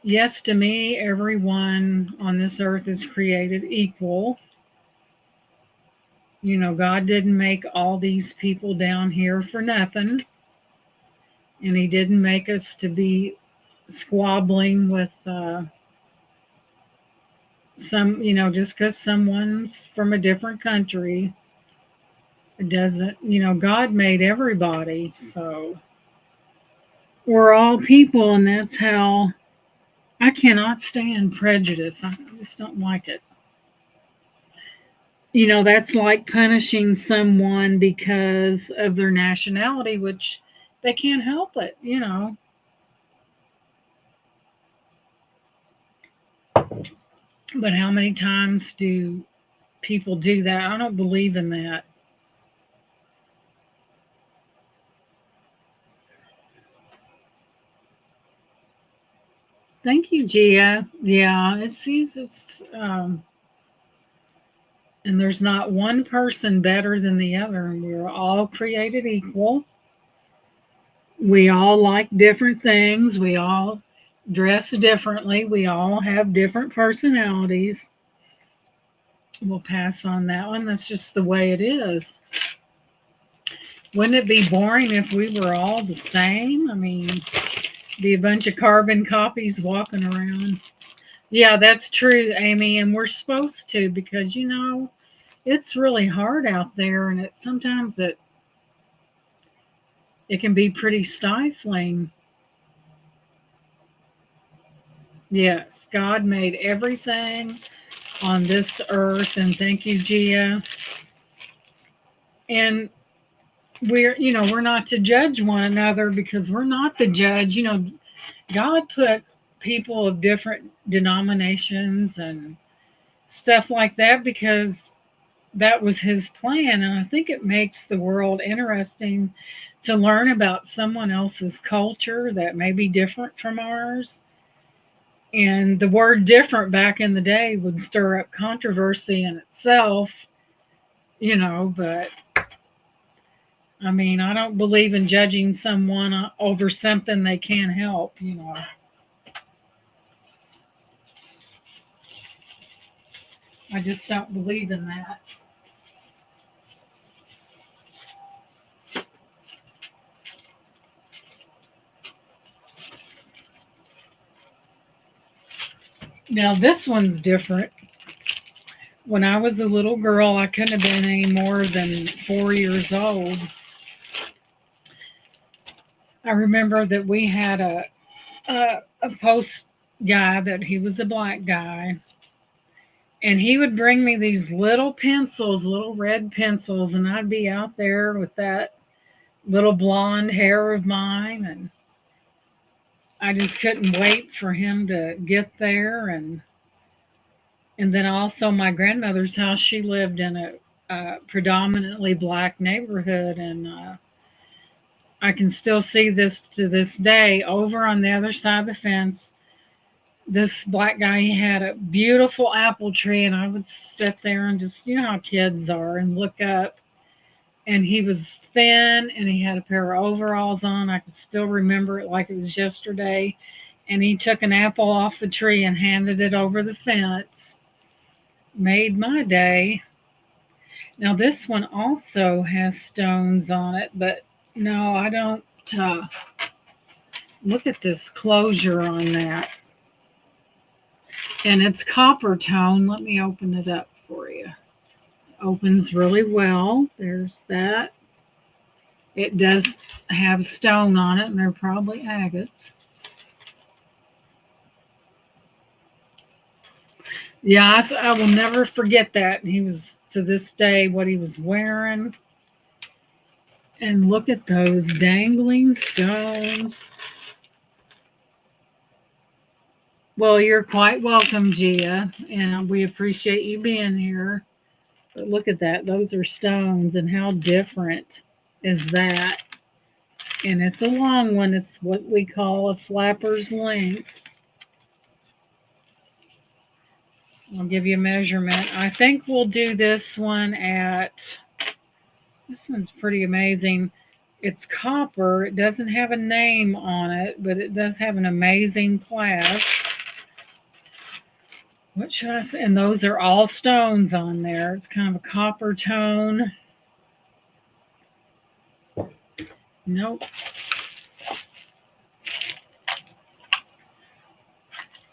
Yes, to me, everyone on this earth is created equal. God didn't make all these people down here for nothing. And He didn't make us to be squabbling with some, just because someone's from a different country. It doesn't, God made everybody. So we're all people, and that's how I cannot stand prejudice. I just don't like it. That's like punishing someone because of their nationality, which they can't help it, But how many times do people do that? I don't believe in that. Thank you, Gia. Yeah, and there's not one person better than the other. And we're all created equal. We all like different things. We all dress differently. We all have different personalities. We'll pass on that one. That's just the way it is. Wouldn't it be boring if we were all the same? I mean, be a bunch of carbon copies walking around. Yeah, that's true, Amy. And we're supposed to because, it's really hard out there, and sometimes it can be pretty stifling. Yes, God made everything on this earth, and thank you, Gia. And we're not to judge one another because we're not the judge. God put people of different denominations and stuff like that because that was his plan. And I think it makes the world interesting to learn about someone else's culture that may be different from ours. And the word different back in the day would stir up controversy in itself, but I mean, I don't believe in judging someone over something they can't help. I just don't believe in that. Now, this one's different. When I was a little girl, I couldn't have been any more than 4 years old. I remember that we had a post guy that he was a black guy, and he would bring me these little pencils, little red pencils, and I'd be out there with that little blonde hair of mine, and I just couldn't wait for him to get there. And then also my grandmother's house, she lived in a predominantly black neighborhood, and I can still see this to this day. Over on the other side of the fence, this black guy, he had a beautiful apple tree, and I would sit there and just, how kids are, and look up. And he was thin, and he had a pair of overalls on. I could still remember it like it was yesterday. And he took an apple off the tree and handed it over the fence. Made my day. Now, this one also has stones on it, but no, I don't. Look at this closure on that. And it's copper tone. Let me open it up for you. Opens really well. There's that. It does have stone on it, and they're probably agates. Yeah, I will never forget that. He was, to this day, what he was wearing. And look at those dangling stones. Well, you're quite welcome, Gia, and we appreciate you being here. But look at that. Those are stones, and how different is that? And it's a long one. It's what we call a flapper's length. I'll give you a measurement. I think we'll do this one this one's pretty amazing. It's copper. It doesn't have a name on it, but it does have an amazing clasp. What should I say? And those are all stones on there. It's kind of a copper tone. Nope.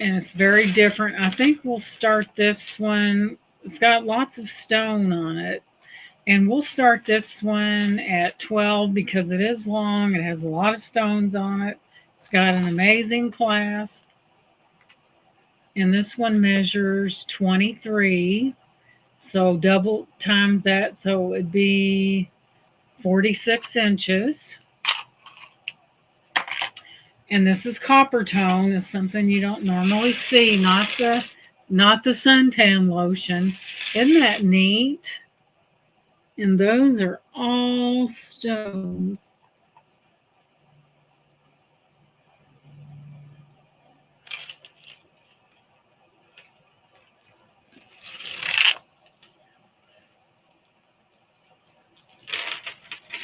And it's very different. I think we'll start this one. It's got lots of stone on it. And we'll start this one at 12 because it is long. It has a lot of stones on it. It's got an amazing clasp. And this one measures 23. So double times that. So it'd be 46 inches. And this is copper tone. Is something you don't normally see. Not the suntan lotion. Isn't that neat? And those are all stones.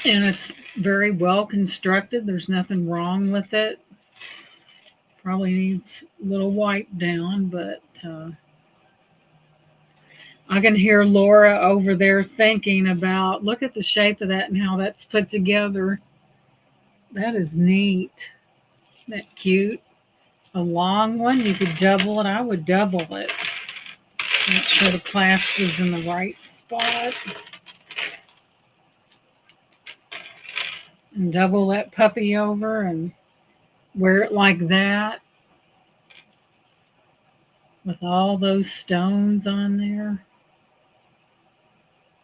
And it's very well constructed. There's nothing wrong with it. Probably needs a little wipe down, but I can hear Laura over there thinking about, look at the shape of that and how that's put together. That is neat. Isn't that cute? A long one, you could double it. I would double it. Make sure the clasp is in the right spot. And double that puppy over and wear it like that. With all those stones on there.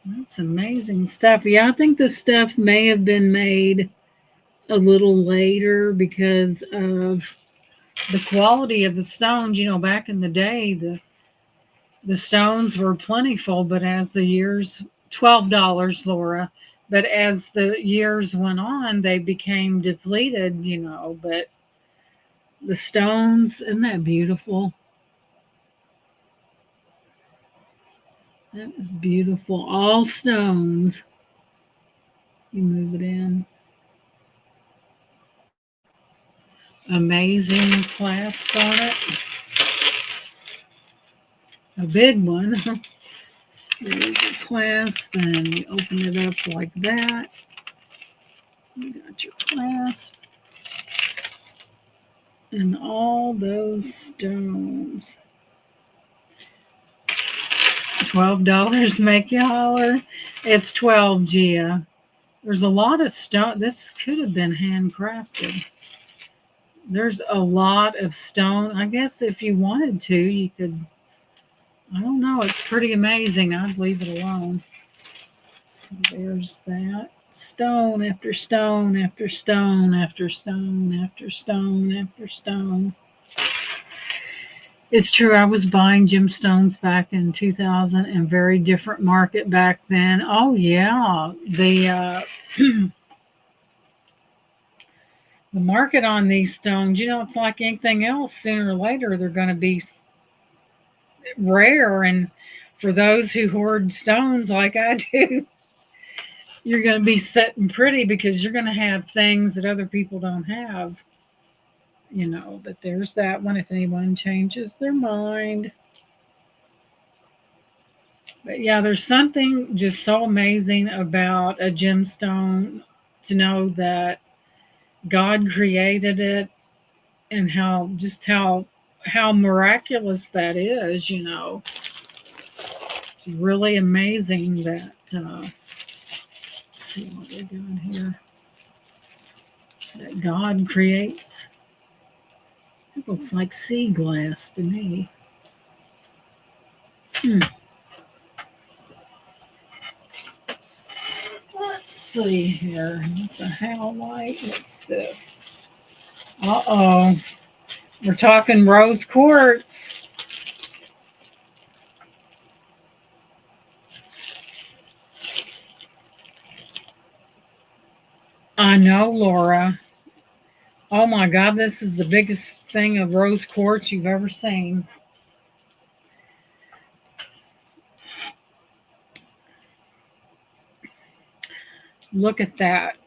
That's amazing stuff. Yeah, I think this stuff may have been made a little later because of the quality of the stones. Back in the day, The stones were plentiful, but as the years, $12, Laura, but as the years went on, they became depleted, but the stones, isn't that beautiful? That is beautiful. All stones. You move it in. Amazing clasp on it. A big one. There's a clasp, and you open it up like that. You got your clasp. And all those stones. $12 make you holler. It's 12, Gia. There's a lot of stone. This could have been handcrafted. There's a lot of stone. I guess if you wanted to, you could. I don't know. It's pretty amazing. I'd leave it alone. So there's that. Stone after stone after stone after stone after stone after stone. It's true. I was buying gemstones back in 2000 and very different market back then. Oh yeah, the the market on these stones. It's like anything else. Sooner or later, they're going to be rare. And for those who hoard stones like I do, you're going to be sitting pretty because you're going to have things that other people don't have. But there's that one if anyone changes their mind. But yeah, there's something just so amazing about a gemstone to know that God created it and how miraculous that is. It's really amazing that let's see what we're doing here. That God creates. It looks like sea glass to me. Let's see here. It's a howlite. What's this? Uh-oh. We're talking rose quartz. I know, Laura. Oh my God, this is the biggest thing of rose quartz you've ever seen. Look at that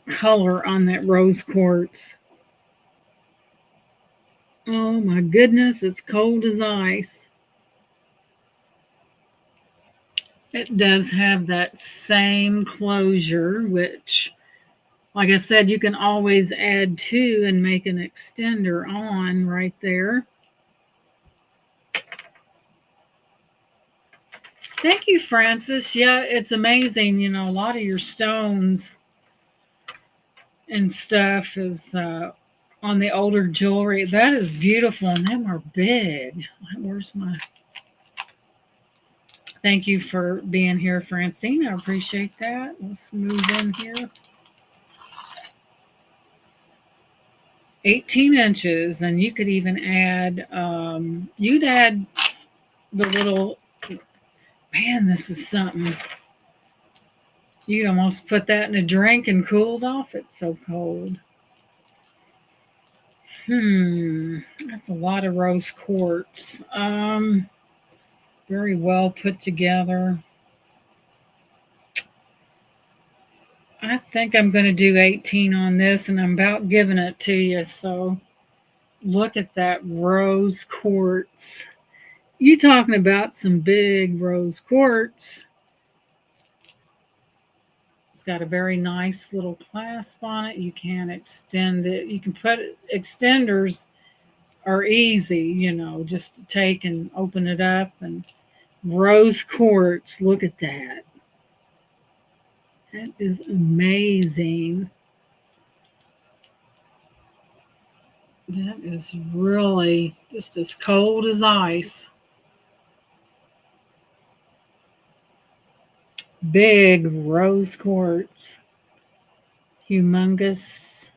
color on that rose quartz. Oh my goodness, it's cold as ice. It does have that same closure, which, like I said, you can always add to and make an extender on right there. Thank you, Francis. Yeah, it's amazing. A lot of your stones and stuff is on the older jewelry. That is beautiful, and them are big. Where's my... Thank you for being here, Francine. I appreciate that. Let's move in here. 18 inches, and you could even add, you'd add the little... Man, this is something. You'd almost put that in a drink and cool it off. It's so cold. That's a lot of rose quartz. Very well put together. I think I'm going to do 18 on this, and I'm about giving it to you. So look at that rose quartz. You talking about some big rose quartz. It's got a very nice little clasp on it. You can extend it. You can put extenders are easy, just to take and open it up. And rose quartz, look at that. That is amazing. That is really just as cold as ice. Big rose quartz. Humongous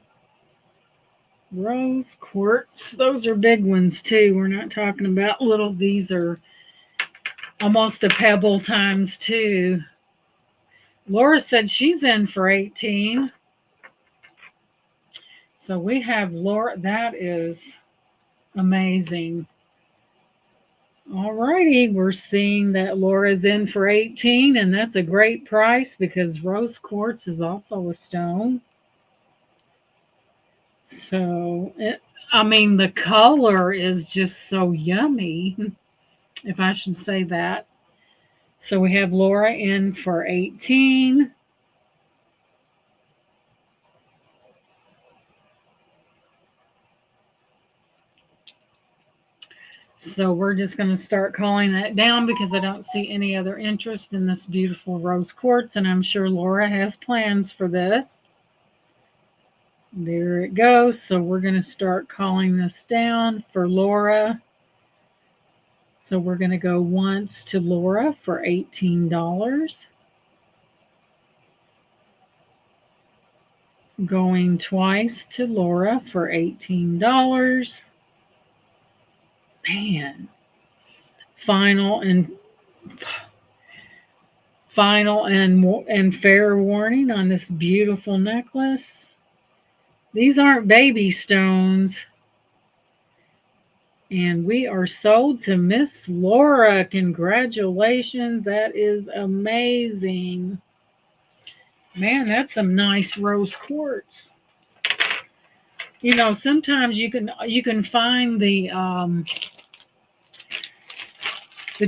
rose quartz. Those are big ones too. We're not talking about little. These are almost a pebble times two. Laura said she's in for 18. So we have Laura. That is amazing. Alrighty, we're seeing that Laura's in for 18, and that's a great price because rose quartz is also a stone. So, I mean, the color is just so yummy, if I should say that. So we have Laura in for 18. So we're just going to start calling that down because I don't see any other interest in this beautiful rose quartz, and I'm sure Laura has plans for this. There it goes. So we're going to start calling this down for Laura. So we're going to go once to Laura for $18. Going twice to Laura for $18. Man. Final and fair warning on this beautiful necklace. These aren't baby stones. And we are sold to Miss Laura. Congratulations. That is amazing. Man, that's some nice rose quartz. You know, sometimes you can find the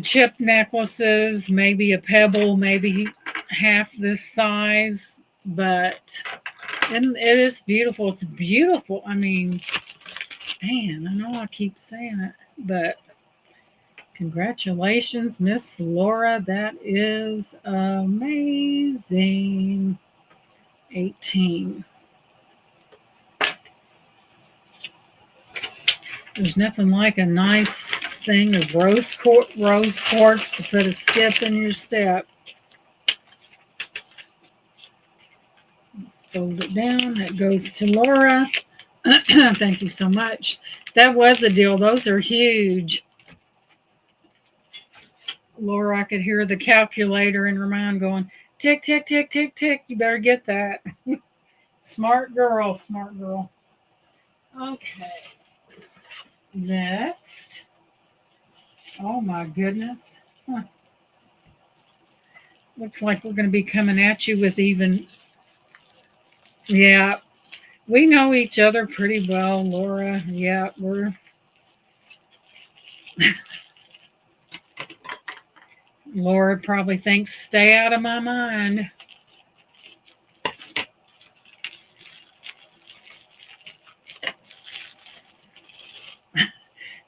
chip necklaces, maybe a pebble, maybe half this size, but it is beautiful. It's beautiful. I mean, man, I know I keep saying it, but congratulations, Miss Laura. That is amazing. 18. There's nothing like a nice thing of rose quartz to put a skip in your step. Fold it down. That goes to Laura. Thank you so much. That was a deal. Those are huge. Laura, I could hear the calculator in her mind going, tick, tick, tick, tick, tick. You better get that. Smart girl, smart girl. Okay. Next. Oh my goodness. Huh. Looks like we're going to be coming at you with even. Yeah. We know each other pretty well, Laura. Yeah, we're. Laura probably thinks, stay out of my mind.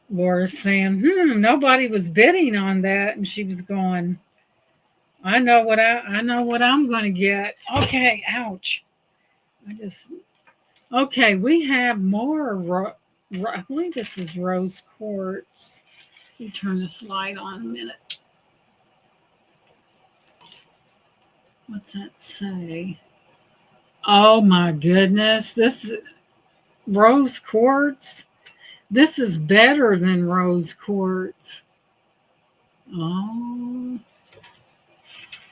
Laura's saying, nobody was bidding on that. And she was going, I know what I'm going to get. Okay, ouch. Okay, we have more, I believe this is rose quartz. Let me turn this light on a minute. What's that say? Oh my goodness, this is rose quartz. This is better than rose quartz. Oh.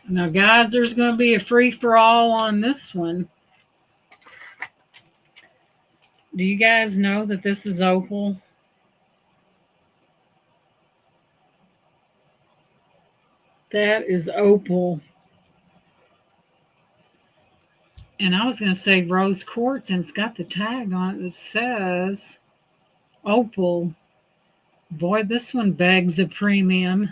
Now, guys, there's going to be a free-for-all on this one. Do you guys know that this is opal? That is opal. And I was going to say rose quartz, and it's got the tag on it that says opal. Boy, this one begs a premium.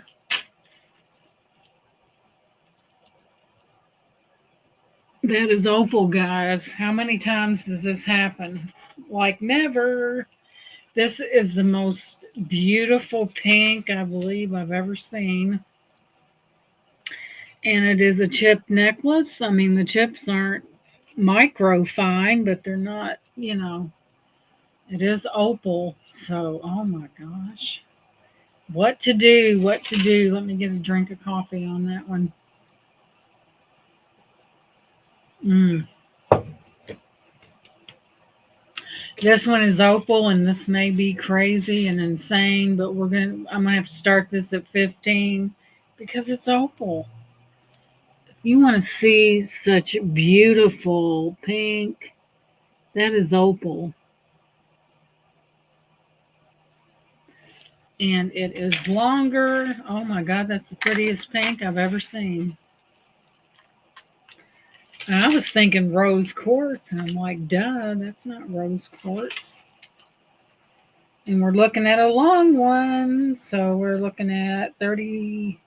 That is opal, guys. How many times does this happen? Like never. This is the most beautiful pink I believe I've ever seen. And it is a chip necklace. I mean, the chips aren't micro fine, but they're not, it is opal. So, oh my gosh. What to do? What to do? Let me get a drink of coffee on that one. This one is opal, and this may be crazy and insane, but I'm gonna have to start this at 15 because it's opal. If you want to see such beautiful pink, that is opal. And it is longer. Oh my God, that's the prettiest pink I've ever seen. And I was thinking rose quartz, and I'm like, duh, that's not rose quartz. And we're looking at a long one. So we're looking at 32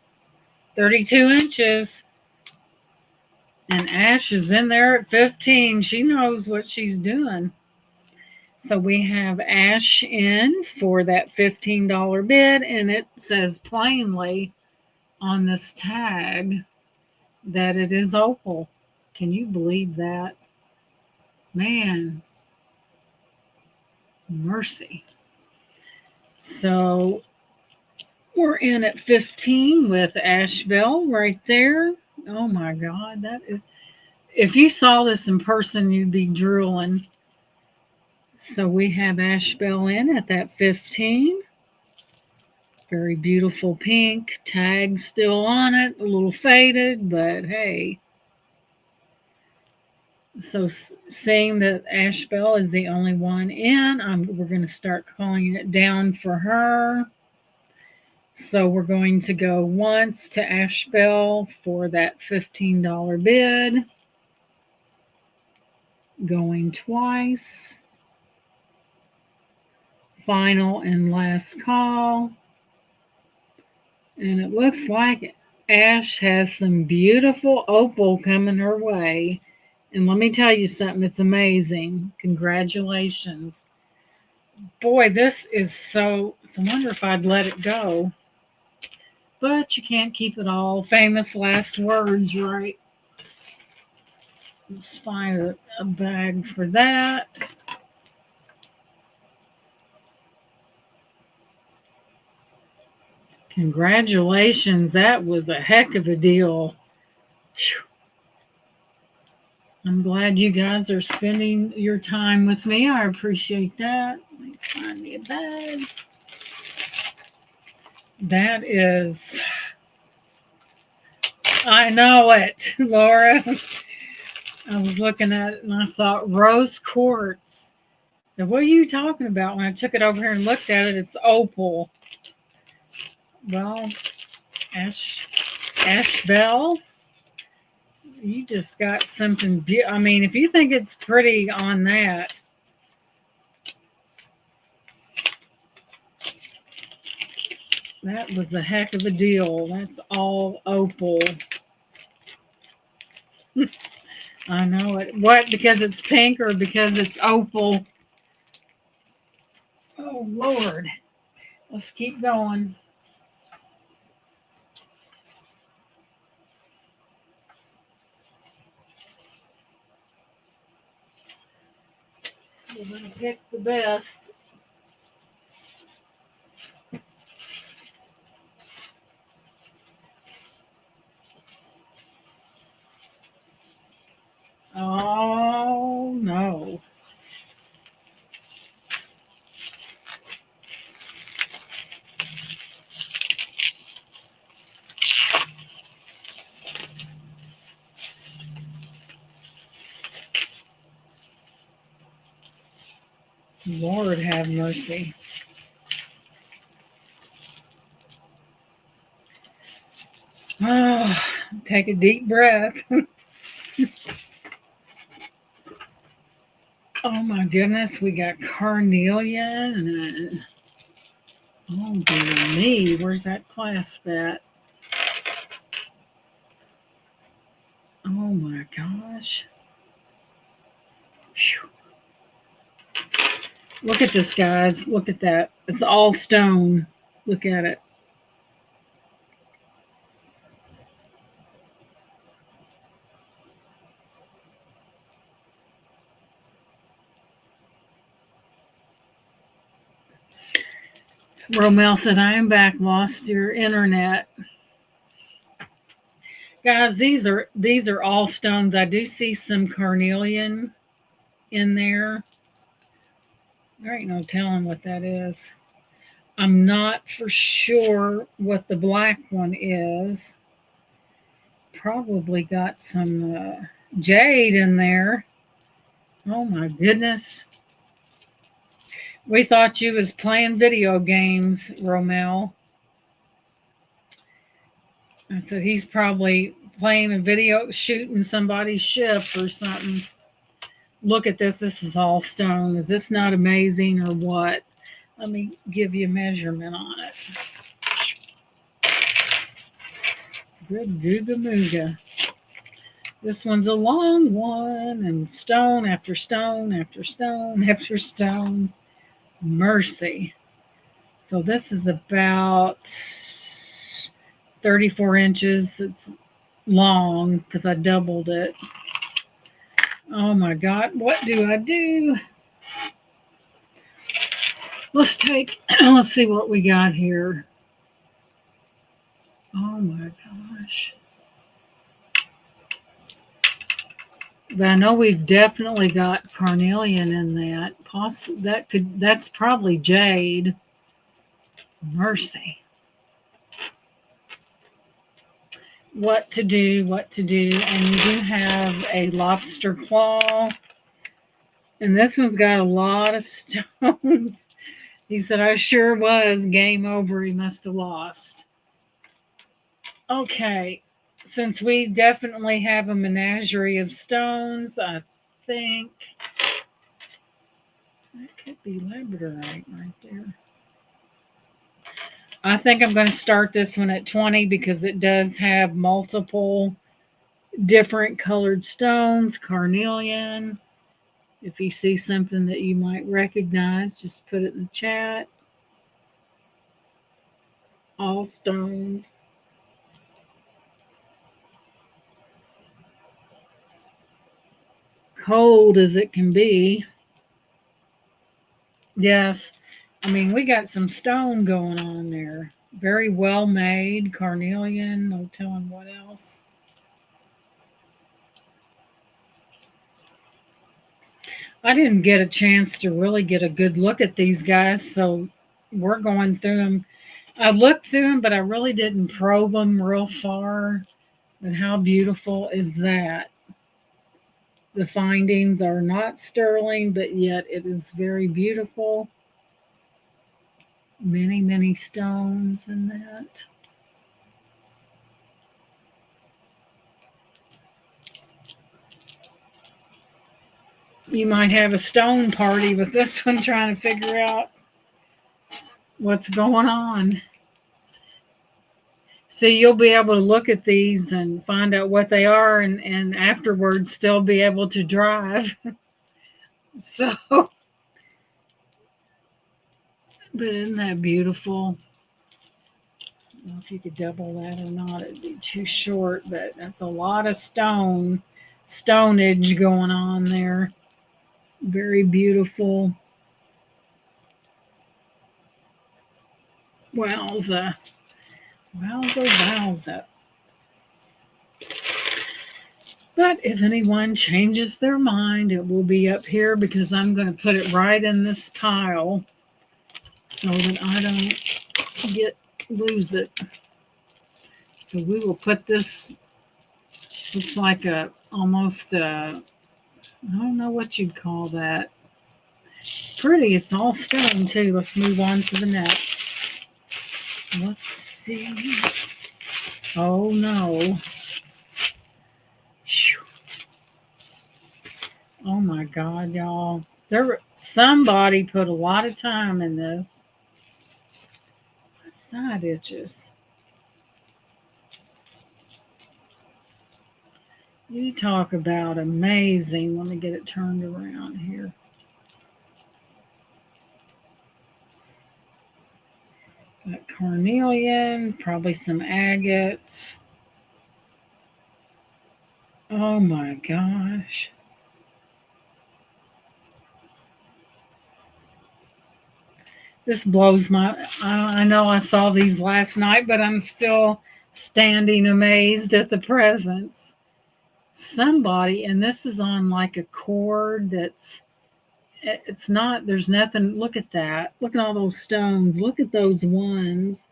inches. And Ash is in there at 15. She knows what she's doing. So we have Ash in for that $15 bid, and it says plainly on this tag that it is opal. Can you believe that? Man, mercy. So we're in at 15 with Ash Bell right there. Oh my God, that is, if you saw this in person, you'd be drooling. So we have Ash Bell in at that 15. Very beautiful pink. Tag still on it, a little faded, but hey. So seeing that Ash Bell is the only one in, we're going to start calling it down for her. So we're going to go once to Ash Bell for that $15 bid. Going twice. Final and last call. And it looks like Ash has some beautiful opal coming her way. And let me tell you something, it's amazing. Congratulations. Boy, this is so, I wonder if I'd let it go. But you can't keep it all. Famous last words, right? Let's find a bag for that. Congratulations, that was a heck of a deal. Whew. I'm glad you guys are spending your time with me. I appreciate that. Let me find me a bag. That is, I know it, Laura. I was looking at it and I thought, rose quartz. Now, what are you talking about? When I took it over here and looked at it, it's opal. Well, Ash Bell, you just got something beautiful. I mean, if you think it's pretty on that, that was a heck of a deal. That's all opal. I know it. What? Because it's pink or because it's opal? Oh, Lord. Let's keep going. We're going to pick the best. Oh, no. Lord have mercy. Oh, take a deep breath. Oh my goodness, we got carnelian and oh dear me, where's that clasp at? Oh my gosh. Whew. Look at this, guys. Look at that. It's all stone. Look at it. Romel said, I am back. Lost your internet. Guys, these are all stones. I do see some carnelian in there. There ain't no telling what that is. I'm not for sure what the black one is. Probably got some jade in there. Oh my goodness. We thought you was playing video games, Romel. I said he's probably playing a video, shooting somebody's ship or something. Look at this. This is all stone. Is this not amazing or what? Let me give you a measurement on it. Good googa mooga. This one's a long one, and stone after stone after stone after stone. Mercy. So this is about 34 inches. It's long because I doubled it. Oh my God, what do I do? Let's see what we got here. Oh my gosh. But I know we've definitely got carnelian in that. That's probably jade. Mercy. What to do. And you do have a lobster claw. And this one's got a lot of stones. He said, I sure was. Game over. He must have lost. Okay. Since we definitely have a menagerie of stones, I think that could be labradorite right there. I think I'm going to start this one at 20 because it does have multiple different colored stones, carnelian. If you see something that you might recognize, just put it in the chat. All stones. Cold as it can be. Yes. I mean, we got some stone going on there. Very well made. Carnelian. No telling what else. I didn't get a chance to really get a good look at these guys, so we're going through them. I looked through them, but I really didn't probe them real far. And how beautiful is that? The findings are not sterling, but yet it is very beautiful. Many, many stones in that. You might have a stone party with this one trying to figure out what's going on. So you'll be able to look at these and find out what they are and afterwards still be able to drive. So, but isn't that beautiful? I don't know if you could double that or not. It'd be too short, but that's a lot of stonage going on there. Very beautiful. Wowza. Wowza, wowza. But if anyone changes their mind, it will be up here because I'm going to put it right in this pile so that I don't lose it. So we will put this, looks like almost I don't know what you'd call that. Pretty, it's all stone too. Let's move on to the next. Let's see. Oh no. Oh my God, y'all. Somebody put a lot of time in this. My side itches. You talk about amazing. Let me get it turned around here. Got carnelian, probably some agates. Oh my gosh. This blows I know I saw these last night, but I'm still standing amazed at the presence. Somebody, and this is on like a cord that's It's not, there's nothing. Look at that. Look at all those stones. Look at those ones.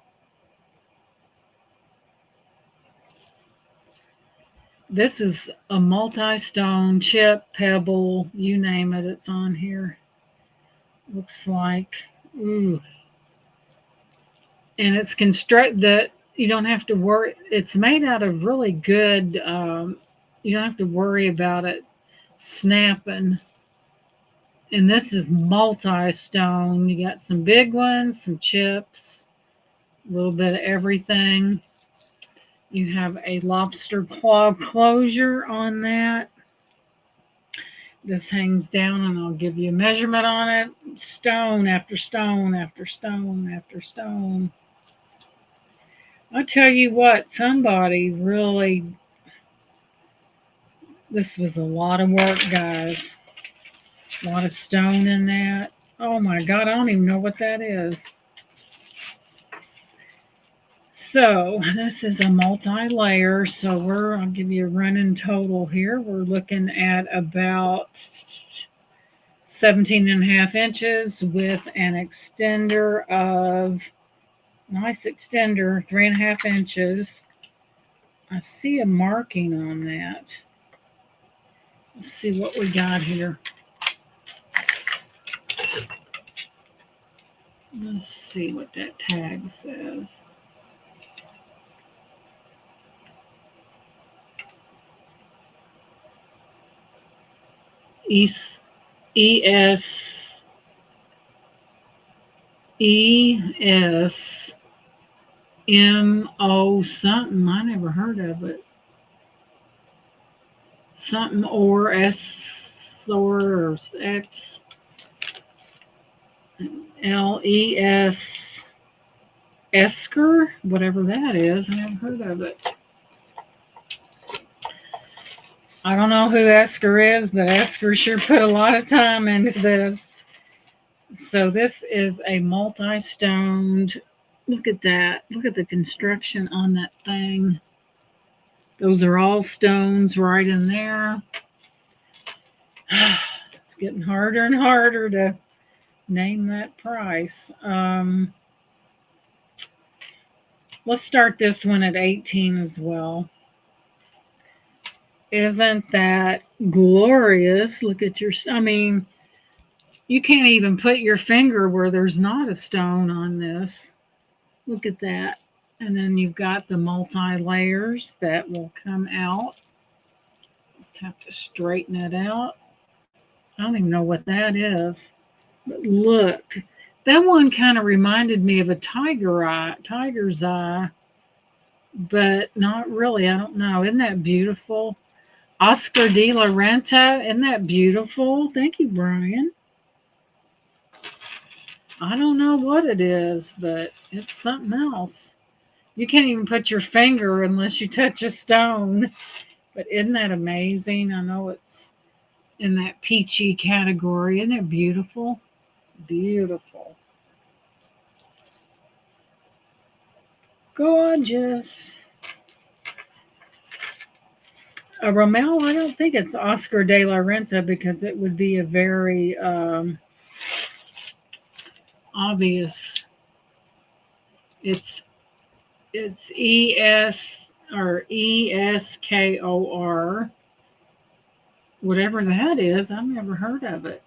This is a multi-stone chip, pebble, you name it, it's on here. Looks like, ooh. And it's construct that you don't have to worry. It's made out of really good. You don't have to worry about it snapping. And this is multi-stone. You got some big ones, some chips, a little bit of everything. You have a lobster claw closure on that. This hangs down, and I'll give you a measurement on it. Stone after stone after stone after stone. I tell you what, somebody really, this was a lot of work, guys. A lot of stone in that. Oh my God, I don't even know what that is. So this is a multi-layer. So I'll give you a running total here. We're looking at about 17.5 inches with an extender of, nice extender, 3.5 inches. I see a marking on that. Let's see what we got here. Let's see what that tag says. ESMO something. I never heard of it. Something or S or X. LES Esker, whatever that is. I never heard of it. I don't know who Esker is, but Esker sure put a lot of time into this. So this is a multi-stoned. Look at that. Look at the construction on that thing. Those are all stones right in there. It's getting harder and harder to name that price. Let's start this one at 18 as well. Isn't that glorious? Look at your, I mean, you can't even put your finger where there's not a stone on this. Look at that. And then you've got the multi-layers that will come out. Just have to straighten it out. I don't even know what that is. But look, that one kind of reminded me of a tiger's eye, but not really. I don't know. Isn't that beautiful? Oscar de la Renta. Isn't that beautiful? Thank you, Brian. I don't know what it is, but it's something else. You can't even put your finger unless you touch a stone. But isn't that amazing? I know it's in that peachy category. Isn't it beautiful? Beautiful. Gorgeous. A Rommel, I don't think it's Oscar de la Renta because it would be a very obvious. It's ES or ESKOR. Whatever that is, I've never heard of it.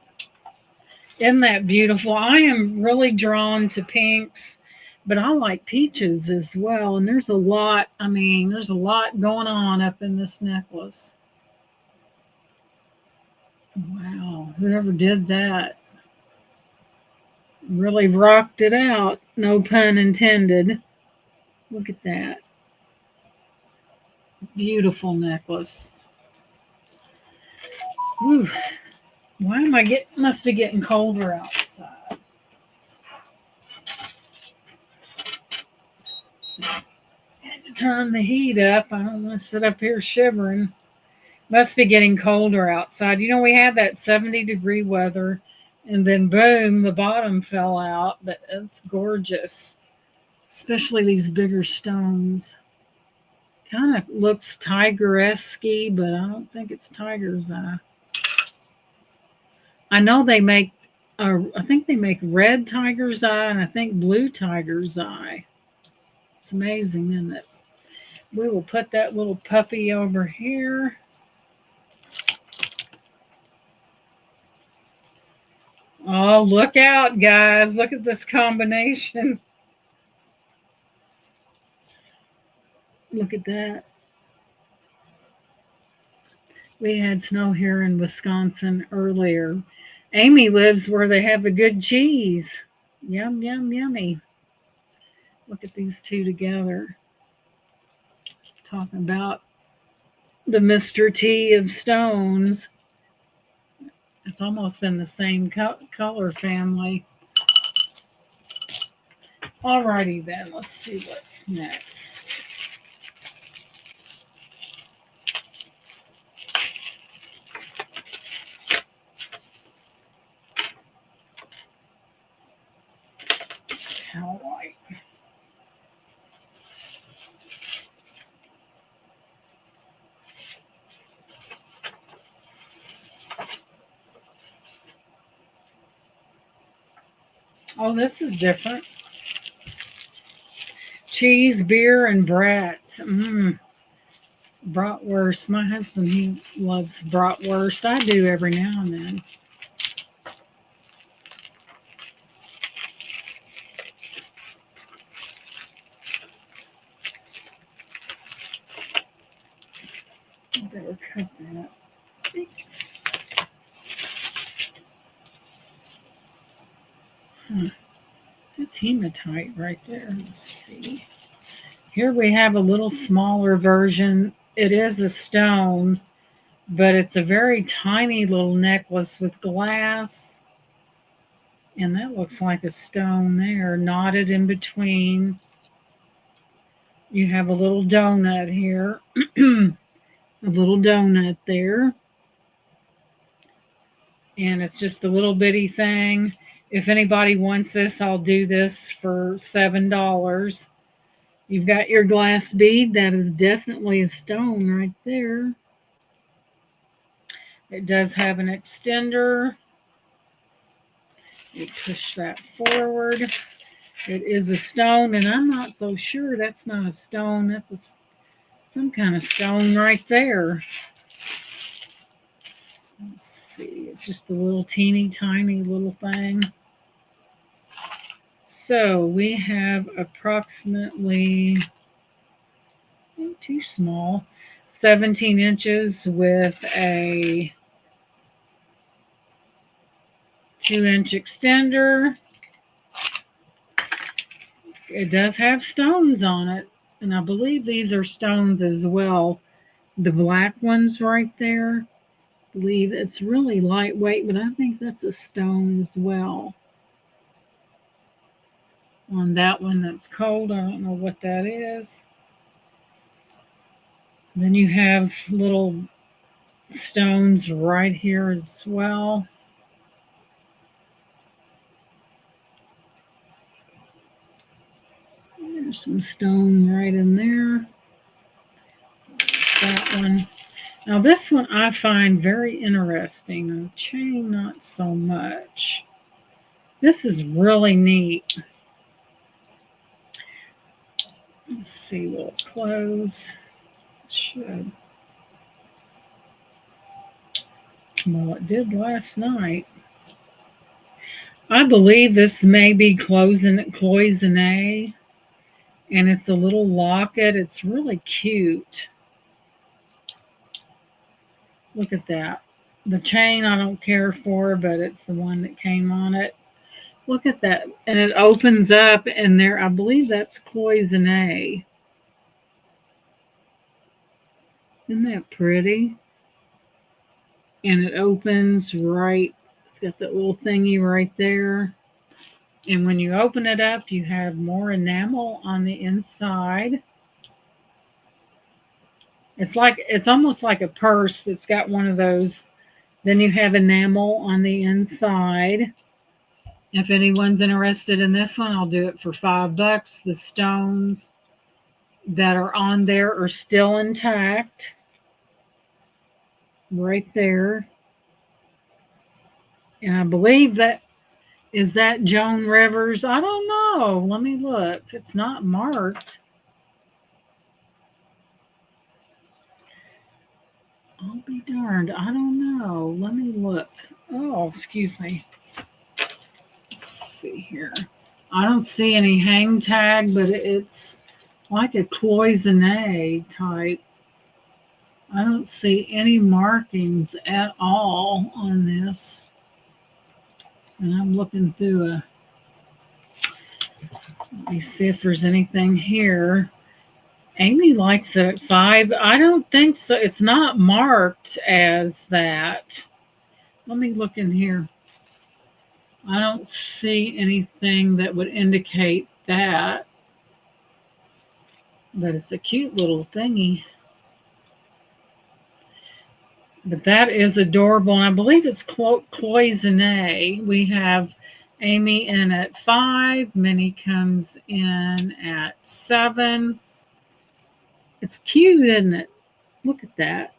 Isn't that beautiful? I am really drawn to pinks, but I like peaches as well. And there's a lot, there's a lot going on up in this necklace. Wow, whoever did that really rocked it out. No pun intended. Look at that. Beautiful necklace. Whew. Why am I must be getting colder outside. Had to turn the heat up. I don't want to sit up here shivering. Must be getting colder outside. You know, we had that 70-degree weather, and then boom, the bottom fell out. But it's gorgeous, especially these bigger stones. Kind of looks tiger-esque, but I don't think it's tiger's eye. I know they make, I think they make red tiger's eye and I think blue tiger's eye. It's amazing, isn't it? We will put that little puppy over here. Oh, look out, guys. Look at this combination. Look at that. We had snow here in Wisconsin earlier. Amy lives where they have the good cheese. Yum, yum, yummy. Look at these two together. Talking about the Mr. T of stones. It's almost in the same color family. Alrighty then, let's see what's next. Towel white. Oh, this is different. Cheese, beer, and brats. Bratwurst. My husband, he loves bratwurst. I do every now and then. I better cut that. That's hematite right there. Let's see. Here we have a little smaller version. It is a stone, but it's a very tiny little necklace with glass. And that looks like a stone there, knotted in between. You have a little donut here, a little donut there. And it's just a little bitty thing. If anybody wants this, I'll do this for $7. You've got your glass bead. That is definitely a stone right there. It does have an extender. You push that forward. It is a stone, and I'm not so sure that's not a stone. That's some kind of stone right there. Let's see. It's just a little teeny tiny little thing. So we have approximately, too small, 17 inches with a 2-inch extender. It does have stones on it, and I believe these are stones as well. The black ones right there, I believe it's really lightweight, but I think that's a stone as well. On that one that's cold, I don't know what that is. Then you have little stones right here as well. There's some stone right in there. So there's that one. Now this one I find very interesting. The chain, not so much. This is really neat. Let's see, will it close? It should. Well, it did last night. I believe this may be cloisonne, and it's a little locket. It's really cute. Look at that. The chain I don't care for, but it's the one that came on it. Look at that. And it opens up, and there, I believe that's cloisonne. Isn't that pretty? And it opens right, it's got that little thingy right there. And when you open it up, you have more enamel on the inside. It's almost like a purse that's got one of those. Then you have enamel on the inside. If anyone's interested in this one, I'll do it for $5. The stones that are on there are still intact. Right there. And I believe that is that Joan Rivers. I don't know. Let me look. It's not marked. I'll be darned. I don't know. Let me look. Oh, excuse me. Let's see here. I don't see any hang tag, but it's like a cloisonne type. I don't see any markings at all on this. And I'm looking through let me see if there's anything here. Amy likes it at 5. I don't think so. It's not marked as that. Let me look in here. I don't see anything that would indicate that. But it's a cute little thingy. But that is adorable. And I believe it's cloisonne. We have Amy in at 5. Minnie comes in at 7. It's cute, isn't it? Look at that.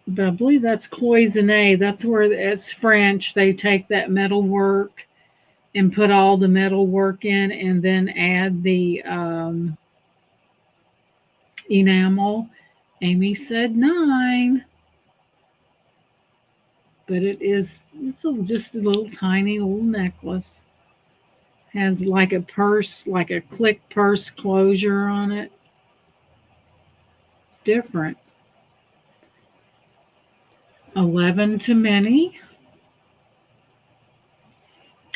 But I believe that's cloisonne. That's where it's French. They take that metal work and put all the metal work in and then add the enamel. Amy said 9. But it's just a little tiny little necklace. Has like a purse, like a click purse closure on it. It's different. 11 to Minnie.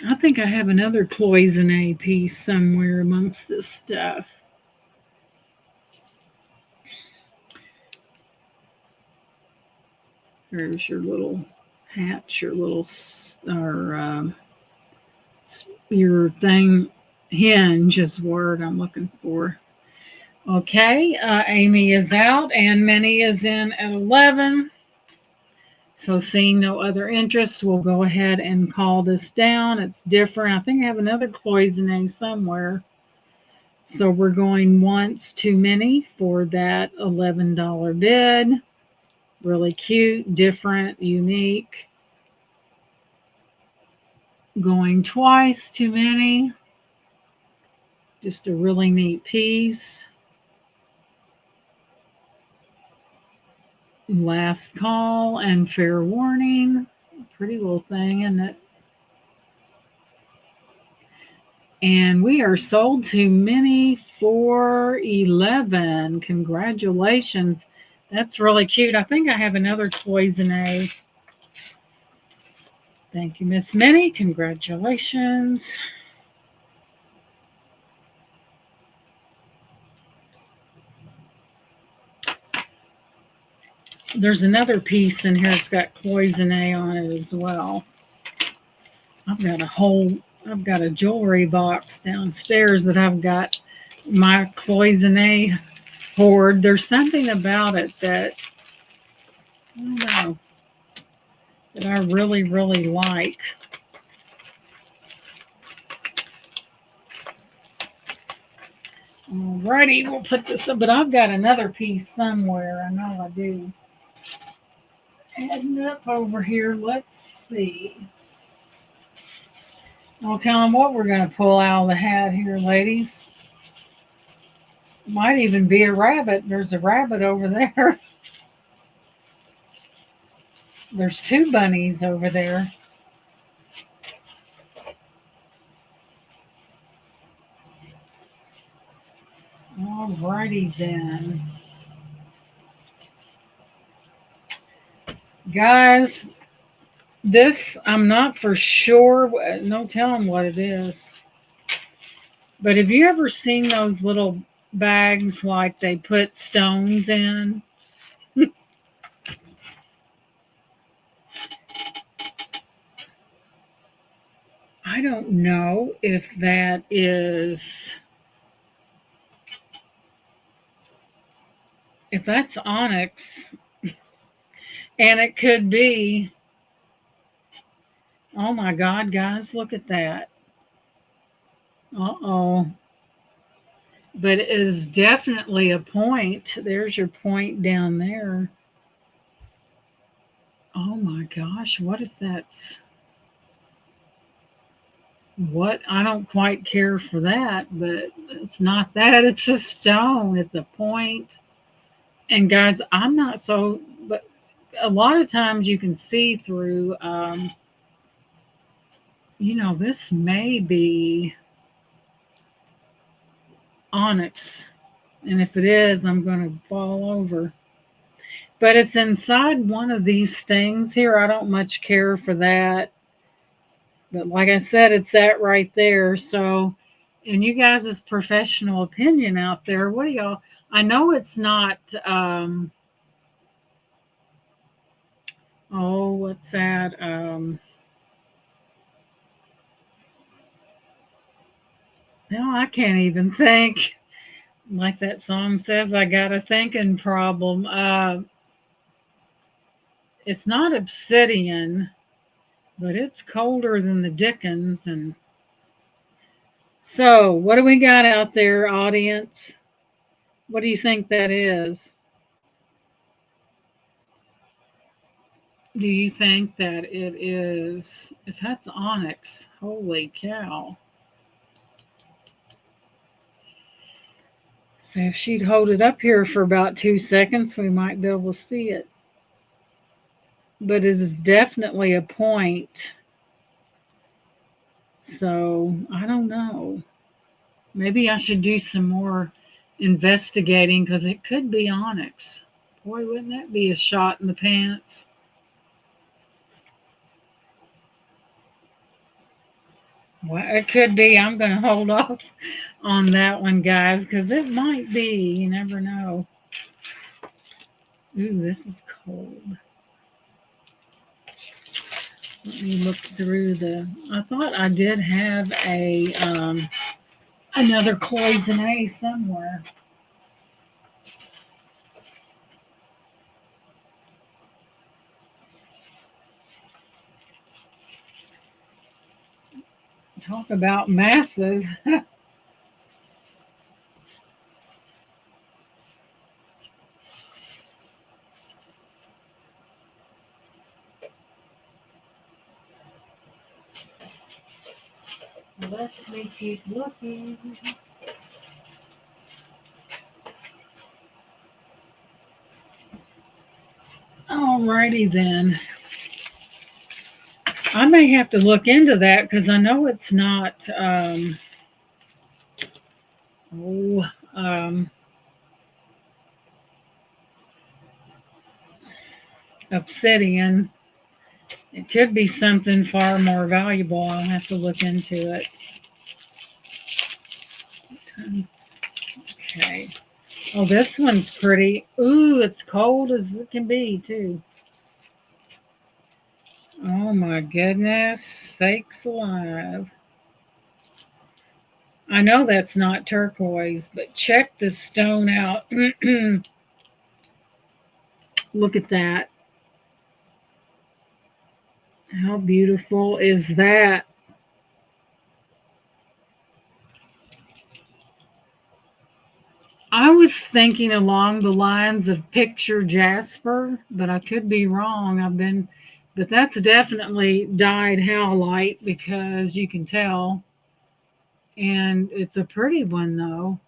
I think I have another cloisonne piece somewhere amongst this stuff. There's your little hat, your little or your thing hinge is the word I'm looking for. Okay, Amy is out and Minnie is in at 11. So seeing no other interest, we'll go ahead and call this down. It's different. I think I have another cloisonne somewhere. So we're going once to Minnie for that $11 bid. Really cute, different, unique. Going twice to Minnie. Just a really neat piece. Last call and fair warning. Pretty little thing, isn't it? And we are sold to Minnie for 11. Congratulations. That's really cute. I think I have another cloisonne. Thank you, Miss Minnie. Congratulations. There's another piece in here. It's got cloisonne on it as well. I've got a jewelry box downstairs that I've got my cloisonne hoard. There's something about it that I don't know that I really, really like. Alrighty, we'll put this up, but I've got another piece somewhere. I know I do. Heading up over here, let's see. I'll tell them what we're going to pull out of the hat here, ladies. Might even be a rabbit. There's a rabbit over there. There's 2 bunnies over there. Alrighty then. Guys, this, I'm not for sure. No telling what it is. But have you ever seen those little bags like they put stones in? I don't know if that is, if that's onyx. And it could be. Oh my God, guys, look at that. Uh-oh. But it is definitely a point. There's your point down there. Oh my gosh, what if that's... What? I don't quite care for that, but it's not that. It's a stone. It's a point. And guys, I'm not so, but a lot of times you can see through, this may be onyx. And if it is, I'm going to fall over. But it's inside one of these things here. I don't much care for that. But like I said, it's that right there. So, in you guys' professional opinion out there, what do y'all? I know it's not. What's that? No, I can't even think. Like that song says, I got a thinking problem. It's not obsidian, but it's colder than the Dickens. And so, what do we got out there, audience? What do you think that is? Do you think that it is? If that's onyx, holy cow. So if she'd hold it up here for about 2 seconds, we might be able to see it. But it is definitely a point. So I don't know. Maybe I should do some more investigating because it could be onyx. Boy, wouldn't that be a shot in the pants? Well, it could be. I'm going to hold off on that one, guys, because it might be. You never know. Ooh, this is cold. Let me look through the. I thought I did have a another cloisonne somewhere. Talk about massive. Let me keep looking. Alrighty then. I may have to look into that because I know it's not. Oh, um, Obsidian. It could be something far more valuable. I'll have to look into it. Okay. Oh, this one's pretty. Ooh, it's cold as it can be, too. Oh my goodness, sakes alive. I know that's not turquoise, but check this stone out. Look at that. How beautiful is that? I was thinking along the lines of picture jasper, but I could be wrong. But that's definitely dyed howlite because you can tell. And it's a pretty one though.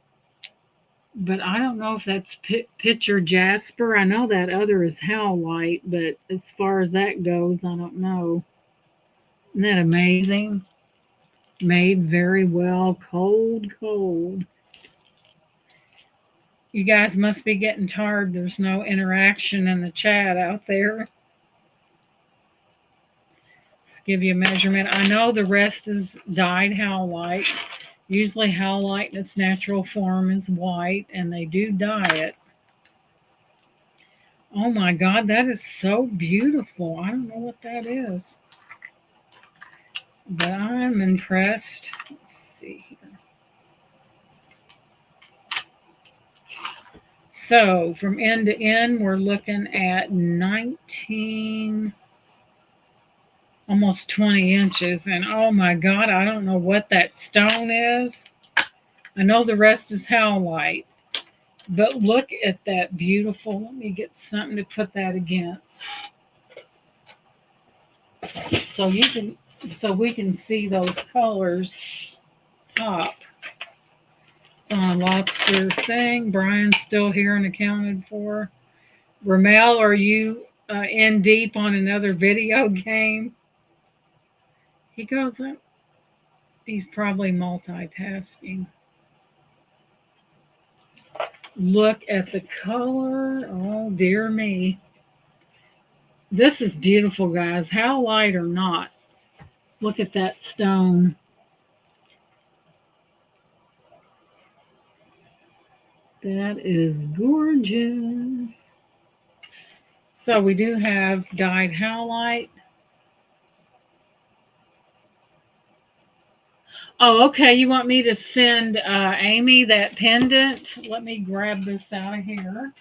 But I don't know if that's picture jasper. I know that other is howlite, but as far as that goes, I don't know. Isn't that amazing? Made very well, cold, cold. You guys must be getting tired. There's no interaction in the chat out there. Let's give you a measurement. I know the rest is dyed howlite. Usually howlite in its natural form is white, and they do dye it. Oh my God, that is so beautiful. I don't know what that is, but I'm impressed. Let's see here. So from end to end, we're looking at 19, almost 20 inches. And oh my God, I don't know what that stone is. I know the rest is howlite, but look at that beautiful. Let me get something to put that against. So you can, so we can see those colors pop. It's on a lobster thing. Brian's still here and accounted for. Ramel, are you in deep on another video game? He goes up. He's probably multitasking. Look at the color. Oh, dear me. This is beautiful, guys. How light or not. Look at that stone. That is gorgeous. So we do have dyed howlite. Oh, okay. You want me to send Amy that pendant? Let me grab this out of here.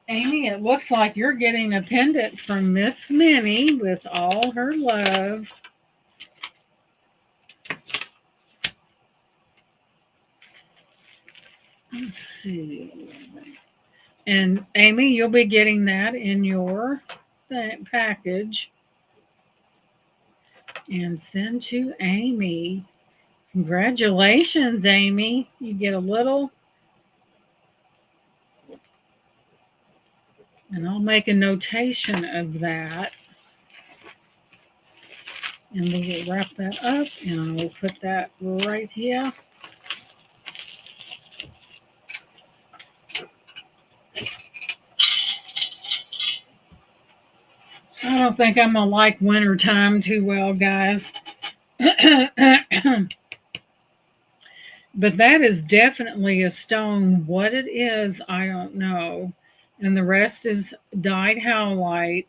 Amy, it looks like you're getting a pendant from Miss Minnie with all her love. Let's see. And Amy, you'll be getting that in your package. And send to Amy. Congratulations, Amy. You get a little. And I'll make a notation of that. And we will wrap that up. And I will put that right here. I don't think I'm going to like wintertime too well, guys. But that is definitely a stone. What it is, I don't know. And the rest is dyed howlite.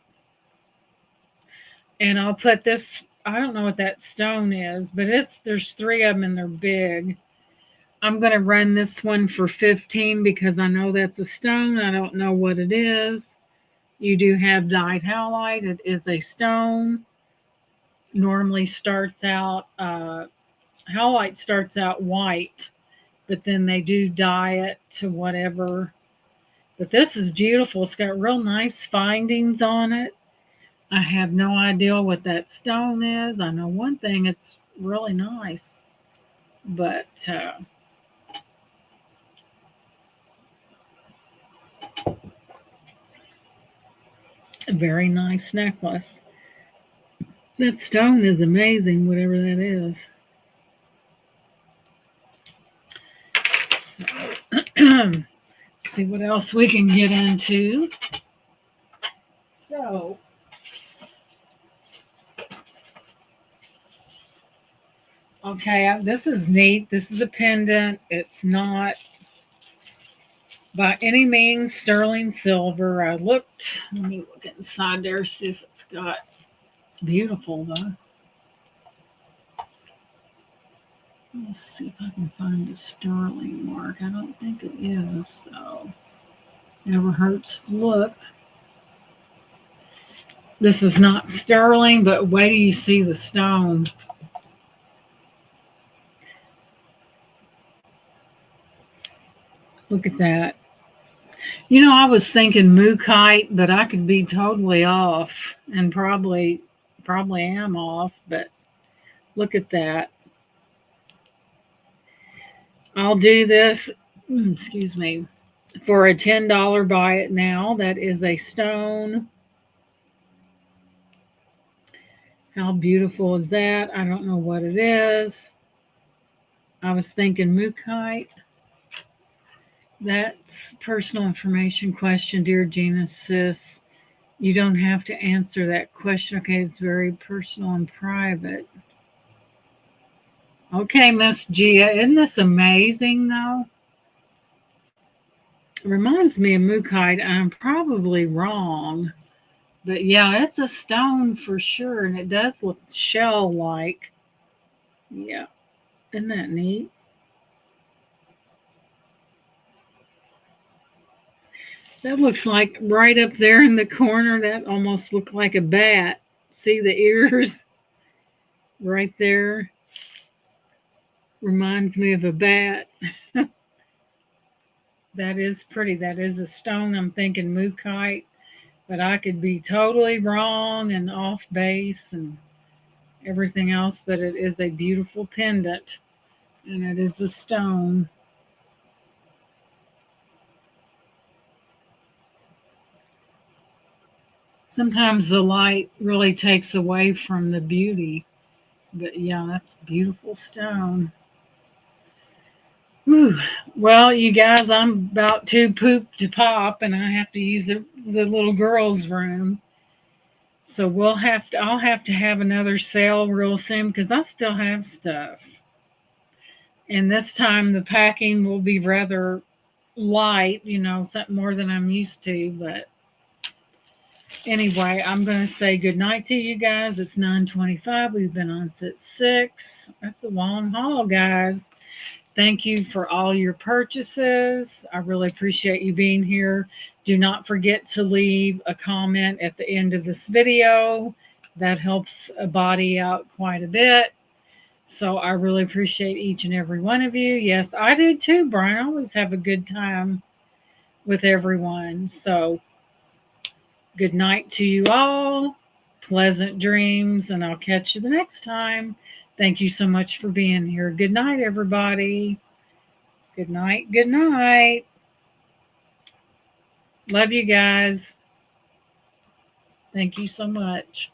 And I'll put this, I don't know what that stone is, but there's 3 of them and they're big. I'm going to run this one for 15 because I know that's a stone. I don't know what it is. You do have dyed howlite. It is a stone. Normally starts out, howlite starts out white, but then they do dye it to whatever. But this is beautiful. It's got real nice findings on it. I have no idea what that stone is. I know one thing, it's really nice. But a very nice necklace. That stone is amazing, whatever that is. So, see what else we can get into. So, okay, this is neat. This is a pendant. It's not by any means sterling silver. I looked, let me look inside there, see if it's beautiful though. Let's see if I can find a sterling mark. I don't think it is, so never hurts to look. This is not sterling, but wait till you see the stone. Look at that. You know, I was thinking mookaite, but I could be totally off, and probably am off, but look at that. I'll do this, excuse me, for a $10 buy it now. That is a stone. How beautiful is that? I don't know what it is. I was thinking mookaite. That's personal information question, dear Gina sis. You don't have to answer that question. Okay, it's very personal and private. Okay, Miss Gia, isn't this amazing though? It reminds me of mookaite. I'm probably wrong, but yeah, it's a stone for sure, and it does look shell-like. Yeah, isn't that neat? That looks like right up there in the corner. That almost looked like a bat. See the ears right there? Reminds me of a bat. that is pretty. That is a stone. I'm thinking mookaite, but I could be totally wrong and off base and everything else. But it is a beautiful pendant, and it is a stone. Sometimes the light really takes away from the beauty. But yeah, that's a beautiful stone. Whew. Well, you guys, I'm about to poop to pop, and I have to use the little girls' room. So I'll have to have another sale real soon because I still have stuff. And this time the packing will be rather light, something more than I'm used to. But anyway, I'm going to say good night to you guys. It's 9:25. We've been on since 6. That's a long haul, guys. Thank you for all your purchases. I really appreciate you being here. Do not forget to leave a comment at the end of this video. That helps a body out quite a bit. So I really appreciate each and every one of you. Yes, I do too, Brian. I always have a good time with everyone. So good night to you all. Pleasant dreams, and I'll catch you the next time. Thank you so much for being here. Good night, everybody. Good night. Good night. Love you guys. Thank you so much.